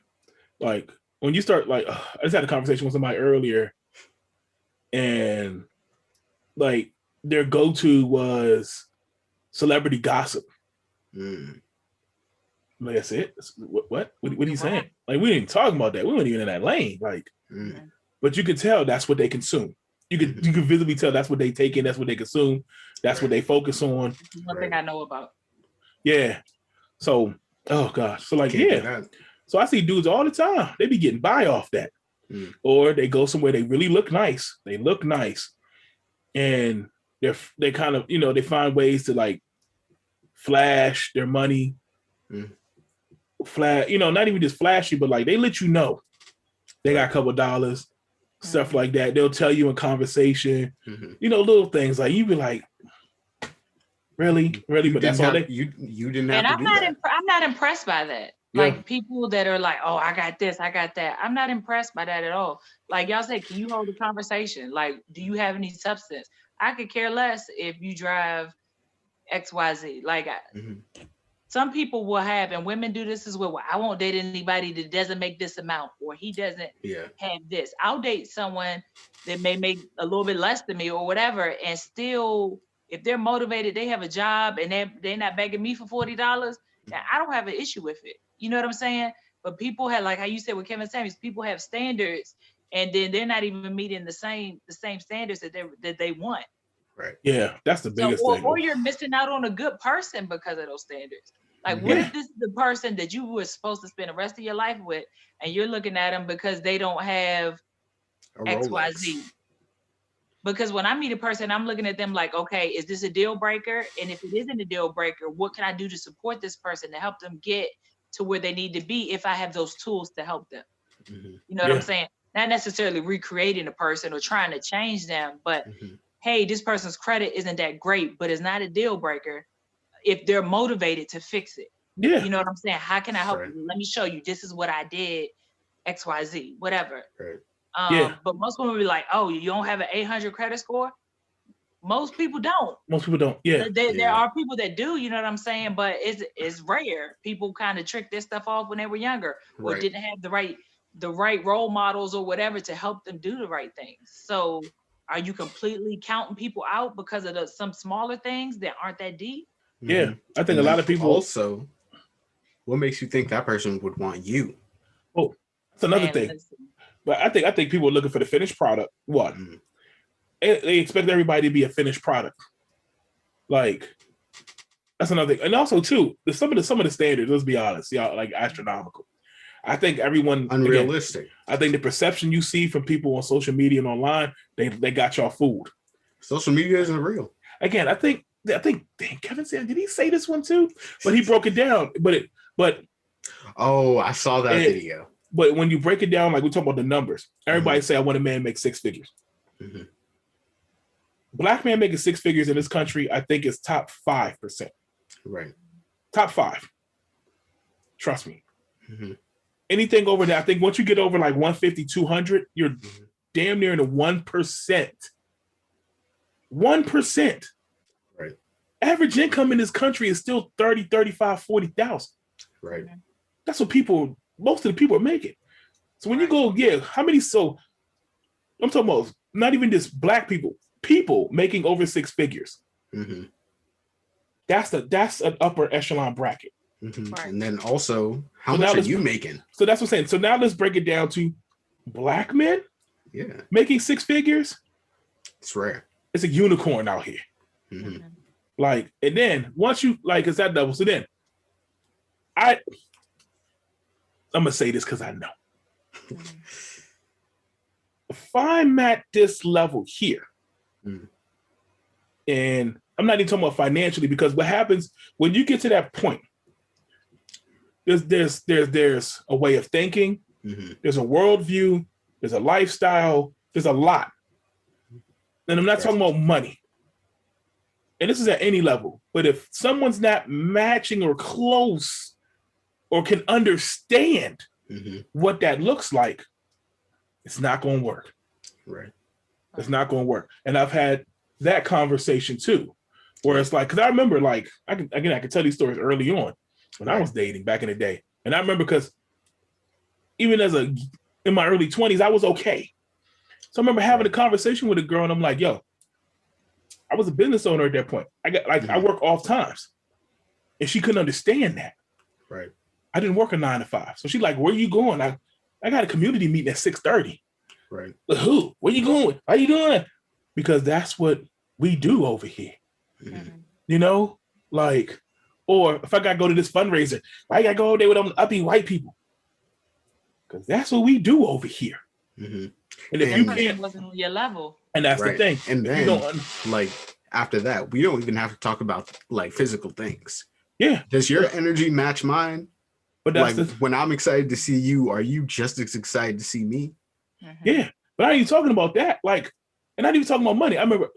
[SPEAKER 1] Like when you start, like, I just had a conversation with somebody earlier and like their go-to was celebrity gossip.
[SPEAKER 2] Mm.
[SPEAKER 1] Like, that's it? What are you saying? Like, we didn't talk about that. We weren't even in that lane. Like, but you could tell that's what they consume. You could visibly tell that's what they take in, that's what they consume, that's what they focus on.
[SPEAKER 3] One thing I know about.
[SPEAKER 1] Yeah. So, oh gosh. So like, so I see dudes all the time. They be getting by off that. Or they go somewhere, they really look nice. They look nice. And they kind of, you know, they find ways to like flash their money. Flash, you know, not even just flashy, but like they let you know they got a couple dollars, stuff like that. They'll tell you in conversation, you know, little things like you be like, really, but that's all
[SPEAKER 2] you didn't have.
[SPEAKER 3] And I'm not impressed by that. Yeah. Like people that are like, oh, I got this, I got that. I'm not impressed by that at all. Like y'all said, can you hold a conversation? Like, do you have any substance? I could care less if you drive XYZ. Like, some people will have, and women do this as well. I won't date anybody that doesn't make this amount, or he doesn't have this. I'll date someone that may make a little bit less than me or whatever, and still, if they're motivated, they have a job, and they're not begging me for $40. Now, I don't have an issue with it. You know what I'm saying? But people have, like how you said with Kevin Samuels, people have standards, and then they're not even meeting the same standards that they want.
[SPEAKER 2] Right.
[SPEAKER 1] Yeah, that's the biggest thing.
[SPEAKER 3] Or you're missing out on a good person because of those standards. Like, what if this is the person that you were supposed to spend the rest of your life with, and you're looking at them because they don't have XYZ? Because when I meet a person, I'm looking at them like, okay, is this a deal breaker? And if it isn't a deal breaker, what can I do to support this person to help them get to where they need to be if I have those tools to help them? You know what I'm saying? Not necessarily recreating a person or trying to change them, but hey, this person's credit isn't that great, but it's not a deal breaker if they're motivated to fix it.
[SPEAKER 1] Yeah.
[SPEAKER 3] You know what I'm saying? How can I help you? Let me show you. This is what I did, XYZ, whatever. But most women will be like, oh, you don't have an 800 credit score? Most people don't.
[SPEAKER 1] Yeah.
[SPEAKER 3] There are people that do, you know what I'm saying? But it's rare. People kind of trick this stuff off when they were younger or didn't have the right role models or whatever to help them do the right things. So are you completely counting people out because of some smaller things that aren't that deep?
[SPEAKER 1] Yeah, I think a lot of people
[SPEAKER 2] also. What makes you think that person would want you?
[SPEAKER 1] Oh, that's another thing. But I think people are looking for the finished product. One, they expect everybody to be a finished product. Like, that's another thing. And also, too, some of the standards. Let's be honest, y'all, like astronomical. I think everyone
[SPEAKER 2] unrealistic.
[SPEAKER 1] Again, I think the perception you see from people on social media and online, they got y'all fooled.
[SPEAKER 2] Social media isn't real.
[SPEAKER 1] Again, I think Kevin said, did he say this one too? But he broke it down. But
[SPEAKER 2] oh, I saw that video.
[SPEAKER 1] But when you break it down, like we talk about the numbers, everybody say I want a man make 6 figures. Black man making 6 figures in this country, I think is top 5%.
[SPEAKER 2] Right.
[SPEAKER 1] Top 5. Trust me. Anything over that, I think once you get over like 150, 200, you're damn near in the 1%. 1%.
[SPEAKER 2] Right.
[SPEAKER 1] Average income in this country is still 30, 35, 40,000.
[SPEAKER 2] Right.
[SPEAKER 1] That's what most of the people are making. So when you go, how many? So I'm talking about not even just black people making over 6 figures. That's an upper echelon bracket.
[SPEAKER 2] And then also, how much are you making?
[SPEAKER 1] So that's what I'm saying. So now let's break it down to black men. Making 6 figures.
[SPEAKER 2] It's rare.
[SPEAKER 1] It's a unicorn out here. Like, and then once you like, it's that level. So then I'm gonna say this because I know. If I'm at this level here, and I'm not even talking about financially, because what happens when you get to that point, there's a way of thinking, there's a worldview, there's a lifestyle, there's a lot. And I'm not talking about money. And this is at any level. But if someone's not matching or close or can understand what that looks like, it's not going to work.
[SPEAKER 2] Right.
[SPEAKER 1] It's not going to work. And I've had that conversation too, where it's like, because I remember, like, I can tell these stories early on when I was dating back in the day. And I remember because even in my early 20s, I was okay. So I remember having a conversation with a girl, and I'm like, yo, I was a business owner at that point. I work off times. And she couldn't understand that.
[SPEAKER 2] Right.
[SPEAKER 1] I didn't work a 9 to 5. So she's like, where you going? I got a community meeting at 6:30.
[SPEAKER 2] Right.
[SPEAKER 1] But who? Where you going? How you doing? Because that's what we do over here. You know? Like, or if I got to go to this fundraiser, I got to go over there with them uppy white people. Because that's what we do over here. And if you can't,
[SPEAKER 3] wasn't on your level.
[SPEAKER 1] And that's the thing.
[SPEAKER 2] And then, like, after that, we don't even have to talk about like physical things.
[SPEAKER 1] Yeah.
[SPEAKER 2] Does your energy match mine?
[SPEAKER 1] But that's
[SPEAKER 2] like when I'm excited to see you, are you just as excited to see me?
[SPEAKER 1] Yeah. But I ain't even talking about that. Like, and not even talking about money. I remember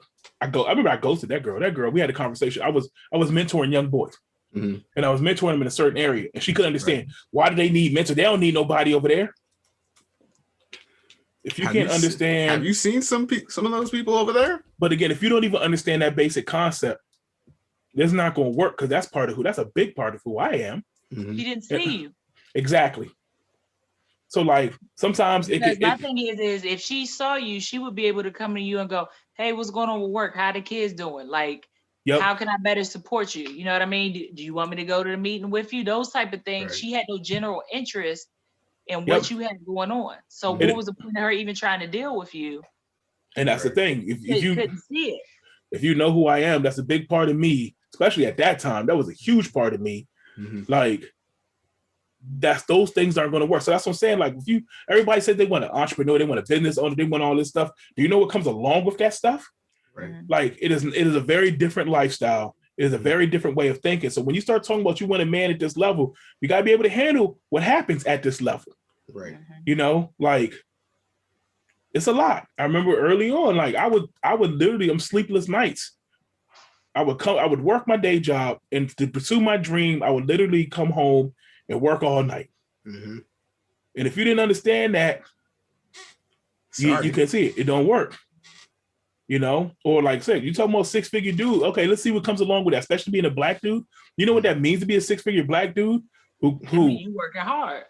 [SPEAKER 1] I ghosted that girl. That girl, we had a conversation. I was mentoring young boys. And I was mentoring them in a certain area. And she couldn't understand why do they need mentor? They don't need nobody over there. If you can't understand,
[SPEAKER 2] have you seen some of those people over there?
[SPEAKER 1] But again, if you don't even understand that basic concept, it's not going to work, because that's a big part of who I am.
[SPEAKER 3] She didn't see you.
[SPEAKER 1] Exactly. So like sometimes
[SPEAKER 3] my thing is if she saw you, she would be able to come to you and go, hey, what's going on with work? How the kids doing? Like, how can I better support you? You know what I mean? Do you want me to go to the meeting with you? Those type of things. Right. She had no general interest in what you had going on. So what was the point of her even trying to deal with you?
[SPEAKER 1] And that's the thing. If you
[SPEAKER 3] couldn't see it.
[SPEAKER 1] If you know who I am, that's a big part of me, especially at that time. That was a huge part of me. Like, those things aren't going to work. So that's what I'm saying. Like, if everybody said they want an entrepreneur, they want a business owner, they want all this stuff. Do you know what comes along with that stuff?
[SPEAKER 2] Right.
[SPEAKER 1] Like, it is a very different lifestyle. It is a very different way of thinking. So when you start talking about you want a man at this level, you got to be able to handle what happens at this level.
[SPEAKER 2] Right.
[SPEAKER 1] You know, like, it's a lot. I remember early on, like I would literally, on sleepless nights, I would work my day job, and to pursue my dream, I would literally come home and work all night. And if you didn't understand that, you can see it. It don't work. You know, or like I said, you talking about 6-figure dude. Okay, let's see what comes along with that, especially being a black dude. You know what that means to be a 6-figure black dude? Who
[SPEAKER 3] you working hard.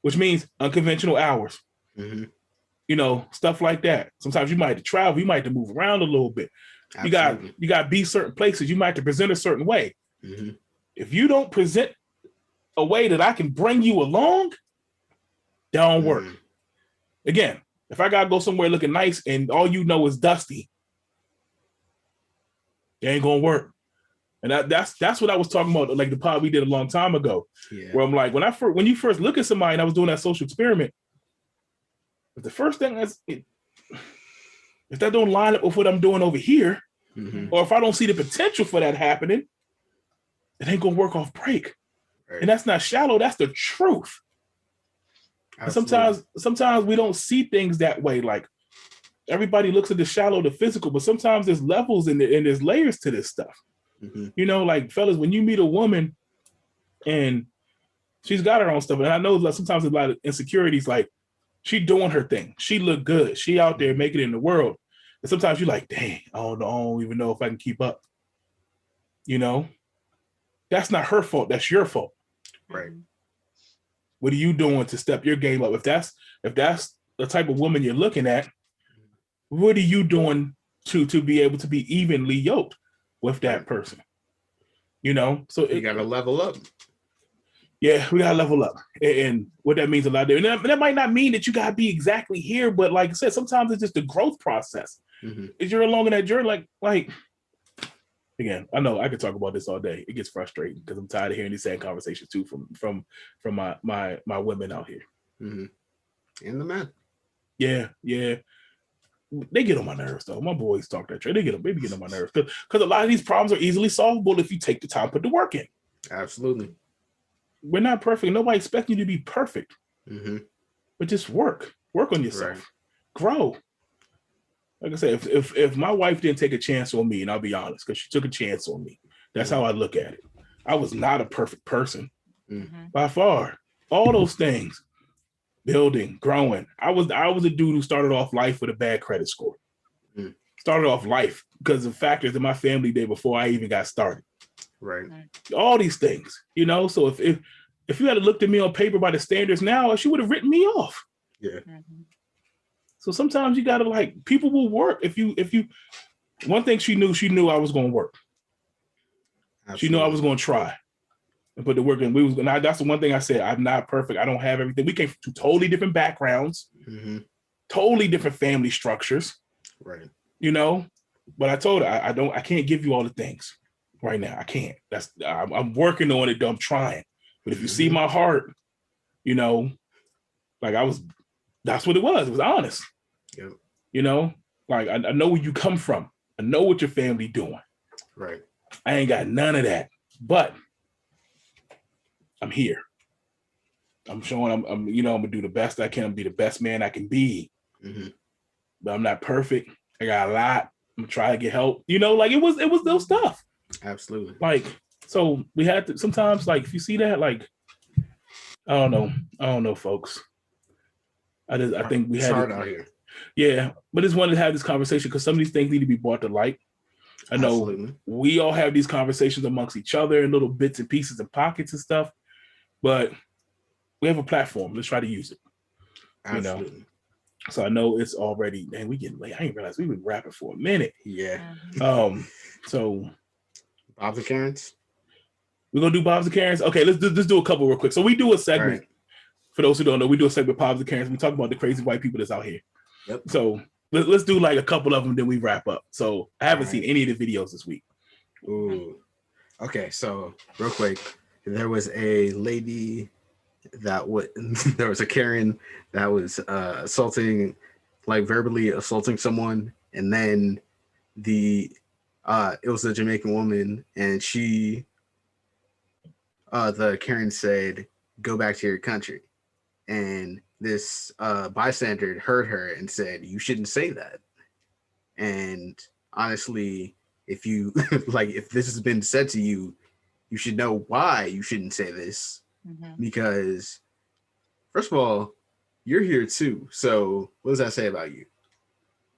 [SPEAKER 1] Which means unconventional hours. You know, stuff like that. Sometimes you might have to travel, you might have to move around a little bit.
[SPEAKER 2] Absolutely.
[SPEAKER 1] You got to be certain places. You might have to present a certain way. If you don't present a way that I can bring you along, that don't work. Again, if I gotta go somewhere looking nice and all you know is dusty, it ain't gonna work. And that's what I was talking about, like the pod we did a long time ago, where I'm like, when you first look at somebody, and I was doing that social experiment, the first thing if that don't line up with what I'm doing over here, or if I don't see the potential for that happening, it ain't gonna work off break. Right. And that's not shallow, that's the truth. Sometimes we don't see things that way. Like, everybody looks at the shallow, the physical, but sometimes there's levels and there's layers to this stuff. You know, like, fellas, when you meet a woman and she's got her own stuff, and I know like sometimes there's a lot of insecurities, like, she doing her thing, she look good, she out there making it in the world, and sometimes you're like, dang, I don't even know if I can keep up. You know, that's not her fault, that's your fault.
[SPEAKER 2] Right.
[SPEAKER 1] What are you doing to step your game up? If that's the type of woman you're looking at, what are you doing to be able to be evenly yoked with that person? You know, so
[SPEAKER 2] you gotta level up.
[SPEAKER 1] Yeah, we gotta level up, and what that means a lot there. And that might not mean that you gotta be exactly here, but like I said, sometimes it's just the growth process. If you're along in that journey, like again, I know I could talk about this all day. It gets frustrating because I'm tired of hearing these same conversations too from my women out here.
[SPEAKER 2] Mm-hmm. And the men.
[SPEAKER 1] Yeah. They get on my nerves though. My boys talk that trade. They get on my nerves because a lot of these problems are easily solvable if you take the time, put the work in.
[SPEAKER 2] Absolutely.
[SPEAKER 1] We're not perfect. Nobody expects you to be perfect.
[SPEAKER 2] Mm-hmm.
[SPEAKER 1] But just work on yourself, grow. Like I said, if my wife didn't take a chance on me, and I'll be honest, because she took a chance on me, that's how I look at it. I was not a perfect person by far. All those things, building, growing. I was a dude who started off life with a bad credit score. Started off life because of factors that my family did before I even got started.
[SPEAKER 2] Right.
[SPEAKER 1] All these things, So if you had looked at me on paper by the standards now, she would have written me off.
[SPEAKER 2] Yeah.
[SPEAKER 1] So sometimes you gotta people will work if you one thing she knew I was gonna work. Absolutely. She knew I was gonna try and put the work in. That's the one thing I said. I'm not perfect. I don't have everything. We came from totally different backgrounds, totally different family structures.
[SPEAKER 2] Right.
[SPEAKER 1] But I told her I can't give you all the things right now. I can't. I'm working on it, though. I'm trying. But if you see my heart, that's what it was. It was honest.
[SPEAKER 2] Yep.
[SPEAKER 1] I know where you come from. I know what your family doing.
[SPEAKER 2] Right.
[SPEAKER 1] I ain't got none of that, but I'm here. I'm showing I'm gonna do the best I can, be the best man I can be. But I'm not perfect. I got a lot. I'm gonna try to get help. It was those stuff.
[SPEAKER 2] Absolutely.
[SPEAKER 1] So we had to sometimes if you see that, I don't know, folks. I think we had
[SPEAKER 2] hard out here.
[SPEAKER 1] Yeah, but it's wanted to have this conversation because some of these things need to be brought to light. I know we all have these conversations amongst each other in little bits and pieces and pockets and stuff, but we have a platform. Let's try to use it.
[SPEAKER 2] Absolutely.
[SPEAKER 1] So I know it's already, man, we getting late. I didn't realize we've been rapping for a minute.
[SPEAKER 2] Yeah.
[SPEAKER 1] So
[SPEAKER 2] Bob's and Karens.
[SPEAKER 1] We're gonna do Bob's and Karens. Okay, let's do a couple real quick. So we do a segment. Right. For those who don't know, we do a segment with Bob's and Karens. We talk about the crazy white people that's out here.
[SPEAKER 2] Yep.
[SPEAKER 1] So let's do a couple of them, then we wrap up. So I haven't seen any of the videos this week.
[SPEAKER 2] Ooh. Okay, so real quick, there was a lady there was a Karen that was assaulting, verbally assaulting someone, and then it was a Jamaican woman, and she the Karen said, "Go back to your country," and this bystander heard her and said, "You shouldn't say that." And honestly, if you if this has been said to you, you should know why you shouldn't say this. Because first of all, you're here too. So what does that say about you?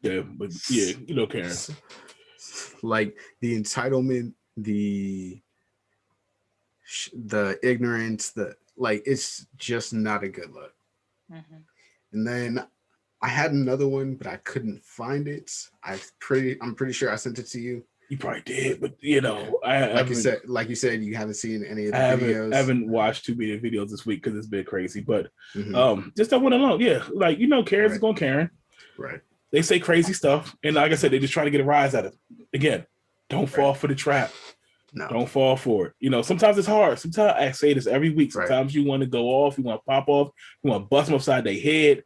[SPEAKER 1] Yeah, but Karen.
[SPEAKER 2] The entitlement, the ignorance, it's just not a good look. And then I had another one, but I couldn't find it. I'm pretty sure I sent it to you.
[SPEAKER 1] You probably did, but
[SPEAKER 2] like you said, you haven't seen any of the videos.
[SPEAKER 1] I haven't watched too many videos this week because it's been crazy. But just I went along. Yeah, Karen's is going Karen.
[SPEAKER 2] Right.
[SPEAKER 1] They say crazy stuff, and like I said, they're just trying to get a rise out of it. Again, don't fall for the trap. No. Don't fall for it. Sometimes it's hard. Sometimes I say this every week. Sometimes you want to go off, you want to pop off, you want to bust them upside their head.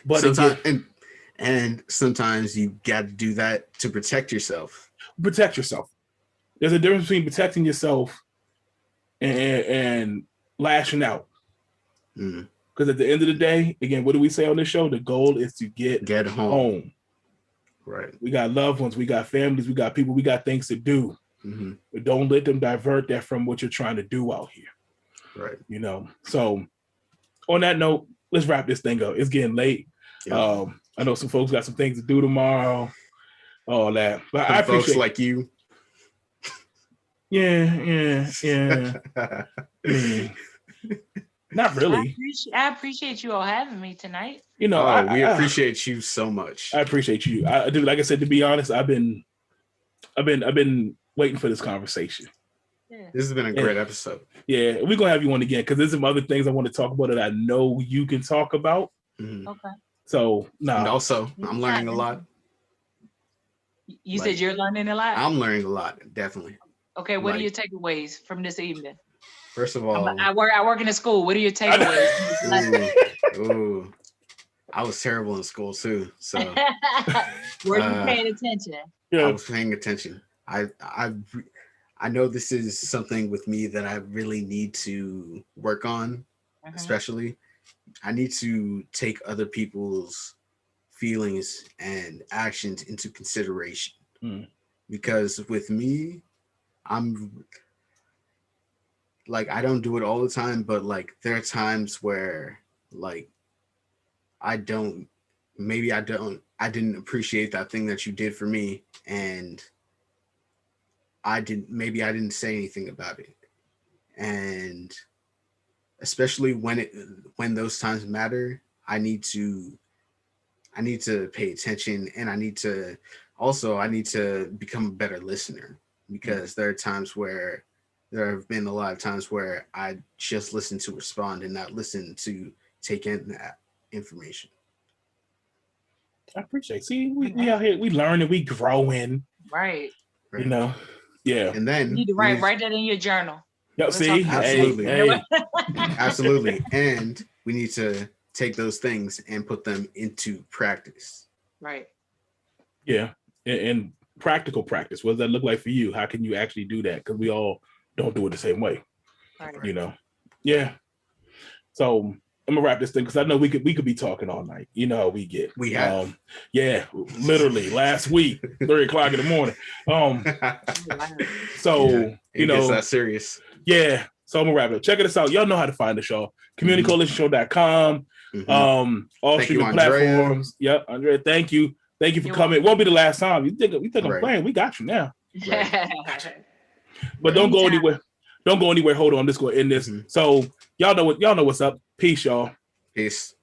[SPEAKER 1] But
[SPEAKER 2] sometimes, and sometimes you got to do that to protect yourself.
[SPEAKER 1] Protect yourself. There's a difference between protecting yourself and lashing out. Because at the end of the day, again, what do we say on this show? The goal is to get home.
[SPEAKER 2] Right.
[SPEAKER 1] We got loved ones, we got families, we got people, we got things to do. But don't let them divert that from what you're trying to do out here.
[SPEAKER 2] Right.
[SPEAKER 1] So on that note, let's wrap this thing up. It's getting late. Yep. I know some folks got some things to do tomorrow. All that. But I appreciate
[SPEAKER 2] folks like you.
[SPEAKER 1] Yeah. Not really.
[SPEAKER 3] I appreciate you all having me tonight.
[SPEAKER 2] We appreciate you so much.
[SPEAKER 1] I appreciate you. I do. Like I said, to be honest, I've been waiting for this conversation.
[SPEAKER 3] Yeah.
[SPEAKER 2] This has been a great episode.
[SPEAKER 1] Yeah, we're gonna have you on again because there's some other things I want to talk about that I know you can talk about.
[SPEAKER 3] Okay.
[SPEAKER 1] So no.
[SPEAKER 2] And also, I'm learning a lot.
[SPEAKER 3] You said you're learning a lot?
[SPEAKER 2] I'm learning a lot, definitely.
[SPEAKER 3] Okay, what are your takeaways from this evening?
[SPEAKER 2] First of all,
[SPEAKER 3] I work in a school. What are your takeaways?
[SPEAKER 2] Ooh. I was terrible in school too. So
[SPEAKER 3] were you paying attention?
[SPEAKER 2] I was paying attention. I know this is something with me that I really need to work on, especially. I need to take other people's feelings and actions into consideration. Because with me, I'm like, I don't do it all the time, but like there are times where like I didn't appreciate that thing that you did for me, and I didn't say anything about it. And especially when those times matter, I need to pay attention, and I need to become a better listener, because there have been a lot of times where I just listen to respond and not listen to take in that information.
[SPEAKER 1] I appreciate it. See, we out here, we learning, we growing.
[SPEAKER 3] Right.
[SPEAKER 1] You know? Yeah.
[SPEAKER 2] And then
[SPEAKER 3] you need to write that in your journal.
[SPEAKER 1] Yep, see?
[SPEAKER 2] Absolutely.
[SPEAKER 1] Hey.
[SPEAKER 2] Absolutely. And we need to take those things and put them into practice.
[SPEAKER 3] Right.
[SPEAKER 1] Yeah. And practical practice. What does that look like for you? How can you actually do that? Because we all don't do it the same way.
[SPEAKER 3] Right.
[SPEAKER 1] You know? Yeah. So I'm gonna wrap this thing because I know we could be talking all night. You know how we get.
[SPEAKER 2] We have.
[SPEAKER 1] Yeah, literally last week, 3:00 in the morning. So
[SPEAKER 2] yeah,
[SPEAKER 1] you know,
[SPEAKER 2] it's that serious.
[SPEAKER 1] Yeah. So I'm gonna wrap it up. Check us out. Y'all know how to find the show. CommunityCoalitionShow.com. All streaming platforms. Yep, Andrea. Thank you. Thank you for coming. It won't be the last time. You think I'm playing? We got you now.
[SPEAKER 3] Right.
[SPEAKER 1] But don't go anywhere. Don't go anywhere. Hold on. I'm just gonna end this. So y'all know what's up. Peace, y'all.
[SPEAKER 2] Peace.